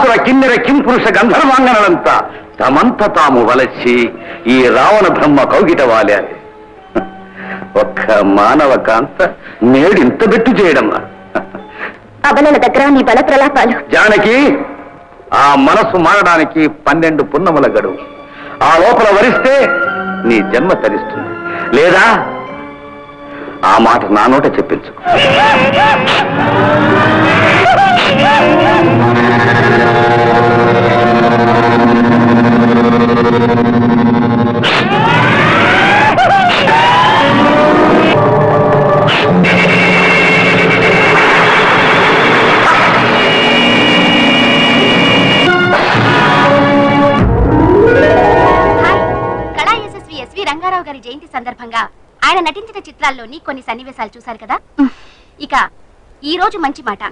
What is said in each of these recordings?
సుర కిన్నెర కింపురుష గంధర్వాంగనంతా తమంత తాము వలచి ఈ రావణ బ్రహ్మ కౌగిట వాలాలి. ఒక్క మానవ కాంత నేడింత బెట్టు చేయడమ్మా. అబలల దగ్గర నీ బల ప్రలాపాలు. జానకి, ఆ మనసు మారడానికి 12 పున్నముల గడువు. ఆ లోపల వరిస్తే నీ జన్మ తరిస్తుంది. లేదా ఆ మాట నా నోట చెప్పించు. రంగారావు గారి జయంతి సందర్భంగా ఆయన నటించిన చిత్రాల్లోని కొన్ని సన్నివేశాలు చూశారు కదా. ఇక ఈ రోజు మంచి మాట.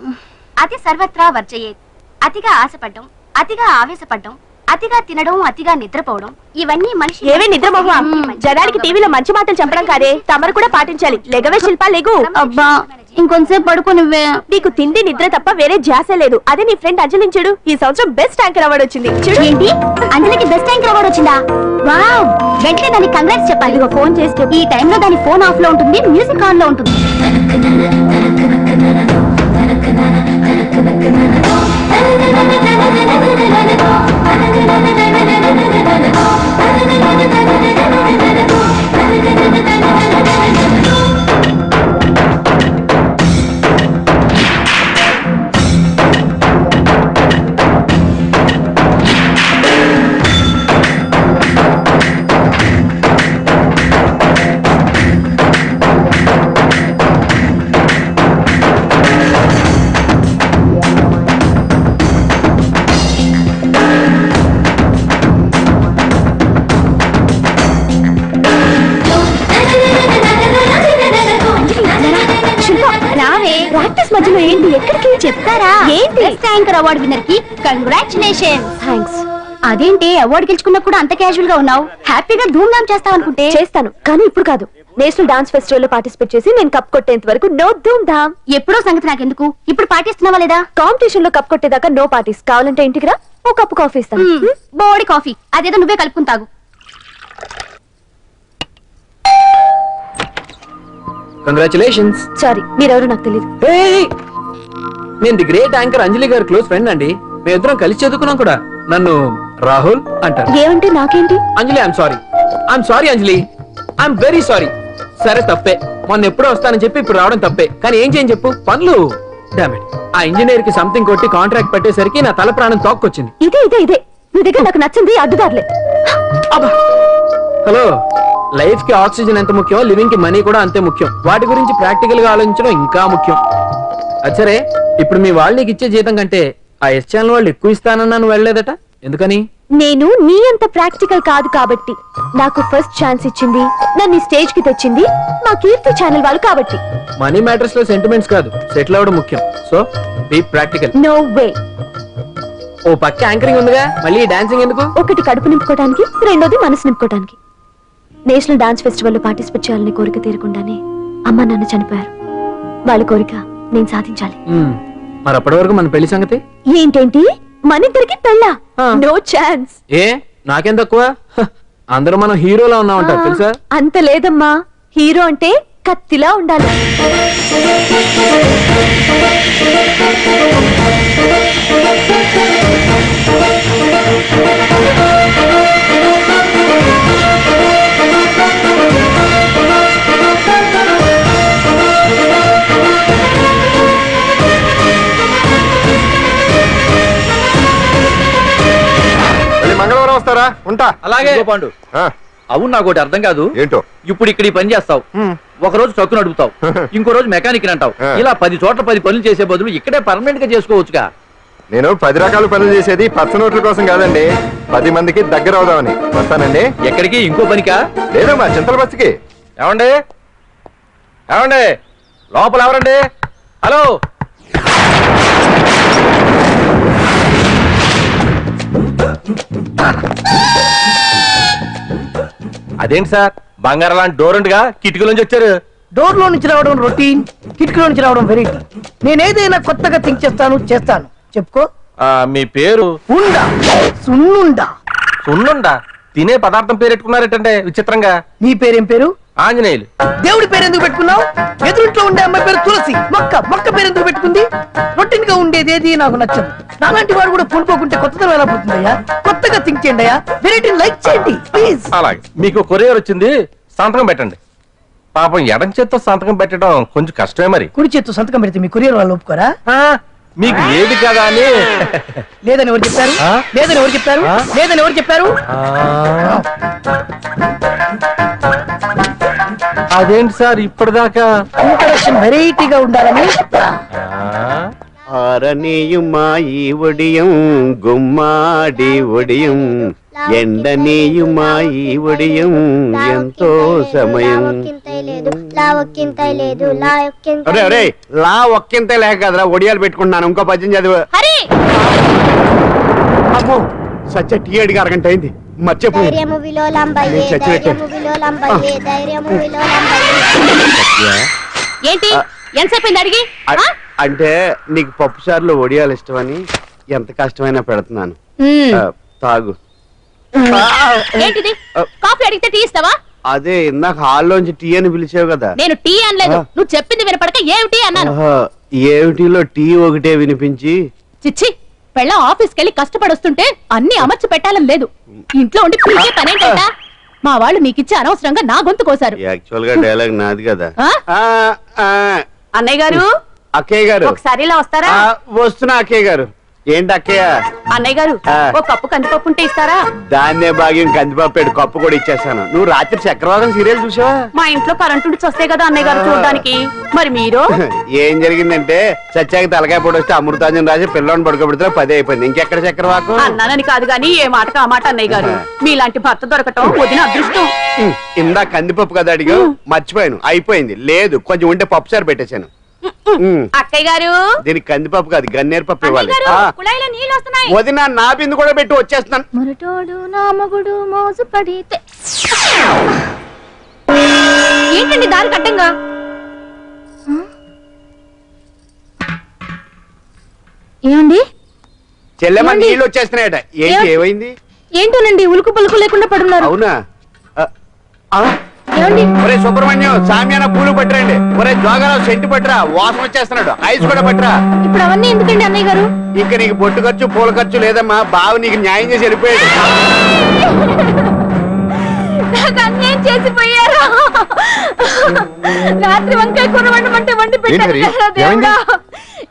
అతి సర్వత్రా వర్జయేత్. అతిగా ఆశపడ్డం, అతిగా ఆవేశపడ్డం, అతిగా తినడం, అతిగా నిద్రపోవడం, ఇవన్నీ మనిషి. ఏవే నిద్రమోహ, జనానికి టీవీలో మంచి మాటలు చెప్పడం కాదే, తమరు కూడా పాటించాలి. లెగవే శిల్పా, లెగు. అబ్బా ఇంకొంతసేపు పడుకోనివ్వే. నీకు తిండి నిద్ర తప్ప వేరే ధ్యాస లేదు. అదే నీ ఫ్రెండ్ అంజలిని చూడు, ఈ సంవత్సరం బెస్ట్ యాంకర్ అవార్డు వచ్చింది. చూడు. ఏంటి, అంజలికి బెస్ట్ యాంకర్ అవార్డు వచ్చిందా? వావ్, వెంటనే దానికి కంగ్రాట్స్ చెప్పాలి. ఇదిగో ఫోన్ చేస్తే ఈ టైంలో దాని ఫోన్ ఆఫ్ లో ఉంటుంది, మ్యూజిక్ ఆన్ లో ఉంటుంది. ప్రాక్టీస్ మధ్యలో ఏంటి, ఎక్కడికి చెప్తారా? ఏంటి? బెస్ట్ యాంకర్ అవార్డు విన్నర్ కి కంగ్రాచులేషన్స్. థాంక్స్. అదేంటి అవార్డు గెలుచుకున్నా కూడా అంత క్యాజువల్ గా ఉన్నావు? హ్యాపీగా ధూమ్ ధామ్ చేస్తావు అనుకుంటే. చేస్తాను, కానీ ఇప్పుడు కాదు. నేషనల్ డాన్స్ ఫెస్టివల్ లో పార్టిసిపేట్ చేసి నేను కప్ కొట్టేంత వరకు నో ధూమ్ ధామ్. ఎప్పుడో సంగతి నాకెందుకు, ఇప్పుడు పాటిస్తున్నావా లేదా? కాంపిటీషన్ లో కప్ కొట్టేదాకా నో పార్టీస్. కావాలంటే ఇంటికి రా, ఓ కప్పు కాఫీ ఇస్తాను. బోడి కాఫీ అదేదో నువ్వే కలుపుకుని తాగు. కంగ్రాచులేషన్స్. సారీ, మీరెవరో నాకు తెలియదు. నేను ది గ్రేట్ యాంకర్ అంజలి గారి క్లోజ్ ఫ్రెండ్ అండి. మేమిద్దరం కలిసి చదువుకున్నాం కూడా. నన్ను రాహుల్ అంటారు. ఏమంటే నాకేంటి? Anjali, I'm sorry Anjali, I'm very sorry. సరే తప్పే, మొన్న ఎప్పుడో వస్తానని చెప్పి ఇప్పుడు రావడం తప్పే. కానీ ఏం చేయని చెప్పు, పనులు. డామిట్, ఆ ఇంజనీర్ కి సంథింగ్ కొట్టి కాంట్రాక్ట్ పెట్టేసరికి నా తల ప్రాణం తోక్కొచ్చింది. ఇదే నీ దగ్గర నాకు నచ్చింది అడ్డుదారులే. హలో, లైఫ్ కి ఆక్సిజన్ ఎంత ముఖ్యం, లివింగ్ కి మనీ కూడా అంతే ముఖ్యం. వాటి గురించి ప్రాక్టికల్ గా ఆలోచించడం ఇంకా ముఖ్యం. అచ్చరే, ఇప్పుడు మీ వాళ్ళు నీకు ఇచ్చే జీతం కంటే ఆ ఎస్ ఛానల్ వాళ్ళు ఎక్కువ ఇస్తానన్నా నువ్వు వెళ్ళలేదట, ఎందుకని? నేను నీ అంత ప్రాక్టికల్ కాదు కాబట్టి. నాకు ఫస్ట్ ఛాన్స్ ఇచ్చింది, నన్ను స్టేజ్ కి తెచ్చింది మా కీర్తి ఛానల్ వాళ్ళు కాబట్టి. మనీ మ్యాటర్స్ లో సెంటిమెంట్స్ కాదు, సెటిల్ అవ్వడం ముఖ్యం. So be practical. No way. ఓ పక్క యాంకరింగ్ ఉందిగా, మళ్ళీ డాన్సింగ్ ఎందుకు? ఒకటి కడుపు నింపుకోవడానికి, రెండోది మనసు నింపుకోవడానికి. నేషనల్ డాన్స్ ఫెస్టివల్ లో పార్టిసిపేట్ చేయాలని కోరిక తీరకుండానే అమ్మ నాన్న చనిపోయారు. వాళ్ళ కోరిక నేను సాధించాలి. మరి అప్పటి వరకు మన పెళ్లి సంగతి ఏంటేంటి? మనిద్దరికి పెళ్ళా? No chance. ఏ నాకేం తక్కువ? అందరూ మనం హీరోలా ఉన్నామంటారు తెలుసా? అంత లేదమ్మా, హీరో అంటే కత్తిలా ఉండాలి. మంగళవారం వస్తారా? ఉంటా. అలాగే పాండు. అవును, నాకు ఒకటి అర్థం కాదు. ఏంటో? ఇప్పుడు ఇక్కడ ఈ పని చేస్తావు, ఒక రోజు ట్రక్కు నడుపుతావు, ఇంకో రోజు మెకానిక్ అంటావు. ఇలా 10 చోట్ల 10 పనులు చేసే బదులు ఇక్కడే పర్మనెంట్ గా చేసుకోవచ్చుగా. నేను 10 రకాల పనులు చేసేది పచ్చ నోట్ల కోసం కాదండి, 10 మందికి దగ్గర అవుదామని. వస్తానండి. ఎక్కడికి? ఇంకో పనికా? లేదమ్మా, చింతల బస్సుకి. ఏమండి ఏమండి, లోపల ఎవరండి? హలో, అదేంటి సార్, బంగారం లాంటి డోర్ ఉండగా కిటికీలోంచి వచ్చారు? డోర్ లో నుంచి రావడం రొటీన్, కిటికీలో నుంచి రావడం వెరైటీ. నేనేదైనా కొత్తగా థింక్ చేస్తాను. చెప్పుకో. మీ పేరు ఉండా సున్నుండా. సున్నుండా. తినే పదార్థం పేరు పెట్టుకున్నారేటంటే విచిత్రంగా. నీ పేరేం పేరు? ఆంజనేయులు. దేవుడి పేరు ఎందుకు పెట్టుకున్నావు? ఎదురుంట్లో ఉండే అమ్మాయి పేరు తులసి. మొక్క పేరు ఎందుకు పెట్టుకుంది? రొటీన్ గా ఉండేది ఏది నాకు నచ్చదు. నాలాంటి వాడు కూడా పూనుకోకుంటే కొత్తదనం ఎలా పోతుందయ్యా? కొత్తగా థింక్ చేయండి అయ్యా. వెరైటీని లైక్ చేయండి ప్లీజ్. అలాగే. మీకు కొరియర్ వచ్చింది, సంతకం పెట్టండి. పాపం ఎడం చేత్తో సంతకం పెట్టడం కొంచెం కష్టమే మరి. కుడి చేత్తు సంతకం పెడితే మీ కొరియర్ వాళ్ళు ఒప్పుకోరా? మీకు ఏది కదా అని. లేదని ఎవరు చెప్పారు? లేదని ఎవరు చెప్పారు? లేదని ఎవరు చెప్పారు? అదేంటి సార్ ఇప్పటిదాకా ఇంట్రడక్షన్ వెరైటీగా ఉండాలని. ఆరనీయుమా ఈ ఒడియం గుమ్మాడి ఒడియం ఎండనీయుమా ఈ ఒడియం ఎంతో సమయం. లా ఒక్కింత లేక కదరా ఒడియాలు పెట్టుకుంటున్నాను. ఇంకో పద్యం చదివు. అమ్మో సత్య టీ అడిగి అరగంట అయింది. మర్చిపోయి ఏంటి ఎంతసేపు అడిగి? అంటే నీకు పప్పు సార్లు ఒడియాలు ఇష్టమని ఎంత కష్టమైనా పెడుతున్నాను. తాగు. ఏంటిది? కాఫీ అడిగితే టీ ఇస్తావా? అదే ఇందాక హాల్లోంచి టీ అని పిలిచావు కదా. నేను టీ అనలేదు, నువ్వు చెప్పింది వినపడక ఏమిటి అన్నాను. ఏమిటిలో టీ ఒకటే వినిపించి. చిచ్చి, పెళ్ళం ఆఫీస్కి వెళ్ళి కష్టపడొస్తుంటే అన్ని అమర్చి పెట్టాలని లేదు. ఇంట్లో ఉండి పీకే పనేంట. మా వాళ్ళు నీకిచ్చి అనవసరంగా నా గొంతు కోసారు. యాక్చువల్ గా డైలాగ్ నాది కదా. అన్నయ్య గారు, అక్కయ్య గారు ఒకసారి ఇలా వస్తారా? వస్తున్నా అక్కయ్య గారు. ఏంటి అక్కయ్య? అన్నయ్య గారు, ఒక కప్పు కందిపప్పు ఉంటే ఇస్తారా? దాన్నే భాగ్యం కందిపప్పు కప్పు కూడా ఇచ్చేసాను. నువ్వు రాత్రి చక్రవాదం సీరియల్ చూసావా? మా ఇంట్లో కరెంటు వస్తే కదా అన్నయ్య గారు చూడడానికి. మరి మీరు? ఏం జరిగిందంటే సత్యాకి తలకాయ పొడి వస్తే అమృతాంజన్ రాజు పిల్లని పడుకోబెడితే 10 అయిపోయింది. ఇంకెక్కడ చక్రవాకం? అన్నానని కాదు గాని ఏ మాటకు ఆ మాట అన్నయ్య గారు. మీలాంటి భర్త దొరకటం వదిన అదృష్టం. ఇందా కందిపప్పు కదా అడిగా, మర్చిపోయాను. అయిపోయింది. లేదు కొంచెం ఉంటే పప్పు సార్ పెట్టేశాను. అక్కయ్య గారు, దీనికి కందిపప్పు కాదు గన్నేరు పప్పు ఇవ్వాలి. కుళాయిలో నీళ్ళు వస్తున్నాయి. వదిన నా బిందు కూడా పెట్టి వచ్చేస్తున్నాను. మొరటోడు నా మగుడు మోజు పడితే. ఏంటండి దారి కట్టంగా? ఏమండి? చెల్లెమ్మ నీళ్ళు వచ్చేస్తున్నాయట. ఏంటి ఏమైంది? ఏంటోనండి ఉలుకు పలుకు లేకుండా పడున్నారు. అవునా? ఏమండి? ఒరే సుబ్రహ్మణ్యం సామ్యాన పూలు పట్టరండి. ఒరే జోగారావు సెంటు పట్టరా, వాసన వచ్చేస్తున్నాడు. ఐస్ కూడా పట్టరా. ఇప్పుడు అవన్నీ ఎందుకండి అన్నయ్య గారు? ఇంకా నీకు బొట్టు ఖర్చు పూల ఖర్చు లేదమ్మా. బావ నీకు న్యాయం చేసి వెళ్ళిపోయాడు. అన్యాయం చేసిపోయారా? రాత్రి వంకాయ కూర వండమంటే వండి పెట్టారు.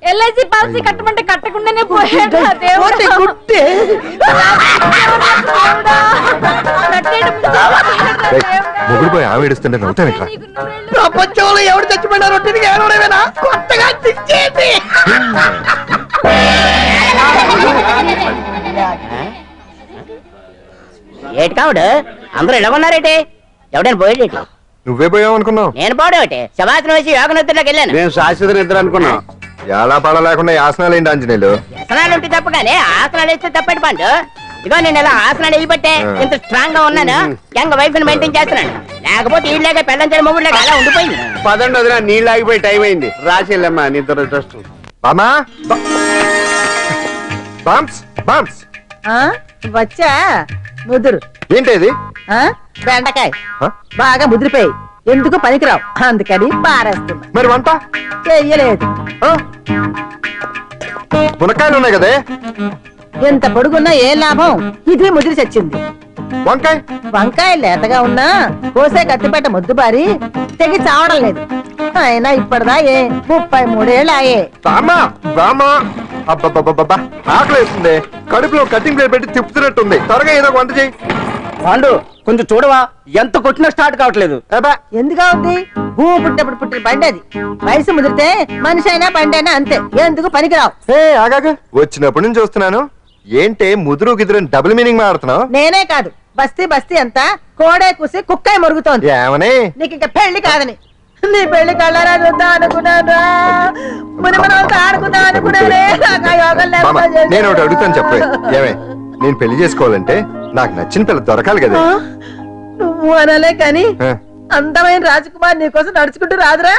ఎల్ఐసి పాలసీ కట్టమంటే కట్టకుండానే పోయాడు. మొగుడు పోయి ఆవిడుస్తుంటే నవ్వుతాను. ప్రపంచంలో ఎవరు చచ్చిపోయినా రొట్టెని ఏడవడమేనా? కొత్తగా తెచ్చేది. ఏటి కావుడు అందరూ ఇలా ఉన్నారేటి? ఎవడైనా పోయేటి? నువ్వే పోయావు అనుకున్నావు. నేను పోవడేటి? శవాసనం వేసి యోగ నిద్రలోకి వెళ్ళాను. నేను శాశ్వత నిద్ర అనుకున్నా. ఎలా పాడ లేకుండా ఆసనాలు ఏంటి ఆంజనేయులు? వ్యసనాలు ఉంటే తప్పు కానీ ఆసనాలు వేస్తే తప్పటి పండు. ఇదిగో నేను ఇలా ఆసనాలు వేయబట్టే ఇంత స్ట్రాంగ్ గా ఉన్నాను. యంగ్ వైఫ్ ని మెయింటైన్ చేస్తున్నాను. లేకపోతే వీళ్ళగా పెళ్ళంచని మొగుళ్ళగా అలా ఉండిపోయింది. పదండి వదిన, నీళ్ళు ఆగిపోయి టైం అయింది. రాసేళ్ళమ్మా నిద్ర ట్రస్ట్. బామా బామ్స్ బామ్స్ వచ్చా ముదురు. ఏంటి ఇది? బెండకాయ బాగా ముదిరిపోయి ఎందుకు పనికిరావు, అందుకని పారేస్తున్నా. మరి వంట చెయ్యలేదు. మునక్కాయలు ఉన్నాయి కదే. ఎంత పొడుగున్నా ఏ లాభం? ఇది ముదిరి చచ్చింది. వంకాయ వంకాయ లేతగా ఉన్నా కోసే కత్తిపేట ముద్దు బారి తెగి చావడం లేదు. అయినా ఇప్పటిదా 33 ఏళ్ళు ఆయే. బామా బామా అబ్బబ్బబ్బబ్బా ఆకలి వేస్తుంది. కడుపులో కటింగ్ ప్లేట్ పెట్టి తిప్పుతున్నట్టుంది. త్వరగా ఏదో వంట చేయి. పాండు కొంచెం చూడవా, ఎంత కొట్టినా స్టార్ట్ కావట్లేదు. ఎందుగా ఉంది? భూమి పుట్టినప్పుడు పుట్టిన బండి అది. వయసు ముదిరితే మనిషి అయినా బండి అయినా అంతే. ఎందుకు పనికిరావు. ఆగాగా వచ్చినప్పటి నుంచి చూస్తున్నాను. ఏంటే ముదురు గిదురు డబుల్ మీనింగ్ మాడుతున్నావు? నేనే కాదు, బస్తీ బస్తీ అంతా కోడే కూసి కుక్కాయ మరుగుతోంది. ఏమని? నీకు ఇంకా పెళ్లి కాదని. నీ పెళ్లి కళ్ళారా చూద్దాం అనుకున్నాను. మునిమనంతా ఆడుకుందాం అనుకున్నానే. నేను ఒకటి అడుగుతాను చెప్పే. ఏమే నేను పెళ్లి చేసుకోవాలంటే నాకు నచ్చిన పిల్ల దొరకాలి కదా. నువ్వు అనలే కాని అందమైన రాజకుమార్ నీకోసం నడుచుకుంటూ రాదురా.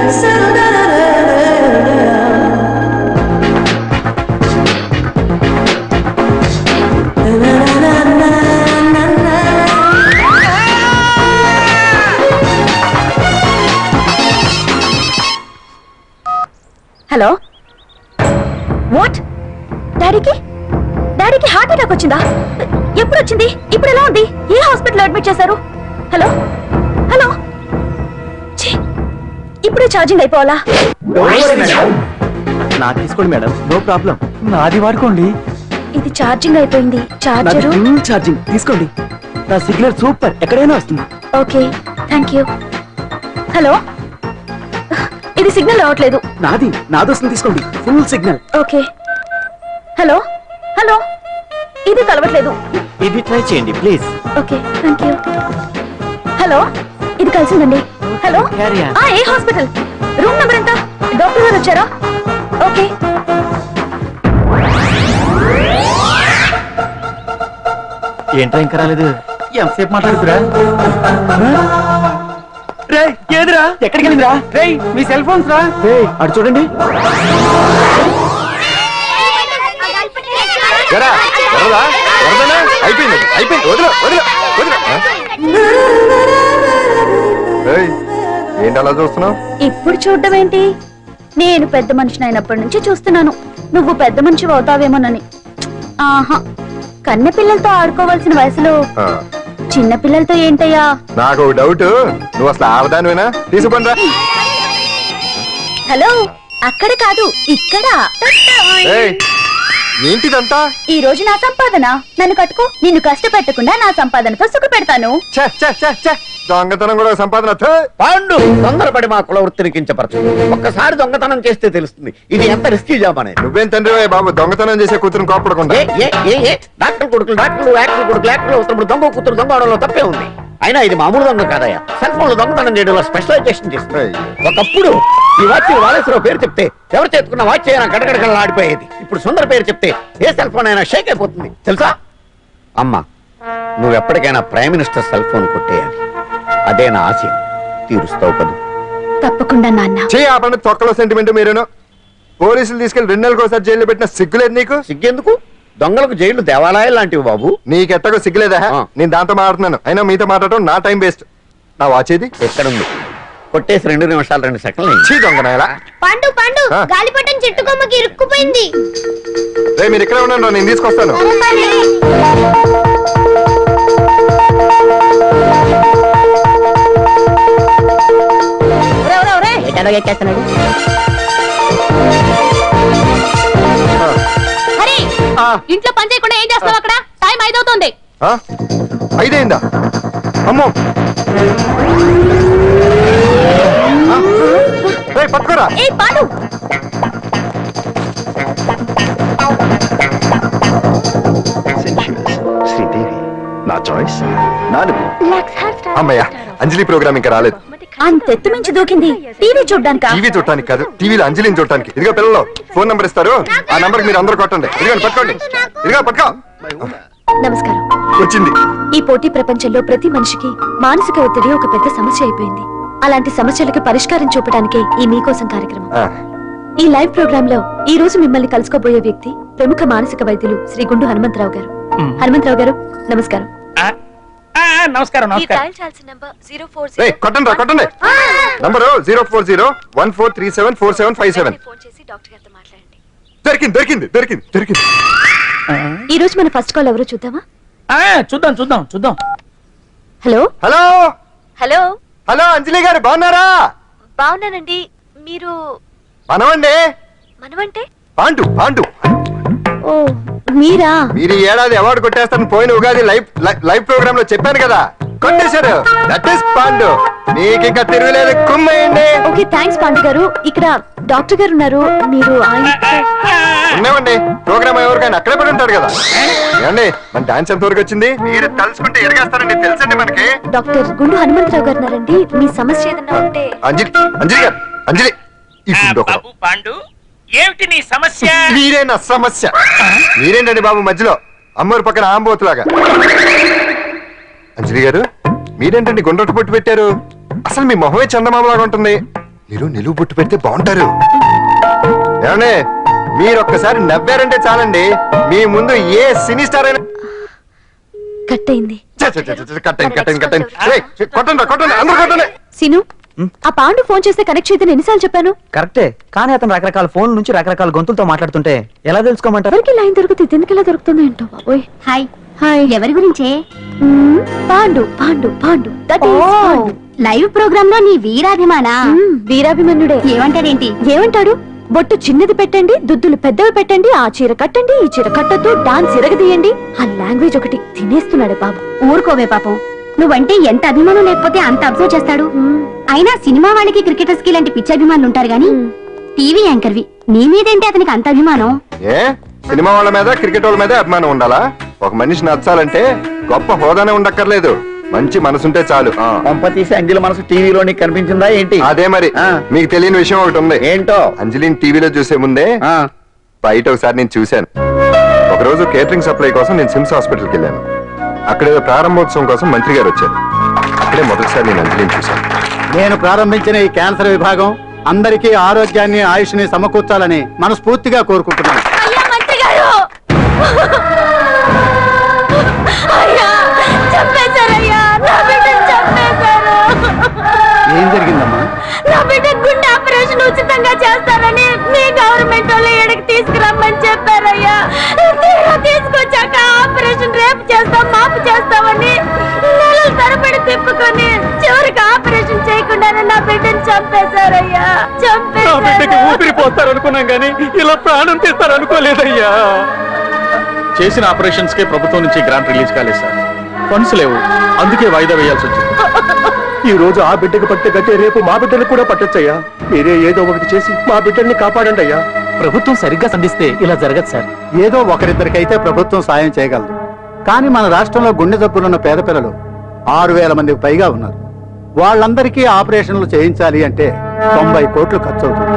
హలో వాట్ డాడీకి హార్ట్ అటాక్ వచ్చిందా? ఎప్పుడు వచ్చింది? ఇప్పుడు ఎలా ఉంది? ఏ హాస్పిటల్ అడ్మిట్ చేశారు? హలో హలో ఛీ, ఇప్పుడే ఛార్జింగ్ అయిపోవాలా? నాకు తీసుకోండి మేడం, నో ప్రాబ్లం. నాది వాడుకోండి. ఇది ఛార్జింగ్ అయిపోయింది. చార్జరు ఛార్జింగ్ తీసుకోండి. నా సిగ్నల్ సూపర్, ఎక్కడైనా వస్తుంది. Okay thank you. హలో ఇది సిగ్నల్ రావట్లేదు. నాది వస్తుంది, తీసుకోండి. Full signal. Okay hello hello ఇది కలవట్లేదు. ఇది ట్రై చేయండి please. Okay thank you. Hello ఇది కలిసిందండి. Hello Carry on. ఏ హాస్పిటల్? రూమ్ నెంబర్ ఎంత? డాక్టర్ గారు వచ్చారా? ఓకే ఏంట్రా ఇంకా రాలేదు? ఎంతసేపు మాట్లాడుతురా? ఏదిరా? ఎక్కడికి వెళ్ళిందిరా? మీ సెల్ ఫోన్స్ రా. అటు చూడండి. ఎరా, ఎరదా? ఎరదనా? అయిపోయింది వదిలు వదిలు వదిలు. ఏయ్, ఏంటి అలా చూస్తున్నావు? ఇప్పుడు చూడడం ఏంటి? నేను పెద్ద మనిషిని అయినప్పటి నుంచి చూస్తున్నాను. నువ్వు పెద్ద మనిషి అవుతావేమోనని. ఆహా, కన్నె పిల్లలతో ఆడుకోవాల్సిన వయసులో చిన్న పిల్లలతో ఏంటయ్యా? నాకు డౌట్, నువ్వు అసలు ఆడదానివేనా? తీసుకుంటా. హలో అక్కడ కాదు ఇక్కడ. ఏంటిదంతా? ఈ రోజు నా సంపాదన. నన్ను కట్టుకో. నిన్ను కష్టపెట్టకుండా నా సంపాదనతో సుఖ పెడతాను. దొంగతనం కూడా సంపాదన. పాండు, తొందరపడి మా కుల వృత్తిని కించపరచు. ఒక్కసారి దొంగతనం చేస్తే తెలుస్తుంది ఇది ఎంత రిస్కీ జాబ్ అనేది. నువ్వేం తండ్రి బాబు, దొంగతనం చేసే కూతురు కోపడకుండా. డాక్టర్ కొడుకులు డాక్టర్లు, యాక్టర్ కొడుకులు యాక్టర్లు అవుతున్నప్పుడు దొంగ కూతురు దొంగ అవడంలో తప్పే ఉంది. అయినా ఇది మామూలు దొంగ కాదయ్యా. సెల్ ఫోన్ లో దొంగతనం చేయడంలో స్పెషలైజేషన్ చేస్తుంది. ఒకప్పుడు ఈ వాచ్ వాలేశ్వరరావు పేరు చెప్తే ఎవరు చేతుకున్న వాచ్ అయినా గడగడగడలా ఆడిపోయేది. ఇప్పుడు సుందర పేరు చెప్తే ఏ సెల్ ఫోన్ అయినా షేక్ అయిపోతుంది తెలుసా? అమ్మా, నువ్వు ఎప్పటికైనా ప్రైమ్ మినిస్టర్ సెల్ ఫోన్ కొట్టేయాలి. అదే నా ఆశయం. తీరుస్తావు కదూ? తప్పకుండా నాన్న. ఆపండి, తొక్కలో సెంటిమెంట్ మీరేను. పోలీసులు తీసుకెళ్లి 2 నెలలకు ఒకసారి జైల్లో పెట్టిన సిగ్గులేదు నీకు? సిగ్గెందుకు? దొంగలకు జైలు దేవాలయాలు లాంటివి బాబు. నీకెట్టకు సిగ్గులేదా? నేను దాంతో మాట్లాడుతున్నాను. అయినా మీతో మాట్లాడటం నా టైం వేస్ట్. నా వాచ్ ఏది? ఎక్కడుంది? కొట్టేసి 2 నిమిషాలు 2 సెకండ్లు. దొంగనాయలా. పండు పండు గాలిపటం చెట్టు కొమ్మకి ఇరుక్కుపోయింది. మీరు ఇక్కడే ఉండండి, నేను తీసుకొస్తాను. ఎక్కేస్తున్నాడు. ఇంట్లో పని చేయకుండా ఏం చేస్తావు అక్కడ? టైం 5 అవుతుంది. 5 అయిందా? అమ్మో, పట్టుకోరా. ఏ పాడు, శ్రీదేవి నా చాయిస్. అమ్మయ్య, అంజలి ప్రోగ్రామ్ ఇంకా రాలేదు. అంతెత్తు మించి దూకింది. టీవీ చూడ్డానికా? టీవీ చూడటానికి కాదు, టీవీలో అంజలిని చూడటానికి. ఇదిగో పిల్లలు, ఫోన్ నంబర్ ఇస్తారు, ఆ నంబర్ మీరు అందరూ కొట్టండి. ఇదిగో పట్టుకోండి. ఇదిగో పట్టుకో. నమస్కారం. వచ్చింది. ఈ పోటీ ప్రపంచంలో ప్రతి మనిషికి మానసిక ఒత్తిడి ఒక పెద్ద సమస్య అయిపోయింది. అలాంటి సమస్యలకు పరిష్కారం చూపడానికే ఈ మీకోసం కార్యక్రమం. ఈ లైవ్ ప్రోగ్రామ్ లో ఈ రోజు మిమ్మల్ని కలుసుకోబోయే వ్యక్తి ప్రముఖ మానసిక వైద్యులు శ్రీ గుండు హనుమంతరావు గారు. హనుమంతరావు గారు నమస్కారం. నమస్కారం. కొట్టండి కొట్టండి. నంబరు 04014374757. దొరికింది దొరికింది దొరికింది దొరికింది. ఈ రోజు మన ఫస్ట్ కాల్ ఎవరో చూద్దామా? చూద్దాం. హలో హలో హలో హలో, అంజలి గారు బాగున్నారా? బాగున్నానండి. మీరు మనమండి. మనమంటే? పాండు పాండు. ఓ మీరా? మీరు ఈ ఏడాది అవార్డు కొట్టేస్తాను పోయిన ఉగాది లైవ్ ప్రోగ్రామ్ లో చెప్పాను కదా, కొట్టేశారు. That is Pandu. మీకు ఇంకా తిరుగులేదు, కుమ్మేయండి. ఓకే థ్యాంక్స్ పాండు గారు. ఇక్కడ డాక్టర్ గారు ఉన్నారు, మీరు ఆయన. ఉన్నామండి, ప్రోగ్రామ్ ఎవరికైనా అక్కడే పడి ఉంటారు కదా. ఏమండి, మన డాన్స్ ఎంత వరకు వచ్చింది? మీరు తలుచుకుంటే ఎరగేస్తారండి, తెలుసండి మనకి. డాక్టర్ గుండు హనుమంతరావు గారు ఉన్నారండి. మీ సమస్య ఏదన్నా ఉంటే. అంజలి అంజలి గారు, అంజలి బాబు పాండు, ఏమిటి నీ సమస్య? మీరే నా సమస్య. మీరేంటండి బాబు మధ్యలో అమ్మోరు పక్కన ఆంబోతులాగా? అంజలి గారు, మీరేంటండి గుండ్రటి పొట్టు పెట్టారు? అసలు మీ మొహమే చందమామలాగా ఉంటుంది. మీరు నిలువు బొట్టు పెడితే బాగుంటారు. ఏమండి మీరు ఒక్కసారి నవ్వారంటే చాలండి, మీ ముందు ఏ సినీ స్టార్ అయినా కట్ అయింది. కొట్టండి అందరూ కొట్టండి. సీను, ఆ పాండు ఫోన్ చేస్తే కనెక్ట్ చేయదని ఎన్నిసార్లు చెప్పాను? కరెక్టే, కానీ అతను రకరకాల ఫోన్ల నుంచి రకరకాల గొంతులతో మాట్లాడుతుంటే ఎలా తెలుసుకోమంటారు? ఎవరికి లైన్ దొరుకుతుంది, ఎందుకు ఎలా దొరుకుతుందో ఏంటో బాబోయ్. Hi hi. ఎవరి గురించే? Pandu Pandu Pandu that is Pandu. Live programme లో నీ వీరాభిమానా? వీరాభిమన్యుడే. ఏమంటాడేంటి? ఏమంటాడు? బొట్టు చిన్నది పెట్టండి, దుద్దులు పెద్దవి పెట్టండి, ఆ చీర కట్టండి, ఈ చీర కట్టద్దు, డాన్స్ ఇరగదీయండి. ఆ లాంగ్వేజ్ ఒకటి తినేస్తున్నాడు బాబు. ఊరుకోవే పాపం, నువ్వంటే ఎంత అభిమానం లేకపోతే అంత అబ్జర్వ్ చేస్తాడు. అయినా సినిమా వాళ్ళకి క్రికెటర్స్ కి ఇలాంటి పిచ్చి అభిమానులు ఉంటారు గానీ టీవీ యాంకర్వి నీ మీదేంటి అతనికి అంత అభిమానం? ఏ సినిమా వాళ్ళ మీద క్రికెట్ వాళ్ళ మీద అభిమానం ఉండాలా? ఒక మనిషి నచ్చాలంటే గొప్ప హోదానే ఉండక్కర్లేదు, మంచి మనసుంటే చాలు. పంపతీసి అంజలి మనసు టీవీలో నీకు కనిపించిందా ఏంటి? అదే మరి మీకు తెలియని విషయం ఒకటి ఉంది. ఏంటో? అంజలిని టీవీలో చూసే ముందే బయట ఒకసారి నేను చూశాను. ఒకరోజు కేటరింగ్ సప్లై కోసం నేను సిమ్స్ హాస్పిటల్కి వెళ్ళాను. అక్కడేదో ప్రారంభోత్సవం కోసం మంత్రి గారు వచ్చారు. అక్కడే మొదటిసారి నేను అంజలిని చూశాను. నేను ప్రారంభించిన ఈ క్యాన్సర్ విభాగం అందరికీ ఆరోగ్యాన్ని ఆయుష్ని సమకూర్చాలని మనస్ఫూర్తిగా కోరుకుంటున్నాను. ఏం జరిగిందమ్మా? నా బిడ్డ గుండె ఆపరేషన్ ఉచితంగా చేస్తారని మీ గవర్నమెంట్ వాళ్ళు ఇక్కడికి తీసుకురమ్మని చెప్పారయ్యా. తీసుకొచ్చాక ఆపరేషన్ రేపు చేస్తాం మాపు చేస్తామని నెలల తరబడి తిప్పుకొని చివరికి ఆపరేషన్ చేయకుండానే నా బిడ్డని చంపేశారయ్యా. ఊపిరి పోస్తారనుకున్నాం గానీ ఇలా ప్రాణం తీస్తారనుకోలేదయ్యా. చేసిన ఆపరేషన్స్ కే ప్రభుత్వం నుంచి గ్రాంట్ రిలీజ్ కాలేదు సార్, ఫండ్స్ లేవు, అందుకే వాయిదా వేయాల్సి వచ్చింది. ఈ రోజు ఆ బిడ్డకు పట్టే గట్టే రేపు మా బిడ్డలు కూడా పట్టొచ్చయ్యా. మీరే ఏదో ఒకటి చేసి మా బిడ్డల్ని కాపాడండి అయ్యా. ప్రభుత్వం సరిగ్గా సంధిస్తే ఇలా జరగదు సార్. ఏదో ఒకరిద్దరికైతే ప్రభుత్వం సాయం చేయగలదు, కానీ మన రాష్ట్రంలో గుండె జబ్బులున్న పేద పిల్లలు 6,000 మందికి పైగా ఉన్నారు. వాళ్ళందరికీ ఆపరేషన్లు చేయించాలి అంటే 90 కోట్లు ఖర్చు అవుతుంది.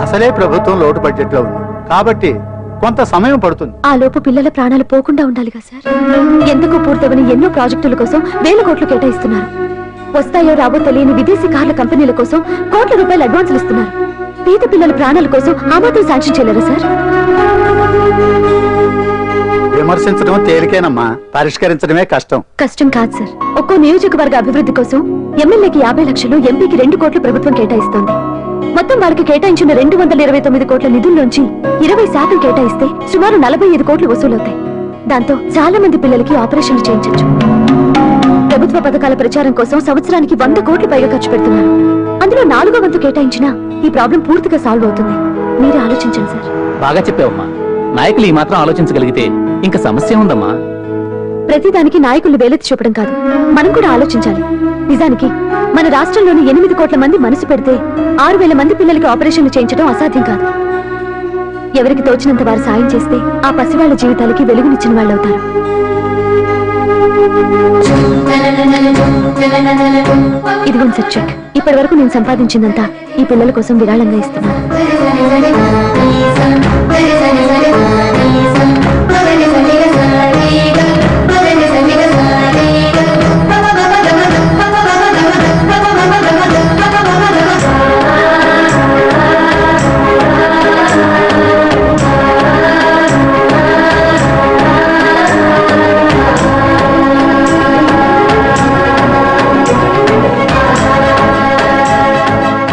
అసలే ప్రభుత్వం లోటు బడ్జెట్ లో ఉంది కాబట్టి కొంత సమయం పడుతుంది. ఆ లోపు పిల్లల ప్రాణాలు పోకుండా ఉండాలిగా సార్. ఎందుకు పూర్తవని ఎన్నో ప్రాజెక్టుల కోసం వేల కోట్లు కేటాయిస్తున్నారు. వస్తాయో రాబో తెలియని విదేశీ కార్ల కంపెనీల కోసం కోట్ల రూపాయలు అడ్వాన్సులు ఇస్తున్నారు. పేద పిల్లల ప్రాణాల కోసం ఆ మాత్రం శాంక్షన్ చేయలేరా సార్? విమర్శించడం తేలికేనమ్మా, పరిష్కరించడమే కష్టం. కష్టం కాదు సార్. ఒక్కో నియోజకవర్గ అభివృద్ధి కోసం ఎమ్మెల్యేకి 50 లక్షలు, ఎంపీకి 2 కోట్లు ప్రభుత్వం కేటాయిస్తోంది. మొత్తం వారికి కేటాయించిన 229 కోట్ల నిధుల్లోంచి 20% కేటాయిస్తే సుమారు 45 కోట్లు వసూలవుతాయి. దాంతో చాలా మంది పిల్లలకి ఆపరేషన్లు చేయించొచ్చు. ప్రభుత్వ పథకాల ప్రచారం కోసం సంవత్సరానికి 100 కోట్లు పైగా ఖర్చు పెడుతున్నారు. అందులో 4వ వంతు కేటాయించినా ఈ ప్రాబ్లం పూర్తిగా సాల్వ్ అవుతుంది. మీరే ఆలోచించండి సార్. బాగా చెప్పావమ్మా. నాయకులు ఈ మాత్రం ఆలోచించగలిగితే ఇంకా సమస్య ఉందమ్మా. ప్రతిదానికి నాయకులు వేలెత్తి చూపడం కాదు, మనం కూడా ఆలోచించాలి. నిజానికి మన రాష్ట్రంలోని 8 కోట్ల మంది మనసు పెడితే 6,000 మంది పిల్లలకి ఆపరేషన్లు చేయించడం అసాధ్యం కాదు. ఎవరికి తోచినంత వారు సాయం చేస్తే ఆ పసివాళ్ల జీవితాలకి వెలుగునిచ్చిన వాళ్ళు అవుతారు. ఇదిగోండి సార్ చెక్. ఇప్పటి వరకు నేను సంపాదించిందంతా ఈ పిల్లల కోసం విరాళంగా ఇస్తున్నాను.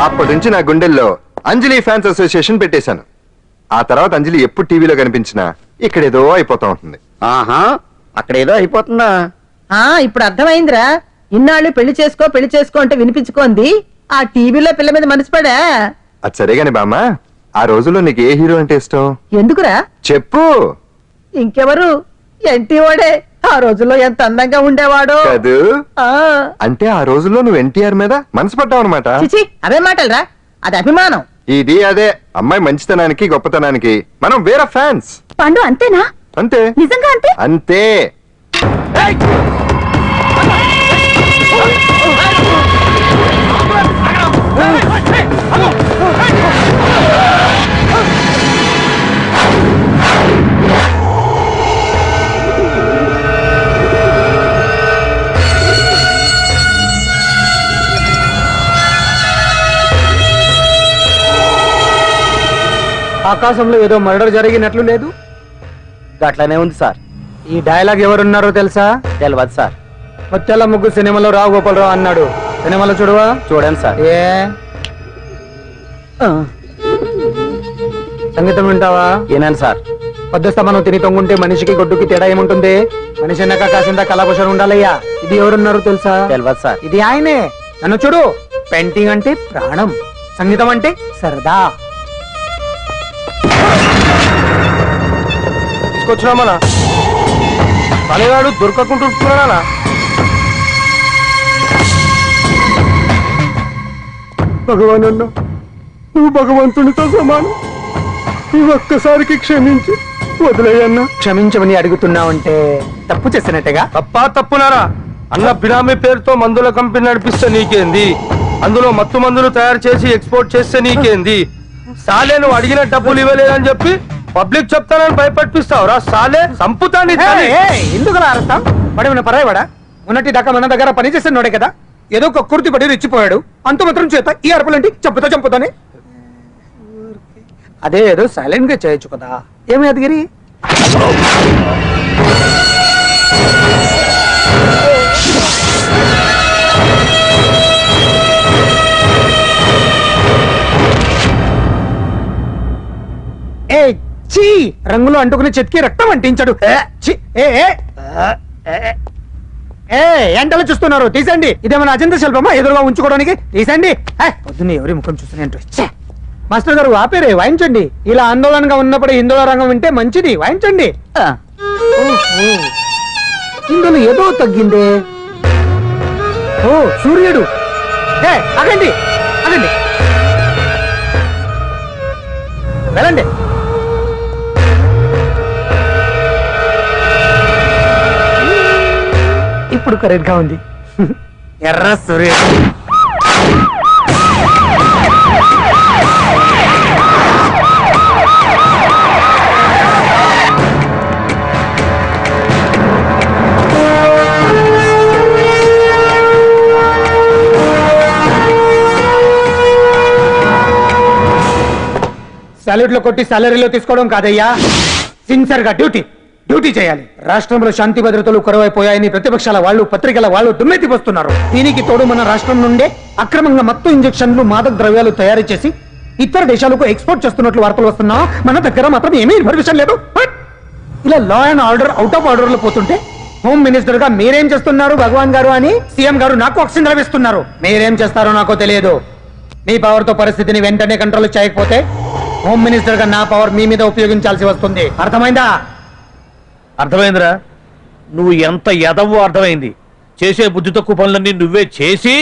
అప్పటి నుంచి నా గుండెల్లో అంజలి ఫ్యాన్స్ అసోసియేషన్ పెట్టేశాను. ఆ తర్వాత అంజలి ఎప్పుడు టీవీలో కనిపించినా ఇక్కడేదో అయిపోతా ఉంటుంది. ఆహా, అక్కడేదో అయిపోతుందా? ఇప్పుడు అర్థమైందిరా. ఇన్నాళ్ళు పెళ్లి చేసుకో అంటే వినిపించుకోంది ఆ టీవీలో పిల్ల మీద మనసు పడా. అది సరే గాని బామ్మ, ఆ రోజుల్లో నీకు ఏ హీరో అంటే ఇష్టం? ఎందుకురా చెప్పు. ఇంకెవరు? ఎన్టీఓడే. ఆ రోజుల్లో ఎంత అందంగా ఉండేవాడు కాదు. అంటే ఆ రోజుల్లో నువ్వు ఎన్టీఆర్ మీద మనసు పడ్డావు అనమాట. చిచి, అవే మాటలరా, అది అభిమానం. ఇది అదే అమ్మాయి మంచితనానికి గొప్పతనానికి మనం వేరే ఫ్యాన్స్. పండు అంతేనా? అంతే. నిజంగా అంతే? అంతే. ఆకాశంలో ఏదో మర్డర్ జరిగినట్లు లేదు. అట్లానే ఉంది సార్. ఈ డైలాగ్ ఎవరున్నారో తెలుసా? తెలియదు సార్. ముత్యాల ముగ్గు సినిమాలో రావు గోపాలరావు అన్నాడు. సినిమాలో చూడవా? చూడండి సార్. ఏ సంగీతం వింటావా? ఏనండి సార్. పొద్దుస్తా మనం తిని తొంగుంటే మనిషికి గొడ్డుకి తేడా ఏముంటుంది? మనిషి అన్నాక కాసింత కళాభూషణం ఉండాలయ్యా. ఇది ఎవరున్నారో తెలుసా? తెలియదు సార్. ఇది ఆయనే. నన్ను చూడు. పెయింటింగ్ అంటే ప్రాణం, సంగీతం అంటే సరదా. తీసుకొచ్చినామనా పనివాడు దొరకకుంటున్నానా? భగవాన్ అన్న, నువ్వు భగవంతునితో సమానం. ఈ ఒక్కసారికి క్షమించి వదిలేయన్నా. క్షమించమని అడుగుతున్నావంటే తప్పు చేసినట్టుగా. తప్పునారా అన్న? బినామీ పేరుతో మందుల కంపెనీ నడిపిస్తే నీకేంది? అందులో మత్తు మందులు తయారు చేసి ఎక్స్పోర్ట్ చేస్తే నీకేంది? సాలే నువ్వు అడిగిన డబ్బులు ఇవ్వలేదని చెప్పి పబ్లిక్ చెప్తానని భయపడిపిస్తావురా? సాలే సంపుతాన్ని ఎందుకు అర్థం? పడేమన్నా పరాయవాడా? ఉన్నట్టి దాకా మన దగ్గర పని చేస్తున్నాడే కదా. ఏదో ఒక కుర్తి పడి రెచ్చిపోయాడు. అంత మాత్రం చేత ఈ అరపలేంటి? చంపుతానే. అదే ఏదో సైలెంట్ గా చేయొచ్చు కదా. ఏమి అదిగిరి? ఏ చీ, రంగులో అంటుకుని చెతికి రక్తం అంటించాడు. ఎంటలో చూస్తున్నారు, తీసండి. ఇదేమన్నా అజంత శిల్పమా ఎదురుగా ఉంచుకోవడానికి? తీసండి. పొద్దున్న ఎవరి ముఖం చూస్తున్నా. మాస్టర్ గారు ఆపేరే, వాయించండి. ఇలా ఆందోళనగా ఉన్నప్పుడు హిందువుల రంగం వింటే మంచిది, వాయించండి. ఇందులో ఏదో తగ్గిందే. ఓ సూర్యుడు. ఆగండి ఆగండి, వెళ్ళండి. ఇప్పుడు కరెక్ట్ గా ఉంది. ఎర్ర సూర్యుడు. సాలరీలో కొట్టి సాలరీలో తీసుకోవడం కాదయ్యా, సిన్సియర్ గా డ్యూటీ చేయాలి. రాష్ట్రంలో శాంతి భద్రతలు కరువైపోయాయని ప్రతిపక్షాల వాళ్ళు, పత్రికల వాళ్ళు దుమ్మెత్తి వస్తున్నారు. దీనికి తోడు మన రాష్ట్రం నుండే అక్రమంగా మత్తు ఇంజెక్షన్లు, మాదక ద్రవ్యాలు తయారు చేసి ఇతర దేశాలకు ఎక్స్పోర్ట్ చేస్తున్నట్లు వార్తలు వస్తున్నా మన దగ్గర మాత్రం ఏమీ ఇన్ఫర్మేషన్ లేదు. ఇలా law and order out of order లో పోతుంటే హోమ్ మినిస్టర్ గా మీరేం చేస్తున్నారు భగవాన్ గారు అని సీఎం గారు నాకు ఆక్సిజన్ లభిస్తున్నారు. మీరేం చేస్తారో నాకు తెలియదు. మీ పవర్ తో పరిస్థితిని వెంటనే కంట్రోల్ చేయకపోతే హోమ్ మినిస్టర్ గా నా పవర్ మీ మీద ఉపయోగించాల్సి వస్తుంది. అర్థమైందా? అర్థమైందిరా. నువ్వు ఎంత ఎదవో అర్థమైంది. చేసే బుద్ధి తక్కువ పనులన్నీ నువ్వే చేసి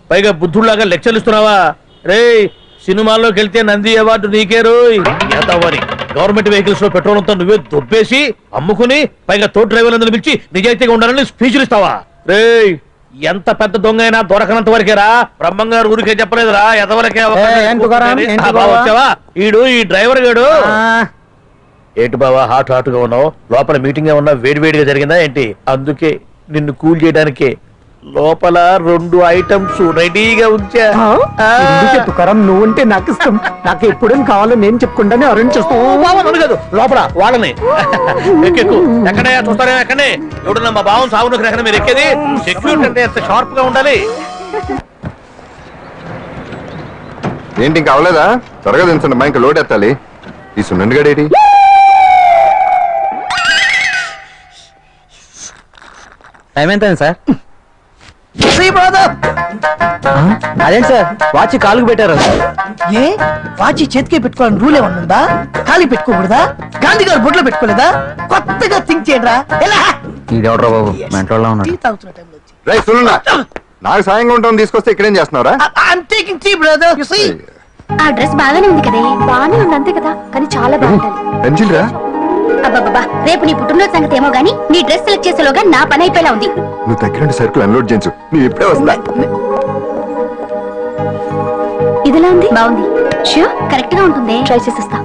పైగా బుద్ధుల్లాగా లెక్చర్లు ఇస్తున్నావా? రే, సినిమాల్లోకి వెళ్తే నంది అవార్డు నీకే రోయ్. ఎదవని గవర్నమెంట్ వెహికల్స్ లో పెట్రోల్ అంతా నువ్వే దొబ్బేసి అమ్ముకుని పైగా తోటి డ్రైవర్లందరూ పిలిచి నిజాయితీగా ఉండాలని స్పీచ్లు ఇస్తావా? రే, ఎంత పెద్ద దొంగ అయినా దొరకనంత వరకేరా. బ్రహ్మంగారు ఊరికే చెప్పలేదురా, ఎదవరకే. వచ్చావా? ఈడు ఈ డ్రైవర్ గాడు. ఏంటి బావా హాట్ గా ఉన్నావు? లోపల మీటింగ్ ఏమన్నా వేడివేడిగా జరిగిందా ఏంటి? అందుకే నిన్ను కూల్ చేయడానికే లోపల 2 ఐటమ్స్ రెడీగా ఉంచా. తుకారం, నువ్వుంటే నాకు ఇష్టం. నాకు ఎప్పుడేం కావాలో నేను చెప్పుకుంటానే అరేంజ్ చేస్తాను. కాదు, లోపల వాళ్ళని ఎక్కెక్కు. ఎక్కడయ్యా చూస్తారా? ఎక్కడే ఎవడన్నా మా బావం సాగునకు ఎక్కడ మీరు ఎక్కేది? సెక్యూరిటీ అంటే ఎంత షార్ప్ గా ఉండాలి. ఏంటి ఇంకా అవలేదా? త్వరగా దించండి, మా ఇంకా లోడ్ ఎత్తాలి. ఈ సున్నండి గడేటి టైం ఎంత సార్? అదేంటి సార్, వాచ్ కాలుకు పెట్టారు. ఏ వాచి చేతికే పెట్టుకోవాలని రూల్ ఏమన్నా ఉందా? ఖాళీ పెట్టుకోకూడదా? గాంధీ గారు బొట్లో పెట్టుకోలేదా? కొత్తగా థింక్ చేయండిరా. ఇదెవడ్రా బాబు, మెంటోళ్ళ ఉన్నాడు. టీ తాగుతున్న టైంలో వచ్చి. రై సున్నా, నాకు సాయంగా ఉంటాం తీసుకొస్తే ఇక్కడేం చేస్తున్నారా? I'm taking tea, brother. You see? ఆ డ్రెస్ బాగానే ఉంది కదే. బానే ఉంది అంతే కదా, కానీ చాలా బాగుంటుంది. పెంచిల్రా, అబ్బాబ్బా, రేపు నీ పుట్టినరోజు సంగతి ఏమో గానీ నీ డ్రెస్ సెలెక్ట్ చేసేలోగా నా పని అయిపోయేలా ఉంది. నువ్వు దగ్గరుండి సరుకులు అన్లోడ్ చేయించు. నువ్వు ఇప్పుడే వస్తా. ఇదిలా ఉంది. బాగుంది. ష్యూర్, కరెక్ట్ గా ఉంటుంది. ట్రై చేసేస్తా.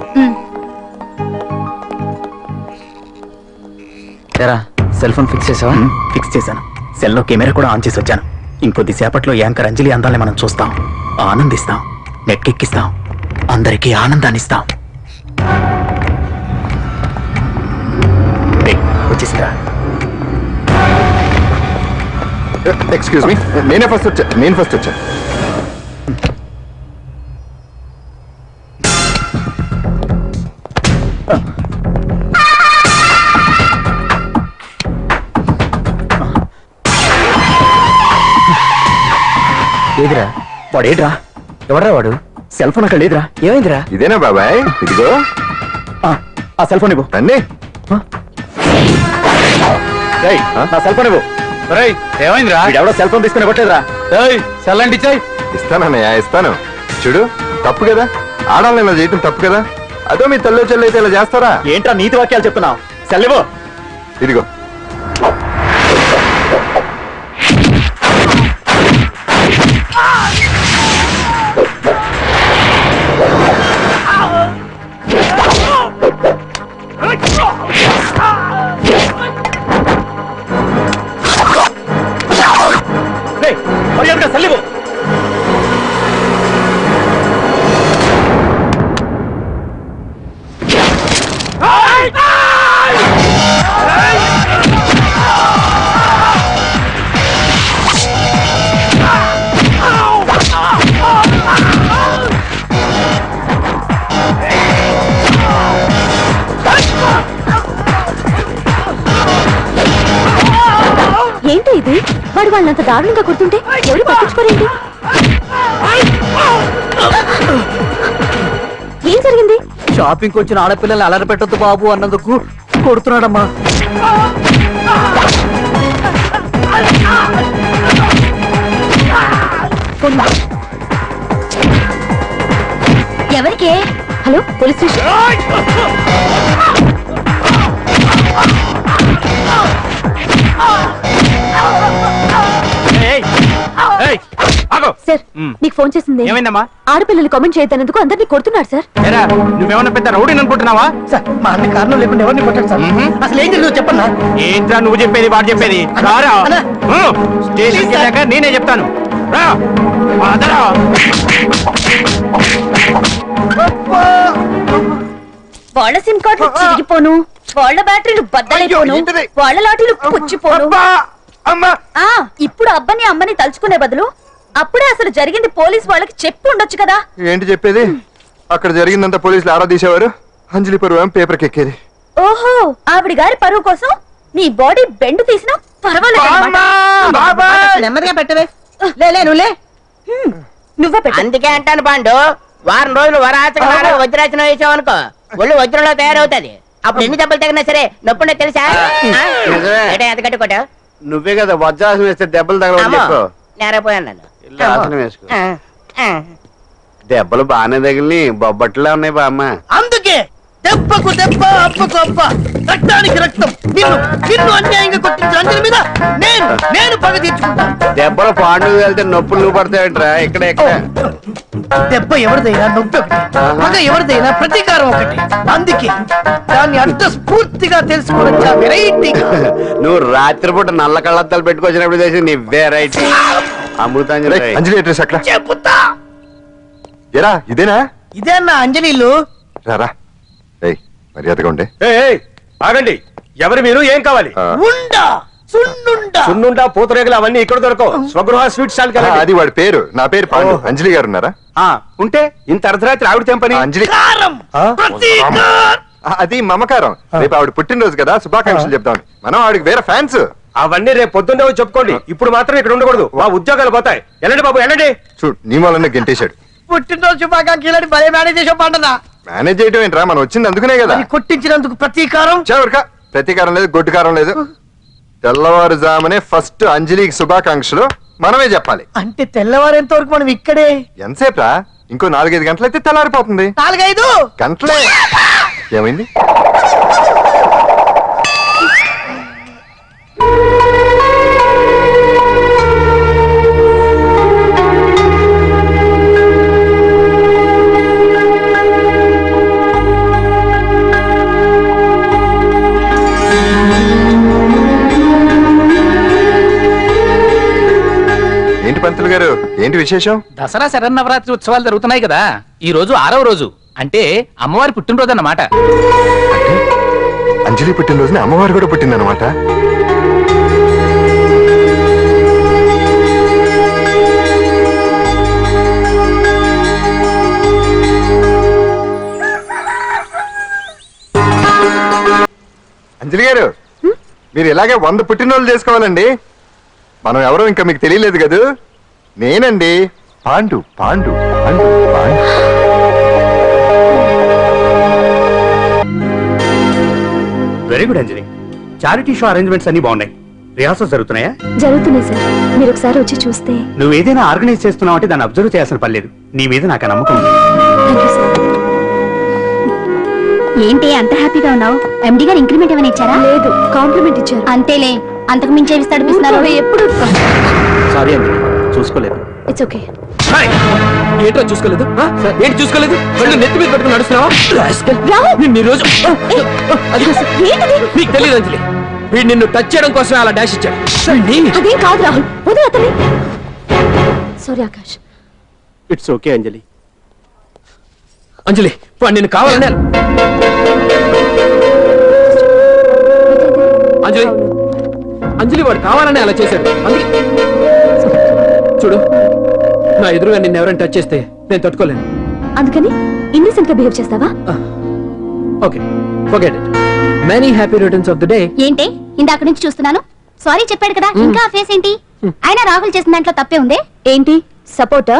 సెల్ ఫోన్ ఫిక్స్ చేసావా? ఫిక్స్ చేశాను. సెల్లో కెమెరా కూడా ఆన్ చేసి వచ్చాను. ఇంకొద్ది సేపట్లో యాంకర్ అంజలి అందాన్ని మనం చూస్తాం, ఆనందిస్తాం, నెట్కెక్కిస్తాం, అందరికీ ఆనందాన్ని ఇస్తాం. వచ్చేసిందా? ఎక్స్క్యూజ్ మీ, నేను ఫస్ట్ వచ్చాను. లేదురా, వాడేడ్రా? ఎవడ్రా వాడు? సెల్ ఫోన్ అక్కడ లేదురా. ఏమైందిరా? ఇదేనా బాబాయ్? ఇదిగో ఆ సెల్ ఫోన్ ఇవ్వు. రండి. నా సెల్ ఫోన్ ఇవ్వు. ఏమైందిరా? ఎవడో సెల్ ఫోన్ తీసుకుని ఇవ్వట్లేదురా. సెల్ అంటే ఇచ్చాయి. ఇస్తానన్నయ్య, ఇస్తాను. చూడు, తప్పు కదా, ఆడాలని ఇలా చేయటం తప్పు కదా. అదో మీ తల్లో చెల్లి అయితే ఇలా చేస్తారా? ఏంట్రా నీతి వాక్యాలు చెప్తున్నావు? సెల్ ఇవ్వు. ఇదిగో. సెల్ ఇవ్వు. ఏంటి ఇది? వాడు వాళ్ళంత దారుణంగా కొడుతుంటే ఎవరు పట్టించుకోరేంటి? ఏం జరిగింది? షాపింగ్ వచ్చిన ఆడపిల్లల్ని అలర పెట్టొద్దు బాబు అన్నందుకు కొడుతున్నాడమ్మా. ఎవరికే? Hello, police station. సార్, మీకు ఫోన్ చేసింది ఏమైందమ్మా? ఆడపిల్లలు కామెంట్ చేయొద్దన్నందుకు అందరినీ కొడుతున్నారు సార్. నువ్వేమన్నా పెద్ద రౌడీ అనుకుంటున్నావా? సార్, మా అన్న కారణం లేకుండా ఎవరిని కొట్టాడు సార్? అసలు ఏం జరిగిందో చెప్పన్నా. ఏంట్రా నువ్వు చెప్పేది వాడు చెప్పేది? రారా స్టేషన్కి వెళ్ళాక నేనే చెప్తాను. రా పదరా. వాళ్ళ సిమ్ కార్డులు చిరిగిపోను, వాళ్ళ బ్యాటరీలు బద్దలైపోను, వాళ్ళ లాటీలు పుచ్చిపోను. ఇప్పుడు అబ్బని అమ్మని తలుచుకునే బదులు అప్పుడే అసలు జరిగింది పోలీస్ వాళ్ళకి చెప్పి ఉండొచ్చు కదా. ఏంటి చెప్పేది? అక్కడ జరిగిందంతా పోలీసులు ఆరా తీసేవారు, అంజలి పరువు పేపర్కి ఎక్కేది. ఓహో, ఆవిడ గారి పరువు కోసం నీ బాడీ బెండ్ తీసినా పర్వాలేదు. నెమ్మదిగా పెట్టవే. లే నువ్వులే. నువ్వే పెట్టు. అందుకే అంటాను పాండు, వారం రోజులు వరాచక వజ్రాసనం వేసావనుకో ఒళ్ళు వజ్రంలో తయారవుతుంది. అప్పుడు ఎన్ని దెబ్బలు తగినా సరే నొప్పుండే తెలుసా? ఎంత కట్టుకోటావు? నువ్వే కదా వజ్రాసనం వేస్తే దెబ్బలు తగలవని చెప్పు. నేరపోయాను నన్ను. ఆసనం వేసుకో. దెబ్బలు బాగానే తగిలి బొబ్బట్లా ఉన్నాయి బామ్మ. అందుకే దెబ్బకు దెబ్బ, అప్పకు అప్ప, రక్తానికి రక్తం. నిన్ను అన్యాయంగా కొట్టించిన అంజలి మీద నేను పగ తీర్చుకుంటాను. దెబ్బలు పాండు వెళ్తే నొప్పులు నువ్వు పడతాయంట్రా. ఇక్కడ దెబ్బ ఎవరిదైనా నొప్పి ఒకటి, పగ ఎవరిదైనా ప్రతీకారం ఒకటి. అందుకే దాన్ని అర్థ స్ఫూర్తిగా తెలుసుకోవచ్చా వెరైటీ. నువ్వు రాత్రిపూట నల్ల కళ్ళద్దాలు పెట్టుకొచ్చినప్పుడు చేసి నీ వెరైటీ అమృతాంజలి. అంజలి అడ్రస్ అక్కడ చెబుతా. ఎరా ఇదేనా? ఇదే అన్న అంజలిలు. రారా, మర్యాదగా ఉండే. ఆగండి, ఎవరు మీరు? ఏం కావాలి? ఉండా సున్నుండా సున్నుండా పూతరేగులు అవన్నీ ఇక్కడ దొరకవు. స్వగృహ స్వీట్ స్టాల్ కదా. అది వాడి పేరు. నా పేరు పాండు. అంజలి గారు ఉన్నారా? ఉంటే ఇంత అర్ధరాత్రి ఆవిడ తెంపని. అంజలి కారం ప్రతీకారం. అది మమకారం. రేపు ఆవిడ పుట్టినరోజు కదా, శుభాకాంక్షలు చెప్తాను. మనం ఆవిడకి వేరే ఫ్యాన్స్. అవన్నీ రేపు పొద్దున్నే వచ్చి చెప్పుకోండి. ఇప్పుడు మాత్రం ఇక్కడ ఉండకూడదు, మా ఉద్యోగాలు పోతాయి. వెళ్ళండి బాబు వెళ్ళండి. చూడు, నీ వాళ్ళని గెంటేశాడు. పుట్టినరోజు శుభాకాంక్షలని భలే మేనేజ్ చేసావు పండదా. మేనేజ్ చేయడం ఏంట్రా, మనం వచ్చింది అందుకునే కదా. కొట్టించినందుకు ప్రతీకారం. చవరికా ప్రతీకారం లేదు, గొడ్డుకారం లేదు. తెల్లవారుజామునే ఫస్ట్ అంజలికి శుభాకాంక్షలు మనమే చెప్పాలి. అంటే తెల్లవారేంత వరకు మనం ఇక్కడే. ఎంతసేపు రా? ఇంకో 4-5 గంటలైతే తెల్లారిపోతుంది. 4-5 గంటలే. ఏమైంది? ఏంటి పంతులు గారు, ఏంటి విశేషం? దసరా శరన్నవరాత్రి ఉత్సవాలు జరుగుతున్నాయి కదా, ఈ రోజు 6వ రోజు. అంటే అమ్మవారి పుట్టినరోజు అన్నమాట. అంటే అంజలి పుట్టినరోజున అమ్మవారు కూడా పుట్టిందనమాట. అంజలి గారు, మీరు ఇలాగే 100 పుట్టినరోజులు చేసుకోవాలండి. మనం ఎవరో ఇంకా మీకు తెలియలేదు కదూ. నేనండి, పాండు పాండు పాండు పాండు. వెరీ గుడ్ అంజలి. చారిటీ షో అరేంజ్మెంట్స్ అన్ని బాగున్నాయి. రిహార్సల్స్ జరుగుతున్నాయా? జరుగుతున్నాయి సార్, మీరు ఒకసారి వచ్చి చూస్తే. నువ్వు ఏదైనా ఆర్గనైజ్ చేస్తున్నావు అంటే దాన్ని అబ్జర్వ్ చేయాల్సిన పని లేదు. నీ మీద నాకు ఆ నమ్మకం ఉంది. Thank you sir. ఏంటి అంత హ్యాపీగా ఉన్నావు? ఎండి గారు ఇంక్రిమెంట్ ఏమైనా ఇచ్చారా? లేదు, కాంప్లిమెంట్ ఇచ్చారు. అంతేలే, అంతకు మించి ఏమి తడిపిస్తున్నారు? ఎప్పుడు సారీ అంజలి, చూసుకోలేదు. It's okay. ఏంటో చూసుకోలేదు? ఏంటి చూసుకోలేదు? కళ్ళు నెత్తి మీద పెట్టుకుని నడుస్తున్నావా? నిన్ను ఈ రోజు నీకు తెలియదు అంజలి, వీడు నిన్ను టచ్ చేయడం కోసమే అలా డాష్ ఇచ్చాడు. అదేం కాదు రాహుల్, వదిలే అతని. సారీ ఆకాష్. ఇట్స్ ఓకే అంజలి. అంజలి వాడు నిన్ను కావాలని అంజలి అంజలి వాడు కావాలని అలా చేశాడు. అందుకే చూడు, నా ఎదురుగా నిన్ను ఎవరైనా టచ్ చేస్తే నేను తట్టుకోలేను. అందుకని ఇండిసెంట్ గా బిహేవ్ చేస్తావా? Okay, forget it. Many happy returns of the day. ఏంటి ఇందాక నుంచి చూస్తున్నాను? సారీ చెప్పాడు కదా, ఇంకా ఆ ఫేస్ ఏంటి? ఆయన రాహుల్ చేసిన దాంట్లో తప్పే ఉందే. ఏంటి సపోర్టా?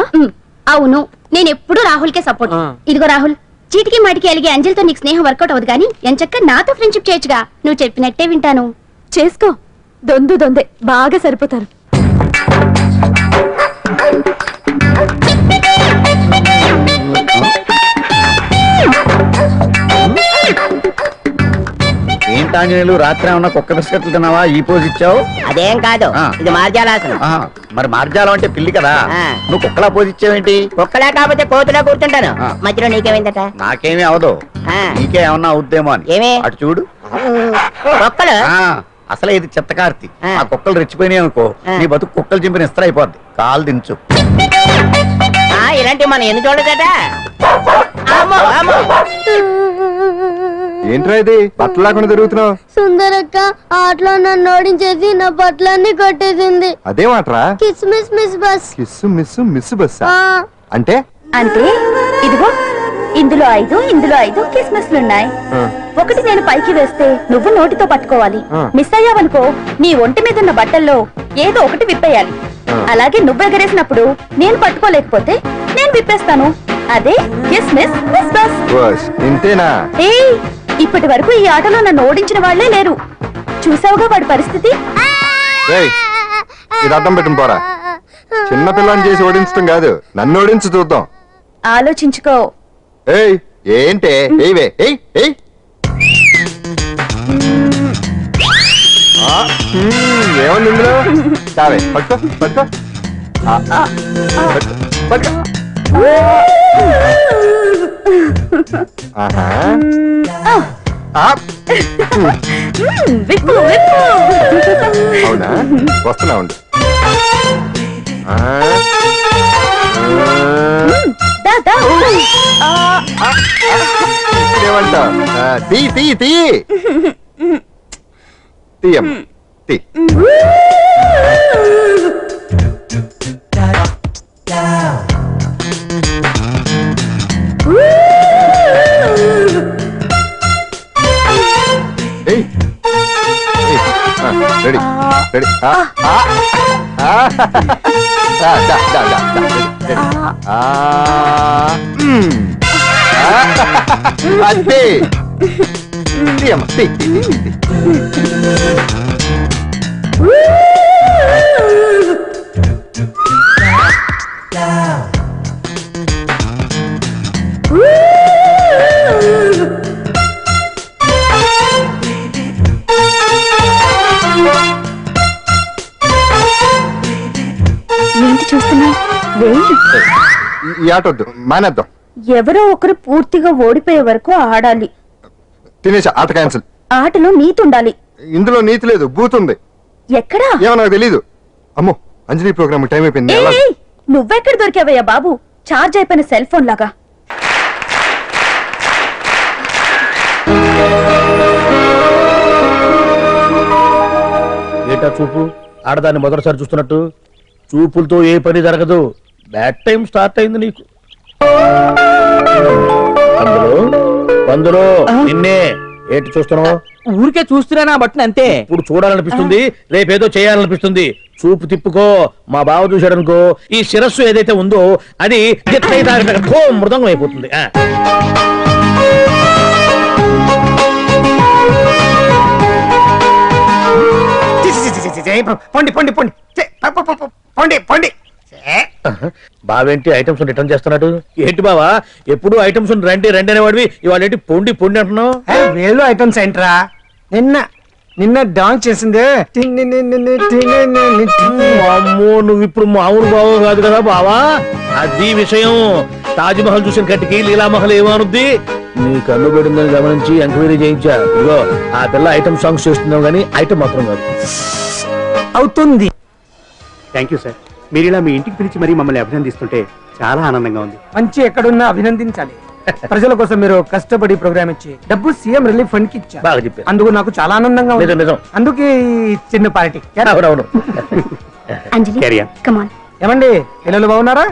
అవును, నేను ఎప్పుడు రాహుల్ కే సపోర్ట్. ఇదిగో రాహుల్, చీటికి మాటికి అలిగే అంజలితో నీకు స్నేహం వర్కౌట్ అవ్వదు కానీ ఎంచక్క నాతో ఫ్రెండ్షిప్ చేయొచ్చుగా. నువ్వు చెప్పినట్టే వింటాను. చేసుకో, దొందే బాగా సరిపోతారు. ఏంటాంజనేయులు, రాత్రి ఏమన్నా కుక్క బిస్కెట్లు తిన్నావా? ఈ పోజ్ ఇచ్చావు. అదేం కాదు, ఇది మార్జాలాసనం. మరి మార్జాలం అంటే పిల్లి కదా, ఆ. నువ్వు కుక్కలా పోజ్ ఇచ్చావేంటి? కుక్కలా కాకపోతే కోతులా కూర్చుంటాను. మధ్యలో నీకేమైందట? నాకేమీ అవదు, ఆ. నీకే ఏమన్నా అవుద్దేమో అని. ఏమి? అటు చూడు. కుక్కలు అసలే ఇది చిత్తకార్తి. ఆ. ఆ కుక్కలు రెచ్చిపోయినాయి అనుకో, ఆ. నీ బతుకు కుక్కలు చింపిన ఇస్త్ర అయిపోద్ది. కాలు దించు. ఇలాంటి మనం ఎన్ని చూడదట. ఏంట్రా ఇది బట్టలు లేకుండా తిరుగుతున్నావు? సుందరక్క ఆటలో నన్ను ఓడించేసి నా బట్టలన్నీ కొట్టేసింది. అదేమాట్రా? Kiss miss miss bus. Kiss miss miss బస్సా? ఆ, అంటే అంటే ఇదిగో ఇందులో 5 కిస్మిస్లున్నాయి. ఒకటి నేను పైకి వేస్తే నువ్వు నోటితో పట్టుకోవాలి. మిస్ అయ్యావనుకో నీ ఒంటి మీద ఉన్న బట్టల్లో ఏదో ఒకటి విప్పేయాలి. అలాగే నువ్వు ఎగరేసినప్పుడు నేను పట్టుకోలేకపోతే నేను విప్పేస్తాను. అదే కిస్మిస్ మిస్ బస్. బస్ ఇంతేనా? ఏయ్, ఇప్పటి వరకు ఈ ఆటలో నన్ను ఓడించిన వాళ్లే లేరు. చూసావుగా వాడి పరిస్థితి. ఏయ్, ఇది అడ్డం పెట్టుకుని పోరా. చిన్న పిల్లని చేసి ఓడించడం కాదు, నన్ను ఓడించి చూద్దాం. ఆలోచించుకో. ఏయ్ ఏంటే? ఏయ్ ఏయ్ ఏముంది ఇందులో? కావే పట్టుకో పట్టుకో పట్టుకో. ఆహా. విప్పు విప్పు. అవునా, వస్తున్నా ఉండు. ఏమంటా? తీ తీ తీ తీయం తీ. Ready ready. అదే తీయమ్మ తీ తీ తీ తీ. ఏంటి చూస్తున్నా? ఈ ఆట వద్దు, మానేద్దాం. ఎవరో ఒకరు పూర్తిగా ఓడిపోయే వరకు ఆడాలి. తినేసా, ఆట క్యాన్సిల్. ఆటలో నీతి ఉండాలి. ఇందులో నీతి లేదు, బూత్ ఉంది. ఎక్కడా? ఏమో నాకు తెలీదు. అమ్మో, అంజలి ప్రోగ్రామ్ టైం అయిపోయింది. నువ్వెక్కడ దొరికావయ్యా బాబు? చార్జ్ అయిపోయిన సెల్ ఫోన్ లాగా. ఏంటా చూపు? ఆడదాన్ని మొదటిసారి చూస్తున్నట్టు. చూపులతో ఏ పని జరగదు. బ్యాడ్ టైం స్టార్ట్ అయింది నీకు. అందులో నిన్నే ఏంటి చూస్తున్నావు? ఊరికే చూస్తున్నానా బట్టన్ అంతే. ఇప్పుడు చూడాలనిపిస్తుంది, రేపేదో చేయాలనిపిస్తుంది. చూపు తిప్పుకో. మా బావ చూశాడనుకో, ఈ శిరస్సు ఏదైతే ఉందో అది మృదంగం అయిపోతుంది. పొండి పొండి పొండి పొండి పొండి. బావేంటి ఐటమ్స్ రిటర్న్ చేస్తున్నాడు? ఏంటి బావా, ఎప్పుడు ఐటమ్స్ రండి రండి అనేవాడివి, ఇవాళ ఏంటి పొండి పొండి అంటున్నావు? వేలు ఐటమ్స్ ఏంట్రా? నిన్న డాన్స్ చేసిందే. అమ్మో, నువ్వు ఇప్పుడు మామూలు బావ కాదు కదా బావా. అది విషయం. తాజ్ మహల్ చూసిన కట్టికి లీలామహల్ ఏమనుద్ది? నీ కన్ను పెడిందని గమనించి ఎంక్వైరీ చేయించా. ఇదిగో ఆ పిల్ల ఐటమ్ సాంగ్స్ చేస్తున్నావు కానీ ఐటమ్ మాత్రం కాదు. అవుతుంది. Thank you sir. మీరు ఇలా మీ ఇంటికి పిలిచి మరీ మమ్మల్ని అభినందిస్తుంటే చాలా ఆనందంగా ఉంది. మంచి ఎక్కడున్నా అభినందించాలి. ప్రజల కోసం మీరు కష్టపడి ప్రోగ్రామ్ ఇచ్చి డబ్బు సీఎం రిలీఫ్ ఫండ్ కి ఇచ్చారు. బాగా చెప్పారు. అందుకు నాకు చాలా ఆనందంగా ఉంది. నిజం. అందుకే ఈ చిన్న పార్టీ. అవునవును. అంజలి కమ్ ఆన్. ఏమండి పిల్లలు బాగున్నారా?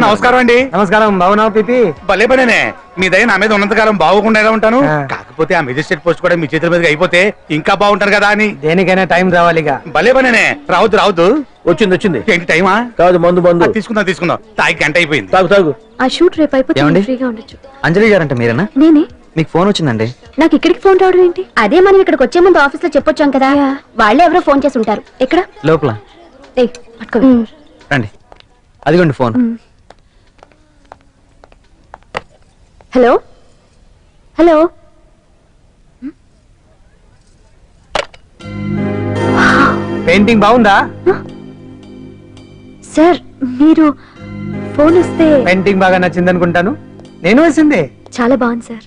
నమస్కారం అండి. నమస్కారం. బాగున్నావు పిపి? భలే పనేనే. మీ దయ నా మీద ఉన్నంతకాలం బాగుకుండా ఎలా ఉంటాను. కాకపోతే ఆ మెజిస్ట్రేట్ పోస్ట్ కూడా మీ చేతుల మీదకి అయిపోతే ఇంకా బాగుంటాను కదా అని. దేనికైనా టైం రావాలిగా. భలే పనేనే. రావద్దు. వచ్చింది. ఏంటి టైమా? కాదు, మందు. తీసుకుందాం. తాగి గంట అయిపోయింది. తాగు. ఆ షూట్ రేపు అయిపోతే ఏమండి? ఫ్రీగా ఉండొచ్చు. అంజలి గారంట మీరేనా? నేనే. మీకు ఫోన్ వచ్చిందండి. నాకు ఇక్కడికి ఫోన్ రావడం ఏంటి? అదే మనం ఇక్కడికి వచ్చే ముందు ఆఫీస్ లో చెప్పొచ్చాం కదా, వాళ్ళే ఎవరో ఫోన్ చేసి ఉంటారు. ఎక్కడ? లోపల ఏయ్, పట్టుకో. రండి. అదిగోండి ఫోన్. Hello hello. పెయింటింగ్ బాగుందా? సార్ మీరు ఫోన్ వస్తే. పెయింటింగ్ బాగా నచ్చింది అనుకుంటాను. నేను వేసింది. చాలా బాగుంది సార్.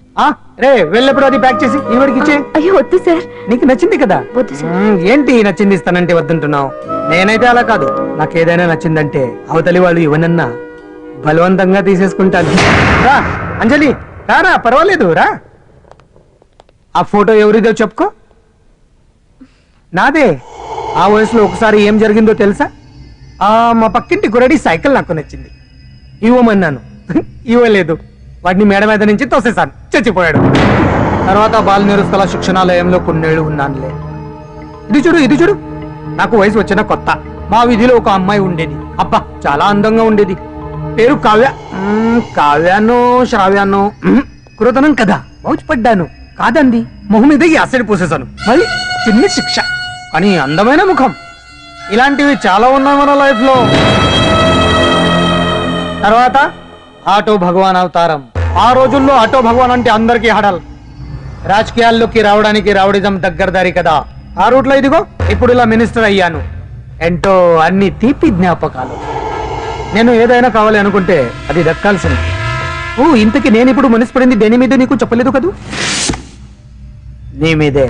రే వెళ్ళప్పుడు అది ప్యాక్ చేసి ఈవిడికి ఇచ్చే. అయ్యో వద్దు సార్. నీకు నచ్చింది కదా. వద్దు సార్. ఏంటి నచ్చింది ఇస్తానంటే వద్దంటున్నావు? నేనైతే అలా కాదు. నాకు ఏదైనా నచ్చిందంటే అవతలి వాళ్ళు ఇవ్వనన్నా బలవంతంగా తీసేసుకుంటాను. రా అంజలి, రారా, పర్వాలేదు రా. ఆ ఫోటో ఎవరిదో చెప్పుకో. నాదే. ఆ వయసులో ఒకసారి ఏం జరిగిందో తెలుసా? మా పక్కింటి గురడి సైకిల్ నాకు నచ్చింది, ఇవ్వమన్నాను. ఇవ్వలేదు. వాడిని మేడ మీద నుంచి తోసేశాను, చచ్చిపోయాడు. తర్వాత బాల నిరుస్తల శిక్షణాలయంలో కొన్నేళ్లు ఉన్నానులే. ఇది చూడు. నాకు వయసు వచ్చిన కొత్త. మా వీధిలో ఒక అమ్మాయి ఉండేది. అబ్బా చాలా అందంగా ఉండేది. పేరు కావ్య. కావ్యానో శ్రావ్యానో కురతనం కదా. మౌచిపడ్డాను. కాదండి, మొహం మీద యాసిడ్ పూసేశాను. మళ్ళీ చిన్న శిక్ష, కానీ అందమైన ముఖం. ఇలాంటివి చాలా ఉన్నాయి మన లైఫ్ లో. తర్వాత ఆటో భగవాన్ అవతారం. ఆ రోజుల్లో ఆటో భగవాన్ అంటే అందరికీ హడల్. రాజకీయాల్లోకి రావడానికి రౌడిజం దగ్గరదారి కదా. ఆ రూట్లో ఇదిగో ఇప్పుడు ఇలా మినిస్టర్ అయ్యాను. ఏంటో అన్ని తీపి జ్ఞాపకాలు. నేను ఏదైనా కావాలి అనుకుంటే అది దక్కాల్సింది. ఇంతకీ నేను ఇప్పుడు మనసు పడింది దేని మీద నీకు చెప్పలేదు కదూ? నీ మీదే.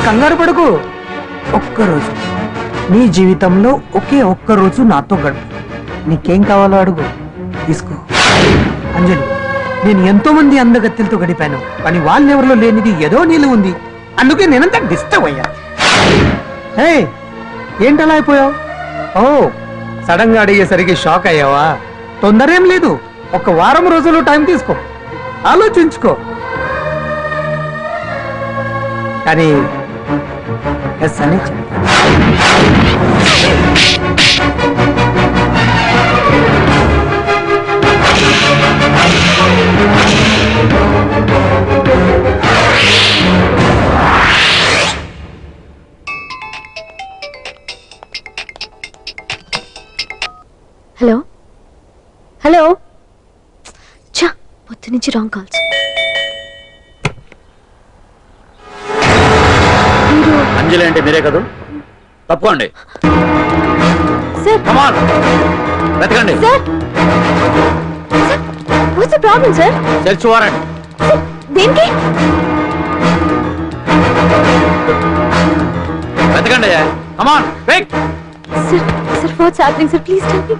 కంగారు పడుకు. ఒక్కరోజు నీ జీవితంలో ఒకే ఒక్కరోజు నాతో గడుపు. నీకేం కావాలో అడుగు, తీసుకో. అంజలి, నేను ఎంతో మంది అందగత్తెలతో గడిపాను, కానీ వాళ్ళెవరిలో లేనిది ఏదో నీళ్ళు ఉంది. అందుకే నేనంతా డిస్టర్బ్ అయ్యా. ఏంటలా అయిపోయావు? సడన్ గా అడిగేసరికి షాక్ అయ్యావా? తొందర ఏం లేదు. ఒక వారం రోజులు టైం తీసుకో, ఆలోచించుకో. కానీ ఎస్ అని చెప్పు. Hello hello. చా, పొద్దు నుంచి రాంగ్ కాల్స్. అంజలి అంటే మీరే కదా? తప్పుకోండి. సార్ వెతకండి. Sir, what's the problem sir? Search warrant. దేనికి? వెతకండి. Come on, quick. Sir sir, what's happening sir? Please tell me.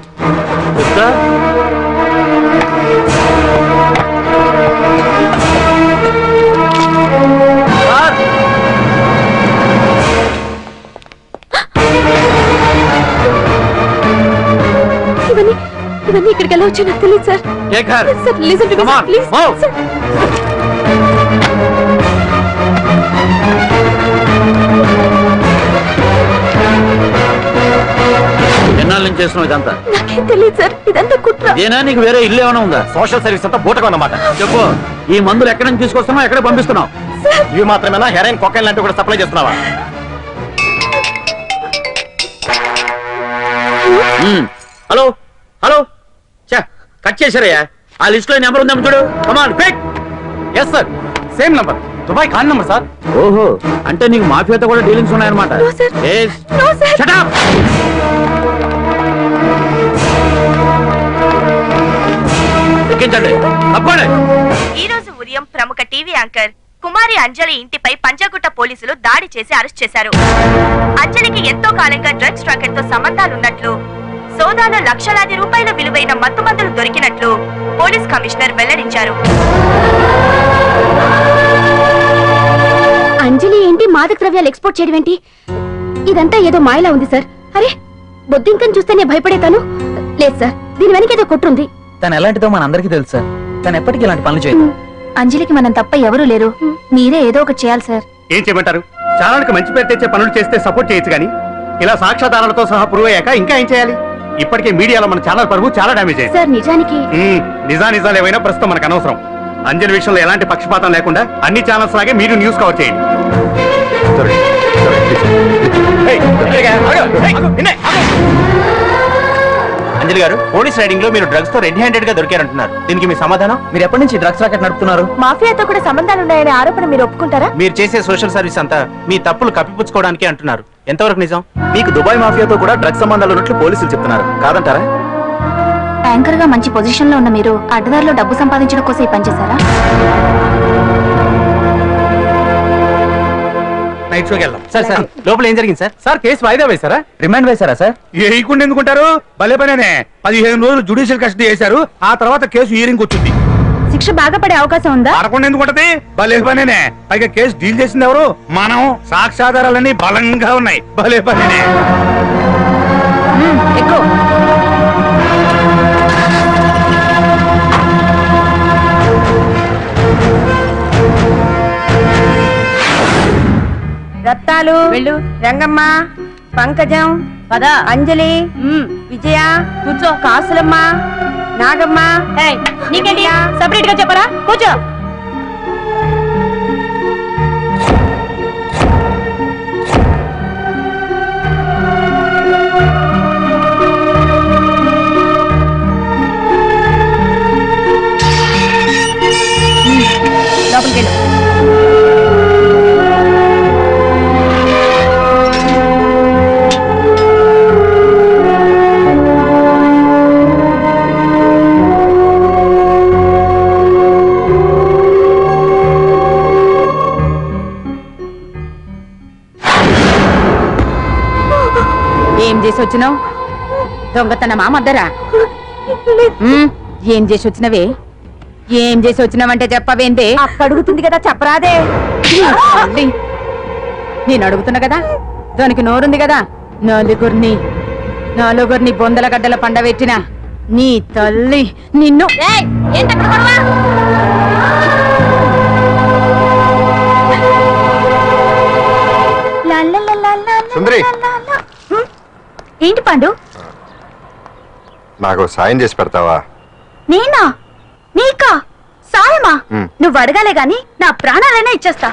ఇవన్నీ ఇవన్నీ ఇక్కడికి ఎలా వచ్చాయో నాకు తెలియదు sir. Shekhar sir listen to me Come on, please move. Sir. ఎన్నాళ్ళ నుంచి చేస్తున్నావు ఇదంతా? నాకేం తెలియదు సార్, ఇదంతా కుట్ర. ఇదేనా నీకు వేరే ఇల్లు ఏమైనా ఉందా? సోషల్ సర్వీస్ అంతా బూటకం అన్నమాట. చెప్పు, ఈ మందులు ఎక్కడి నుంచి తీసుకొస్తున్నావు, ఎక్కడ పంపిస్తున్నావు? ఇవి మాత్రమేనా? హెరాయిన్, కొకైన్ లాంటివి కూడా సప్లై చేస్తున్నావా? హలో హలో, కట్ చేశారయ్యా. ఆ లిస్ట్ లో నెంబర్ ఉందేమో చూడు. Come on pick. Yes sir, same number, Dubai Khan number sir. ఓహో, అంటే నీకు మాఫియాతో కూడా డీలింగ్స్ ఉన్నాయన్నమాట. No, sir. Yes. No, sir. Shut up. ఎక్కించండి, తప్పండి. ఈ రోజు ఉదయం ప్రముఖ టీవీ యాంకర్ కుమారి అంజలి ఇంటిపై పంజాగుట్ట పోలీసులు దాడి చేసి అరెస్ట్ చేశారు. అంజలికి ఎంతో కాలంగా డ్రగ్స్ రాకెట్ తో సంబంధాలున్నట్లు, సోదాలో లక్షలాది రూపాయల విలువైన మత్తుమందులు దొరికినట్లు పోలీస్ కమిషనర్ వెల్లడించారు. అంజలి ఏంటి మాదక ద్రవ్యాలు ఎక్స్పోర్ట్ చేయడం ఏంటి? ఇదంతా ఏదో మాయలా ఉంది సార్. అరే, బొద్దింకని చూస్తేనే భయపడేతాను. లేదు సార్, దీని వెనక ఏదో కుట్రుంది. తను ఎలాంటిదో మనందరికీ తెలుసు సార్. తను ఎప్పటికీ ఇలాంటి పనులు చేయదు. అంజలికి మనం తప్ప ఎవరూ లేరు. మీరే ఏదో ఒకటి చేయాలి సార్. ఏం చేయమంటారు? చాలానికి మంచి పేరు తెచ్చే పనులు చేస్తే సపోర్ట్ చేయొచ్చు కానీ ఇలా సాక్ష్యాధారాలతో సహా ప్రూవ్ అయ్యాక ఇంకా ఏం చేయాలి? ఇప్పటికే మీడియాలో మన ఛానల్ పరువు చాలా డ్యామేజ్ అయింది. సార్ నిజానికి నిజాలు ఏమైనా ప్రస్తుతం మనకు అనవసరం. అంజలి విషయంలో ఎలాంటి పక్షపాతం లేకుండా అన్ని ఛానల్స్ లాగే మీరు న్యూస్ కవర్ చేయండి. అంజలి గారు, పోలీస్ రైడింగ్ లో మీరు డ్రగ్స్ తో రెడ్ హ్యాండెడ్ గా దొరికారంటున్నారు. దీనికి మీ సమాధానం? మీరు ఎప్పటి నుంచి డ్రగ్స్ రాకెట్ నడుపుతున్నారు? మాఫియాతో కూడా సంబంధాలున్నాయనే ఆరోపణ మీరు ఒప్పుకుంటారా? మీరు చేసే సోషల్ సర్వీస్ అంతా మీ తప్పులు కప్పిపుచ్చుకోవడానికి అంటున్నారు. ఎంతవరకు నిజం? మీకు దుబాయ్ మాఫియాతో కూడా డ్రగ్స్ సంబంధాలు ఉన్నట్లు పోలీసులు చెప్తున్నారు, కాదంటారా? యాంకర్ గా మంచి పొజిషన్ లో ఉన్న మీరు అడ్డదారిలో డబ్బు సంపాదించడం కోసం ఈ పనిచేశారా? నైట్ షోకి వెళ్దాం. సార్ సార్, లోపల ఏం జరిగింది సార్? సార్ కేసు వాయిదా వేశారా? రిమాండ్ వేశారా సార్? వేయకుండా ఎందుకుంటారు? భలే పనేనే. 15 రోజులు జుడిషియల్ కస్టడీ చేశారు. ఆ తర్వాత కేసు హియరింగ్ వచ్చింది. శిక్ష బాగా పడే అవకాశం ఉందా? పడకుండా ఎందుకుంటది? భలే పనేనే. పైగా కేసు డీల్ చేసింది ఎవరు? మనం. సాక్ష్యాధారాలన్నీ బలంగా ఉన్నాయి. భలే పనేనే. ఎక్కువ రత్నాలు, వెళ్ళు, రంగమ్మ, పంకజం, పద, అంజలి, విజయ, కూర్చో, కాసులమ్మ, నాగమ్మ. నీకేంటి సపరేట్ గా చెప్పరా? కూర్చో. లోపలికి వెళ్ళు. ఏం చేసి వచ్చినావు? దొంగతనమా మద్దరా? ఏం చేసి వచ్చినవే? ఏం చేసి వచ్చినావంటే చెప్పవేందే? అడుగుతుంది కదా, చెప్పరాదే. నేను అడుగుతున్నా కదా, దానికి నోరుంది కదా. నలుగురిని బొందల గడ్డల పండబెట్టిన నీ తల్లి నిన్ను. సుందరి, ఏంటి పాండు? నాకు సాయం చేసి పెడతావా? నేనా? నీకా సాయమా? మ్. నువ్వు అడగాలే గాని నా ప్రాణాలైనా ఇచ్చేస్తా.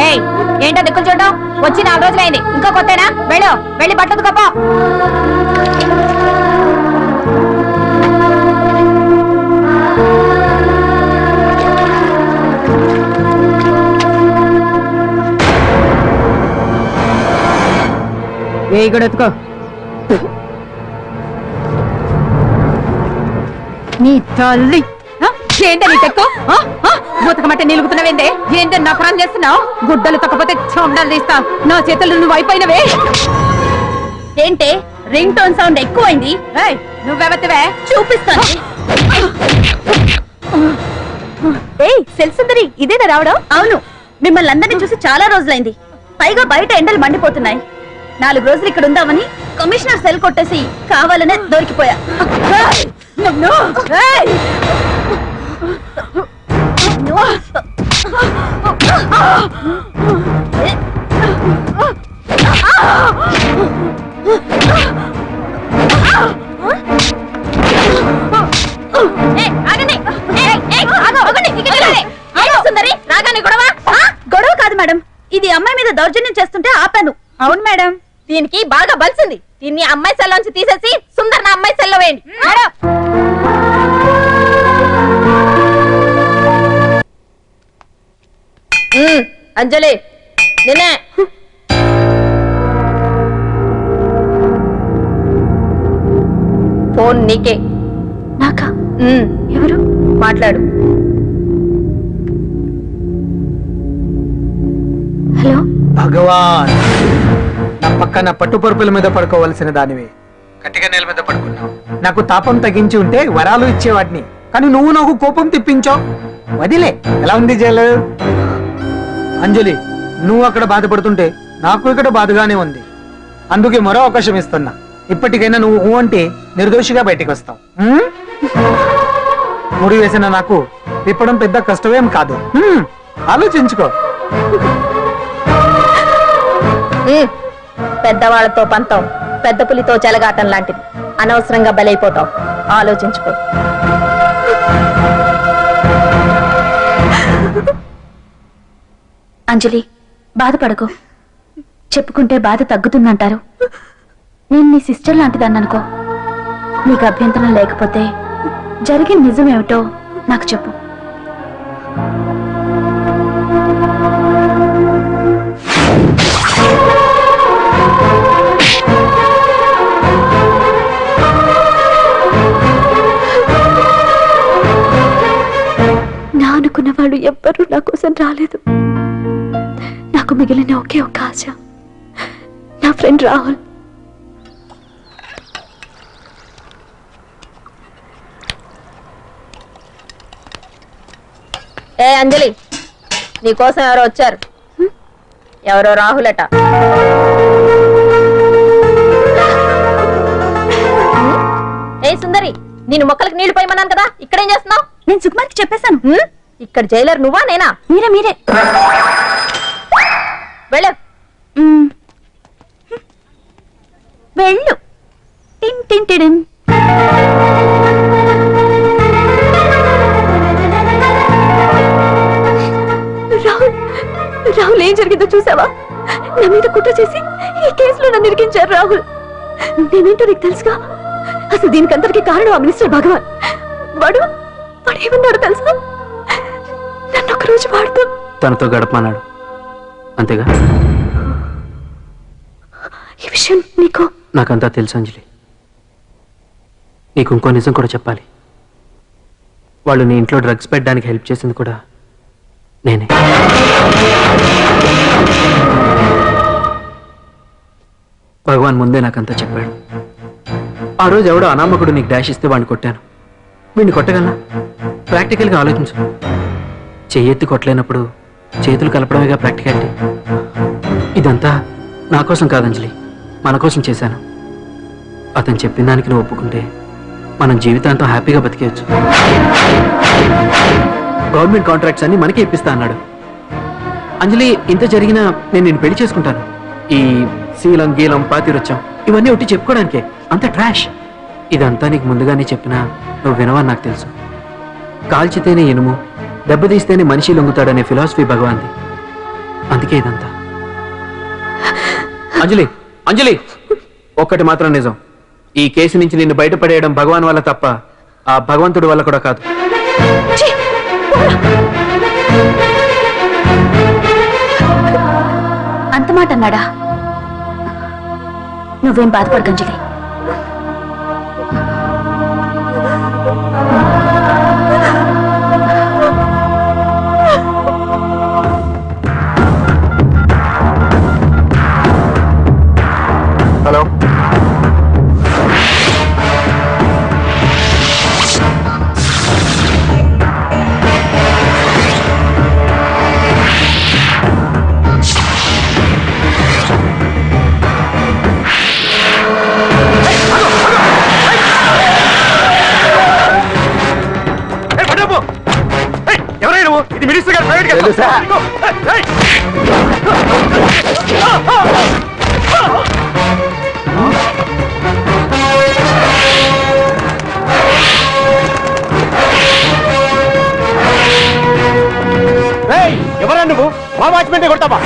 ఏయ్, ఏంటో దిక్కులు చూడడం? వచ్చి 4 రోజులైంది, ఇంకా కొత్తేనా? వెళ్ళి బట్టలు కప్ప. వేయగడెత్తుకో. నీ తల్లి ఏంట నీ తెక్కు? బూతకమంటే నిలుగుతున్నావేందే? ఏంటో నా ప్రాణం చేస్తున్నావు? గుడ్డలు తక్కపోతే చొండాలు తీస్తా. నా చేతులు నువ్వు అయిపోయినవే. ఏంటే రింగ్ టోన్ సౌండ్ ఎక్కువైంది? నువ్వెవతివే? చూపిస్తాను. ఏయ్ సెల్సుందరి, ఇదేనా రావడం? అవును, మిమ్మల్ని అందరినీ చూసి చాలా రోజులైంది. పైగా బయట ఎండలు మండిపోతున్నాయి. 4 రోజులు ఇక్కడ ఉందామని కమిషనర్ సెల్ కొట్టేసి కావాలనే దొరికిపోయా. గొడవ కాదు మేడం, ఇది అమ్మాయి మీద దౌర్జన్యం చేస్తుంటే ఆపాను. అవును మేడం, దీనికి బాగా బలిసింది. దీన్ని అమ్మాయి సెల్లోంచి తీసేసి సుందర్ నా అమ్మాయి సెల్లో వేయండి. అంజలి నిన్నే. ఫోన్ నీకే. నాకా? ఎవరు? మాట్లాడు. హలో భగవాన్, నా పక్కన పట్టుపరుపుల మీద పడుకోవలసిన దానివి గట్టిగా నేల మీద పడుకున్నావు. నాకు తాపం తగ్గించి ఉంటే వరాలు ఇచ్చేవాడిని, కానీ నువ్వు నాకు కోపం తెప్పించావు. వదిలే. ఎలా ఉంది జైలు? అంజలి, నువ్వు అక్కడ బాధపడుతుంటే నాకు ఇక్కడ బాధగానే ఉంది. అందుకే మరో అవకాశం ఇస్తున్నా. ఇప్పటికైనా నువ్వు ఊ అంటే నిర్దోషిగా బయటికి వస్తావు. ముడి వేసిన నాకు తిప్పడం పెద్ద కష్టమేం కాదు. ఆలోచించుకో. పెద్దవాళ్లతో పంతం పెద్ద పులితో చెలగాటం లాంటిది. అనవసరంగా బలైపోతావు. ఆలోచించుకో. అంజలి, బాధపడకు. చెప్పుకుంటే బాధ తగ్గుతుందంటారు. నేను నీ సిస్టర్ లాంటిదాన్ని అనుకో. నీకు అభ్యంతరం లేకపోతే జరిగిన నిజమేమిటో నాకు చెప్పు. నా అనుకున్న వాళ్ళు ఎవ్వరూ నా కోసం రాలేదు. నాకు మిగిలిన ఒకే ఒక ఆశ, నా ఫ్రెండ్ రాహుల్. ఏ అంజలి, నీకోసం ఎవరో వచ్చారు. ఎవరో రాహులట. ఏ సుందరి, నేను మొక్కలకు నీళ్లు పోయమన్నాను కదా, ఇక్కడేం చేస్తున్నావు? నేను సుకుమార్కి చెప్పేశాను. ఇక్కడ జైలర్ నువ్వా నేనా? మీరే వెళ్ళు. వెళ్ళు. టిన్ టిన్ టిడిన్. రాహుల్, ఏం జరిగిందో చూసావా? నా మీద కుట్ర చేసి ఈ కేసులో నన్ను ఇరికించారు రాహుల్. నేనేంటో నీకు తెలుసుగా. అసలు దీనికంతటికీ కారణం ఆ మినిస్టర్ భగవాన్. వాడు ఏమన్నాడు తెలుసా? నన్ను ఒకరోజు వాడుతూ తనతో గడపమన్నాడు, అంతేగా? ఈ విషయం నీకు? నాకంతా తెలుసు అంజలి. నీకు ఇంకో నిజం కూడా చెప్పాలి. వాళ్ళు నీ ఇంట్లో డ్రగ్స్ పెట్టడానికి హెల్ప్ చేసింది కూడా నేనే. భగవాన్ ముందే నాకంతా చెప్పాడు. ఆ రోజు ఎవడో అనామకుడు నీకు డాష్ ఇస్తే వాడిని కొట్టాను. వీడిని కొట్టగలనా? ప్రాక్టికల్గా ఆలోచించు. చెయ్యెత్తి కొట్టలేనప్పుడు చేతులు కలపడమేగా ప్రాక్టికాలిటీ. ఇదంతా నా కోసం కాదంజలి, మన కోసం చేశాను. అతను చెప్పిన దానికి నువ్వు ఒప్పుకుంటే మనం జీవితాంతం హ్యాపీగా బతికేయచ్చు. గవర్నమెంట్ కాంట్రాక్ట్స్ అన్ని మనకే ఇప్పిస్తా అన్నాడు. అంజలి, ఇంత జరిగినా నేను నిన్ను పెళ్లి చేసుకుంటాను. ఈ శీలం గీలం పాతిరొచ్చాం ఇవన్నీ ఒట్టి చెప్పుకోవడానికే. అంత ట్రాష్. ఇదంతా నీకు ముందుగానే చెప్పినా నువ్వు వినవని నాకు తెలుసు. కాల్చితేనే ఇనుము, దెబ్బతీస్తేనే మనిషి లొంగుతాడనే ఫిలాసఫీ భగవాన్ది. అందుకే ఇదంతా. అంజలి, అంజలి, ఒక్కటి మాత్రం నిజం. ఈ కేసు నుంచి నిన్ను బయటపడేయడం భగవాన్ వల్ల తప్ప ఆ భగవంతుడి వల్ల కూడా కాదు. అంత మాట అన్నాడా? నువ్వేం బాధపడకు అంజలి. హలో, నేనే కొడతావా?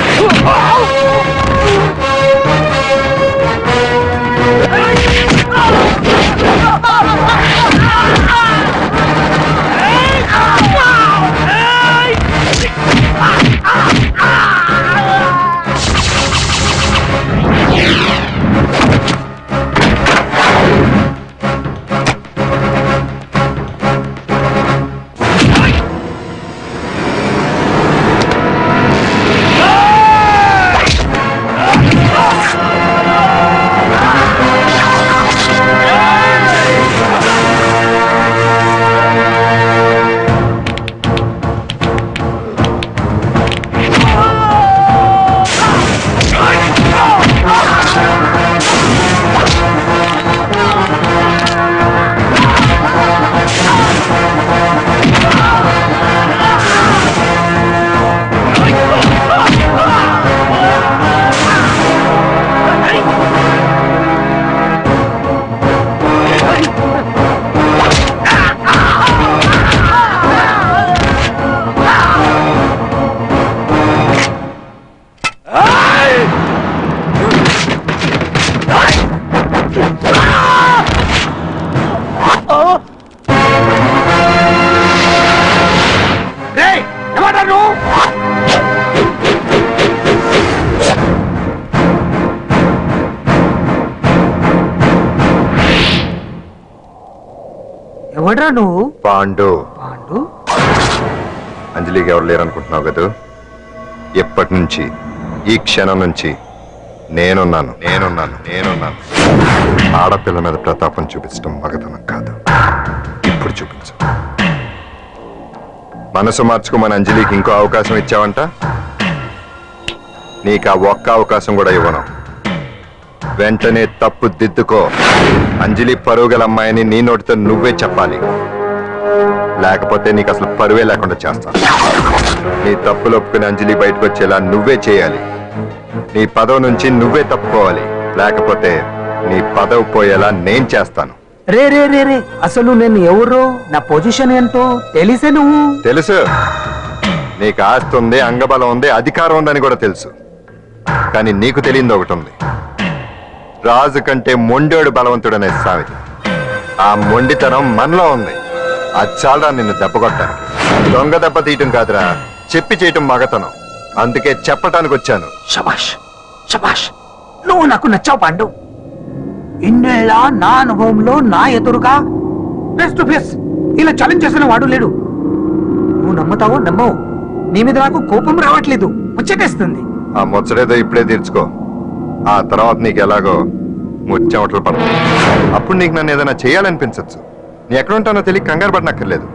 ఎవడ్రా నువ్వు? పాండు. పాండు? అంజలికి ఎవరు లేరనుకుంటున్నావు కదా? ఎప్పటి నుంచి, ఈ క్షణం నుంచి నేనున్నాను. ఆడపిల్ల మీద ప్రతాపం చూపించడం మగతనం కాదు. ఇప్పుడు చూపించు. మనసు మార్చుకోమని అంజలికి ఇంకో అవకాశం ఇచ్చావంట. నీకు ఆ ఒక్క అవకాశం కూడా ఇవ్వను. వెంటనే తప్పు దిద్దుకో. అంజలి పరువుగల అమ్మాయిని నీ నోటితో నువ్వే చెప్పాలి, లేకపోతే నీకు అసలు పరువే లేకుండా చేస్తాను. నీ తప్పులు ఒప్పుకుని అంజలి బయటకు వచ్చేలా నువ్వే చేయాలి. నీ పదవి నుంచి నువ్వే తప్పుకోవాలి, లేకపోతే నీ పదవి పోయేలా నేను చేస్తాను. రే రే రే రే అసలు నేను ఎవరు, నా పొజిషన్ ఏంటో తెలిసే నువ్వు. తెలుసు, నీకు ఆస్తి ఉంది, అంగబలం ఉంది, అధికారం ఉందని కూడా తెలుసు. కానీ నీకు తెలియంది ఒకటి ఉంది. రాజు కంటే మొండోడు బలవంతుడనే సామెత. ఆ మొండితనం మనలో ఉంది. అది చాలా నిన్ను దెబ్బకొట్టానికి. దొంగ దెబ్బ తీయటం కాదురా, చెప్పి చేయటం మగతనం. అందుకే చెప్పటానికి వచ్చాను. శబాష్ శబాష్, నువ్వు నాకు నచ్చావు పాండు. ఇన్నేళ్ళ నా అనుభవంలో నా ఎదురుగా ఫేస్ టు ఫేస్ ఇలా ఛాలెంజ్ చేసిన వాడు లేడు. నువ్వు నమ్ముతావో నమ్మవు, నీ మీద నాకు కోపం రావట్లేదు, ముచ్చటేస్తుంది. ఆ ముచ్చటేదో ఇప్పుడే తీర్చుకో. ఆ తర్వాత నీకు ఎలాగో ముచ్చెమటలు పడతాయి. అప్పుడు నీకు నన్ను ఏదైనా చేయాలనిపించచ్చు. నీ ఎక్కడుంటానో తెలియ కంగారు పడనక్కర్లేదు.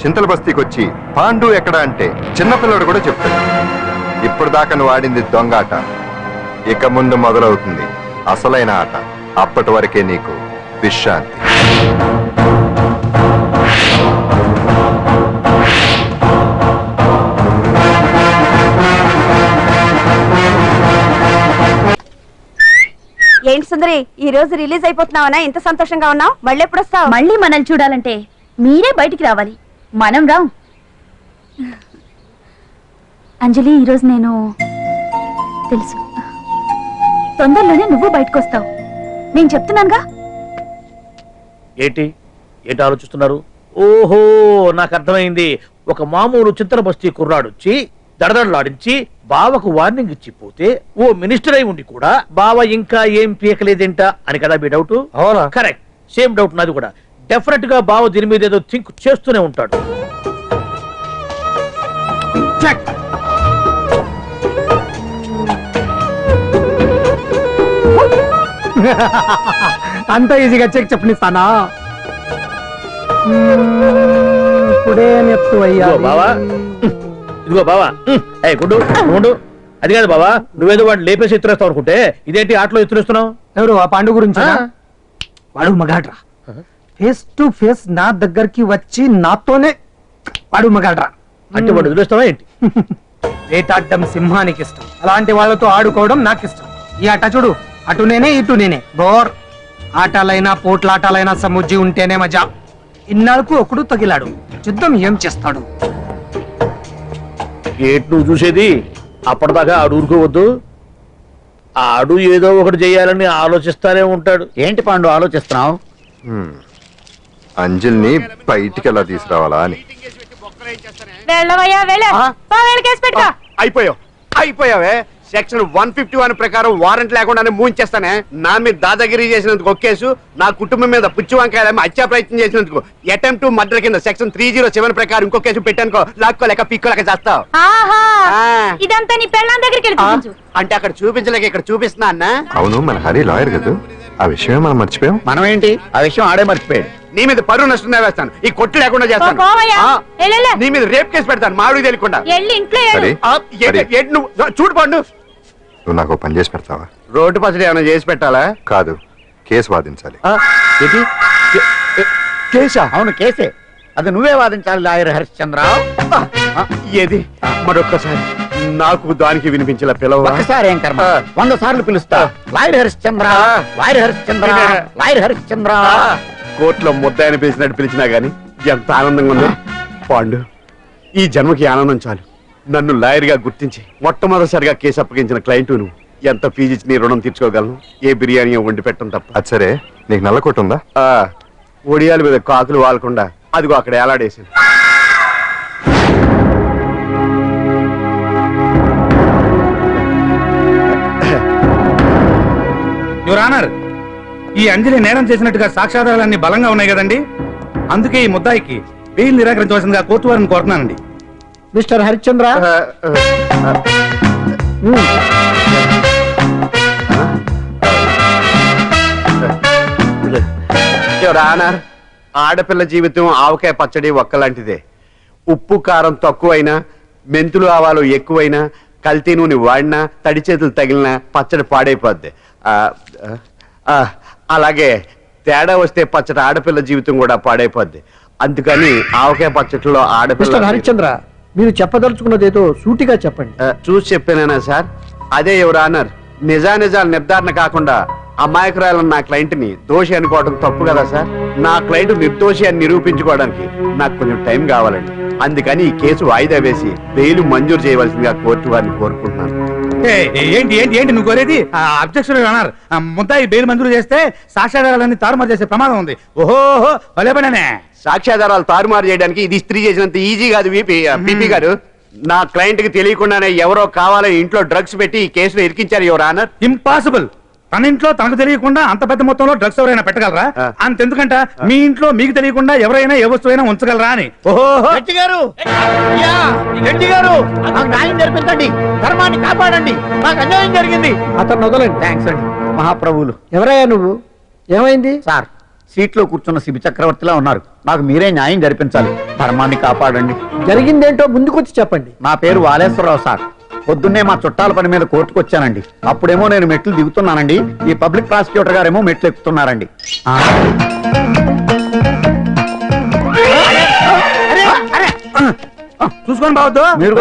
చింతల బస్తీకి వచ్చి పాండు ఎక్కడ అంటే చిన్నపిల్లడు కూడా చెప్తాడు. ఇప్పుడు దాకా నువ్వు ఆడింది దొంగ ఆట. ఇక ముందు మొదలవుతుంది అసలైన ఆట. అప్పటి వరకే నీకు విశ్రాంతి. ఏంటి సుందరి, ఈ రోజు రిలీజ్ అయిపోతున్నావనా? ఇంత సంతోషంగా ఉన్నావు? మళ్ళీ ఎప్పుడు వస్తావు? మళ్ళీ మనల్ని చూడాలంటే మీరే బయటికి రావాలి, మనం రాం. అంజలి, ఈరోజు నేను తెలుసు, తొందరలోనే నువ్వు బయటకు వస్తావు, నేను చెప్తున్నానుగా. ఏంటి ఏంటి ఆలోచిస్తున్నారు? ఓహో, నాకు అర్థమైంది. ఒక మామూలు చింతల బస్తీ కుర్రాడొచ్చి దడదడలాడించి బావకు వార్నింగ్ ఇచ్చిపోతే ఓ మినిస్టర్ అయి ఉండి కూడా బావ ఇంకా ఏం పీకలేదేంట అని కదా మీ డౌట్? అవునా? కరెక్ట్, సేమ్ డౌట్ నాది కూడా. డెఫినెట్ గా బావ దీని మీద ఏదో థింక్ చేస్తూనే ఉంటాడు. చెక్. అంత ఈజీగా చెక్ చెప్పనిస్తానా? ఇప్పుడే నెత్తు అయ్యా బావా. ఇదిగో బావా, గుడ్డు గుండు. అది కాదు బావా, నువ్వేదో వాడిని లేపేసి ఎత్తురేస్తావు అనుకుంటే ఇదేంటి ఆటలో ఎత్తురేస్తున్నావు? ఎవరు ఆ పాండు గురించి? వాడు మగాడ్రా, ఫేస్ టు ఫేస్ నా దగ్గరికి వచ్చి నాతోనే వాడు మగాడ్రా. అంటే వాడు వదిలేస్తావా ఏంటి? వేటాడడం సింహానికి ఇష్టం, అలాంటి వాళ్ళతో ఆడుకోవడం నాకు ఇష్టం. ఈ ఆట చూడు, అటు నేనే ఇటు నేనే. బోర్ ఆటలైనా పోట్లాటాలైనా సముజ్జి ఉంటేనే మజా. ఇన్నాళ్ళకు ఒకడు తగిలాడు, యుద్ధం ఏం చేస్తాడు? ఏంటి నువ్వు చూసేది? అప్పటిదాకా ఆడు ఊరుకోవద్దు. ఆడు ఏదో ఒకటి చేయాలని ఆలోచిస్తానే ఉంటాడు. ఏంటి పాండు ఆలోచిస్తున్నావు? అంజలిని బయటికి ఎలా తీసుకురావాలా అని. అయిపోయావే. సెక్షన్ 151 ప్రకారం వారెంట్ లేకుండానే మూయించేస్తానే. నా మీద దాదాగిరి చేసినందుకు ఒక కేసు, నా కుటుంబం మీద పుచ్చి వంకాయలేమో హత్యా ప్రయత్నం చేసినందుకు అటెంప్ట్ టు మర్డర్ కింద సెక్షన్ 307 ప్రకారం ఇంకో కేసు పెట్టానుకో, లాక్కోలేక పిక్కోలేక చేస్తావు. ఇదంతా నీ పెళ్ళాం దగ్గరికి అంటే అక్కడ చూపించలేక ఇక్కడ చూపిస్తున్నా అన్న. అవును, మన హరి లాయర్ కదా, ఆ విషయమే మనం మర్చిపోయాం. మనం ఏంటి ఆ విషయం ఆడే మర్చిపోయాడు. నీ మీద పరువు నష్టం వేస్తాను, ఈ కొట్టు లేకుండా చేస్తాను. నీ మీద రేప్ కేసు పెడతాను మాడు తెలియకుండా. చూడు పండు, నువ్వు నాకు పని చేసి పెడతావా? రోడ్డు పసడి ఏమైనా చేసి పెట్టాలా? కాదు, కేసు వాదించాలి. కేసా? అవును కేసే, అది నువ్వే వాదించాలి లాయర్ హరిశ్చంద్ర. ఏది మరొక్కసారి నాకు దానికి వినిపించిన పిలవ. ఒక్కసారి ఏం కర్మ, 100 సార్లు పిలుస్తా. Lawyer Harishchandra, lawyer Harishchandra, lawyer Harishchandra. కోర్టులో ముద్దాయని పిలిచినట్టు పిలిచినా గాని ఎంత ఆనందంగా ఉందో. పాండు, ఈ జన్మకి ఆనందం చాలు. నన్ను లాయర్ గా గుర్తించి మొట్టమొదటిసారిగా కేసు అప్పగించిన క్లయింట్ నువ్వు. ఎంత ఫీజు ఇచ్చి నీ రుణం తీర్చుకోగలను? ఏ బిర్యానీ వండి పెట్టడం తప్ప. అది సరే, నీకు నల్ల కొట్టు ఉందా? ఒడియాల మీద కాకులు వాలకుండా అదిగో అక్కడ ఏలాడేసింది. యువర్ ఆనర్, ఈ అంజలి నేరం చేసినట్టుగా సాక్ష్యాధారాలన్నీ బలంగా ఉన్నాయి కదండి. అందుకే ఈ ముద్దాయికి బెయిల్ నిరాకరించవలసిందిగా కోర్టు వారిని కోరుతున్నానండి. మిస్టర్ హరిశ్చంద్ర, ఆనర్, ఆడపిల్ల జీవితం ఆవకాయ పచ్చడి ఒక్కలాంటిదే. ఉప్పు కారం తక్కువైనా, మెంతులు ఆవాలు ఎక్కువైనా, కల్తీ నూనె వాడినా, తడి చేతులు తగిలినా పచ్చడి పాడైపోద్ది. అలాగే తేడా వస్తే పచ్చడి ఆడపిల్ల జీవితం కూడా పాడైపోద్ది. అందుకని ఆవకాయ పచ్చట్లో ఆడపిల్ల. హరిశ్చంద్ర, మీరు చెప్పదలుచుకున్నదేదో సూటిగా చెప్పండి. చూసి చెప్పానేనా సార్? అదే యువర్ ఆనర్, నిజానిజాలు నిర్ధారణ కాకుండా అమాయకురాలన్న నా క్లయింట్ ని దోషి అనుకోవడం తప్పు కదా సార్. నా క్లయింట్ నిర్దోషి అని నిరూపించుకోవడానికి నాకు కొంచెం టైం కావాలండి. అందుకని ఈ కేసు వాయిదా వేసి బెయిల్ మంజూరు చేయవలసిందిగా కోర్టు వారిని కోరుకుంటున్నాను. ఏంటి ఏంటి ఏంటి నువ్వు కోరేది? అబ్జెక్షన్ అన్నారు. ముద్దాయి బెయిల్ మంజూరు చేస్తే సాక్ష్యాధారాలన్నీ తారుమారు చేసే ప్రమాదం ఉంది. ఓహో భలే పనేనే. సాక్ష్యాధారాలు తారుమారు చేయడానికి ఇది ఇస్త్రీ చేసినంత ఈజీ కాదు పిపి గారు. నా క్లయింట్ కి తెలియకుండానే ఎవరో కావాలని ఇంట్లో డ్రగ్స్ పెట్టి ఈ కేసులో ఇరికించారు యువర్ ఆనర్. ఇంపాసిబుల్. తన ఇంట్లో తనకు తెలియకుండా అంత పెద్ద మొత్తంలో డ్రగ్స్ ఎవరైనా పెట్టగలరా? అంతెందుకంట మీ ఇంట్లో మీకు తెలియకుండా ఎవరైనా ఏ వస్తువైనా ఉంచగలరా అని. ఓహో గారు, నాకు న్యాయం జరిపించండి, ధర్మాన్ని కాపాడండి, నాకు అన్యాయం జరిగింది. అతను వదలండి. థ్యాంక్స్ అండి మహాప్రభువులు. ఎవరయ్యా నువ్వు? ఏమైంది? సార్, సీట్లో కూర్చున్న శిబి చక్రవర్తిలా ఉన్నారు. నాకు మీరే న్యాయం జరిపించాలి, ధర్మాన్ని కాపాడండి. జరిగిందేంటో ముందుకొచ్చి చెప్పండి. నా పేరు వాలేశ్వరరావు సార్. పొద్దున్నే మా చుట్టాల పని మీద కోర్టుకు వచ్చానండి. అప్పుడేమో నేను మెట్లు దిగుతున్నానండి, ఈ పబ్లిక్ ప్రాసిక్యూటర్ గారేమో మెట్లు ఎక్కుతున్నారండి. చూసుకొని బావద్దు. మీరు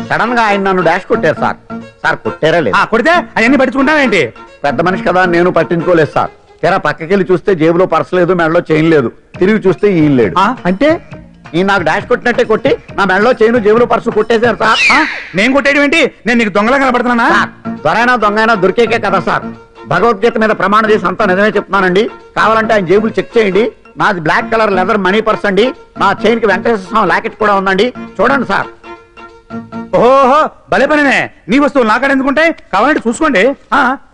సడన్ గా ఆయన నన్ను డాష్ కొట్టారు సార్. సార్ కొట్టారా లేదు? కొడితే అవన్నీ పట్టించుకుంటావేంటి? పెద్ద మనిషి కదా నేను పట్టించుకోలేదు సార్. తెరా పక్కకెళ్ళి చూస్తే జేబులో పర్స్ లేదు, మెడలో చైన్ లేదు. తిరిగి చూస్తే ఈయన లేడు. అంటే ఈ నాకు డాష్ కొట్టినట్టే కొట్టి నా మెడలో చైను జేబులో పర్సు కొట్టేశారు సార్. నేను కొట్టేయడం ఏంటి? నేను నీకు దొంగలా కనబడుతున్నా? దొరైనా దొంగైనా దొరికేకే కదా సార్. భగవద్గీత మీద ప్రమాణం చేసి అంతా నిజమే చెప్తున్నానండి. కావాలంటే ఆయన జేబులు చెక్ చేయండి. నాది black colour leather money purse అండి. నా చైన్ కి వెంకటేశ్వర స్వామి లాకెట్ కూడా ఉందండి, చూడండి సార్. ఓహో భలే పనే. నీ వస్తువులు నాకాడ ఎందుకుంటాయి? కావాలంటే చూసుకోండి,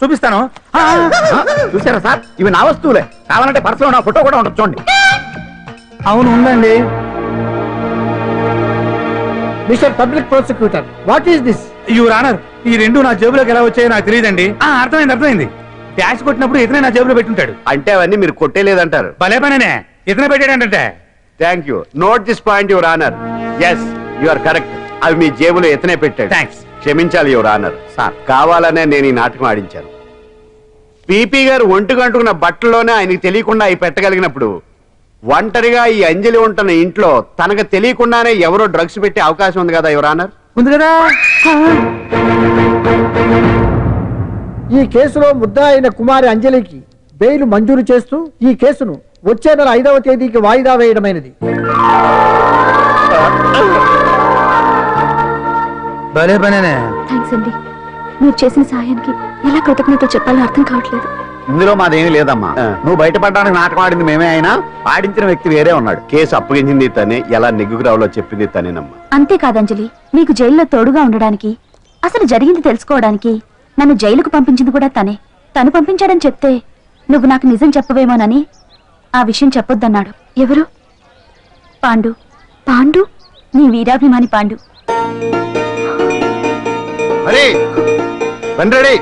చూపిస్తాను. చూసారా సార్, ఇవి నా వస్తువులే. కావాలంటే పర్సులో నా ఫోటో కూడా ఉండదు, చూడండి. అవును ఉందండి. Mister public prosecutor, what is this? Your honour, ఈ రెండు నా జేబులోకి ఎలా వచ్చాయో నాకు తెలియదండి. అర్థమైంది. డాష్ కొట్టినప్పుడు ఇతనే నా జేబులో పెట్టుంటాడు. అంటే అవన్నీ మీరు కొట్టేలేదంటారు? భలే పనేనే, ఇతనే పెట్టాడంటే. Thank you. Note this point your honour. Yes, you are correct. అవి మీ జేబులో ఇతనే పెట్టాడు. థ్యాంక్స్. క్షమించాలి యువర్ ఆనర్. సార్, కావాలనే నేను ఈ నాటకం ఆడించాను. పిపి గారు ఒంటిగంటుకున్న బట్టల్లోనే ఆయనకి తెలియకుండా అవి పెట్టగలిగినప్పుడు, ఒంటరిగా ఈ అంజలి ఉంటున్న ఇంట్లో తనకు తెలియకుండానే ఎవరో డ్రగ్స్ పెట్టే అవకాశం ఉంది కదా యువర్ ఆనర్? ఉంది కదా. ఈ కేసులో ముద్దా అయిన కుమారి అంజలికి బెయిల్ మంజూరు చేస్తూ ఈ కేసును వచ్చే నెల 5వ తేదీకి వాయిదా వేయడమైనది. భలే పనేనే. థ్యాంక్స్ అండి. మీరు చేసిన సహాయానికి ఎలా కృతజ్ఞతలు చెప్పాలో అర్థం కావట్లేదు. ఇందులో మాదేమీ లేదమ్మా. నువ్వు బయటపడడానికి నాటకం ఆడింది మేమే అయినా ఆడించిన వ్యక్తి వేరే ఉన్నాడు. కేసు అప్పగించింది తనే, ఎలా నెగ్గుకు రావాలో చెప్పింది తనేనమ్మా. అంతేకాదు అంజలి, నీకు జైల్లో తోడుగా ఉండడానికి, అసలు జరిగింది తెలుసుకోవడానికి నన్ను జైలుకు పంపించింది కూడా తనే. తను పంపించాడని చెప్తే నువ్వు నాకు నిజం చెప్పవేమోనని ఆ విషయం చెప్పొద్దన్నాడు. ఎవరు? పాండు. పాండు, నీ వీరాభిమాని పాండు. మరి బండి రెడీ.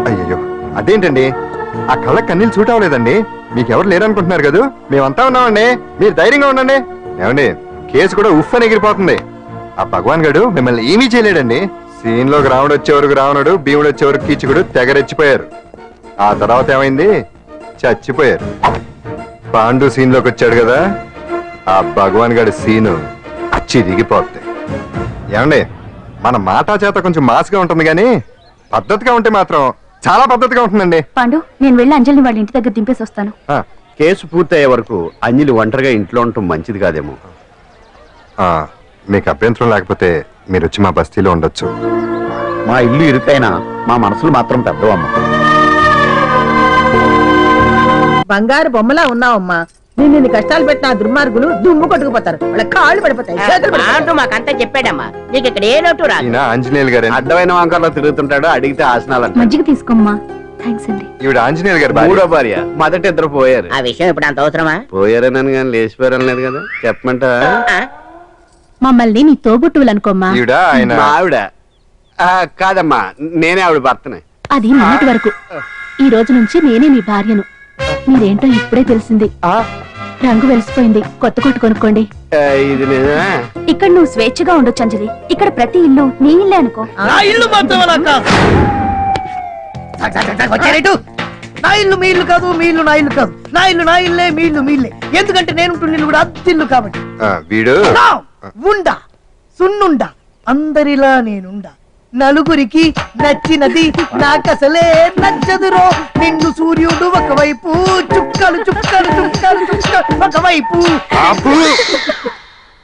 అయ్యయ్యో, అదేంటండి ఆ కళ్ళ కన్నీళ్ళు సూట్ అవ్వలేదండి. మీకెవరు లేరనుకుంటున్నారు కదా, మేమంతా ఉన్నామండి. మీరు ధైర్యంగా ఉండండి. ఏమండి, కేసు కూడా ఉఫ్ అని ఎగిరిపోతుంది. ఆ భగవాన్ గడు మిమ్మల్ని ఏమీ చేయలేడండి. సీన్ లోకి రావణుడు వచ్చే వరకు రావణుడు, భీముడు వచ్చే వరకు కీచుకుడు తెగరెచ్చిపోయారు. ఆ తర్వాత ఏమైంది? చచ్చిపోయారు. పాండు సీన్ లోకి వచ్చాడు కదా, ఆ భగవాన్ గడి సీను చిరిగిపోద్ది. ఏమండి, మన మాటా చేత కొంచెం మాస్గా ఉంటుంది కానీ పద్ధతిగా ఉంటే మాత్రం చాలా పద్ధతిగా ఉంటుందండి. పాండు, నేను వెళ్ళి అంజలిని వాళ్ళ ఇంటి దగ్గర దింపేసి వస్తాను. కేసు పూర్తయ్యే వరకు అంజలి ఒంటరిగా ఇంట్లో ఉండటం మంచిది కాదేమో. మీకు అభ్యంతరం లేకపోతే మీరు వచ్చి మా బస్తీలో ఉండొచ్చు. మా ఇల్లు ఇరుకైనా మా మనసులు మాత్రం పెద్దవమ్మ. బంగారు బొమ్మలా ఉన్నావమ్మా. నిన్ను కష్టాలు పెట్టిన దుర్మార్గులు దుమ్ము కొట్టుకుపోతారు. వాళ్ళ కాళ్ళు పడిపోతాయి, చేతులు పడిపోతాయి. అంటూ మాకంతా చెప్పాడమ్మా. నీకు ఇక్కడ ఏ లోటు రాదు. ఈయన ఆంజనేయులు గారు. అడ్డమైన వంకర్లో తిరుగుతుంటాడు, అడిగితే ఆసనాలంట. మజ్జిగ తీసుకోమ్మా. థ్యాంక్స్ అండి. ఈవిడ ఆంజనేయులు గారు మూడో భార్య. మొదట ఇద్దరు పోయారు. ఆ విషయం ఇప్పుడు అంత అవసరమా? పోయారనని కానీ లేచిపోయారని లేదు కదా. చెప్పమంట మమ్మల్ని నీ తోబుట్టువులు అనుకోమ్మా. ఈవిడ ఆయన మా ఆవిడ కాదమ్మా, నేనే ఆవిడ భర్తనే. అది మొన్నటి వరకు. ఈ రోజు నుంచి నేనే మీ భార్యను. మీరేంటో ఇప్పుడే తెలిసింది. రంగు వెలిసిపోయింది, కొత్త కొట్టు కొనుక్కోండి. ఇది నిజమే. ఇక్కడ నువ్వు స్వేచ్ఛగా ఉండొచ్చు అంజలి. ఇక్కడ ప్రతి ఇల్లు నీ ఇల్లే అనుకో. నా ఇల్లు మాత్రం అలా కాదు. వచ్చారేటు? నా ఇల్లు మీ ఇల్లు కాదు, మీ ఇల్లు నా ఇల్లు కాదు. నా ఇల్లు నా ఇల్లే, మీ ఇల్లు మీ ఇల్లే. ఎందుకంటే నేను ఇల్లు కూడా అద్దిల్లు కాబట్టి. వీడు ఉండా సున్నుండా అందరిలా నేనుండా. నలుగురికి నచ్చినది నాకసలే నచ్చదురో. నిన్ను సూర్యుడు ఒకవైపు, చుక్కలు చుక్కలు చుక్కలు చుక్కలు ఒకవైపు.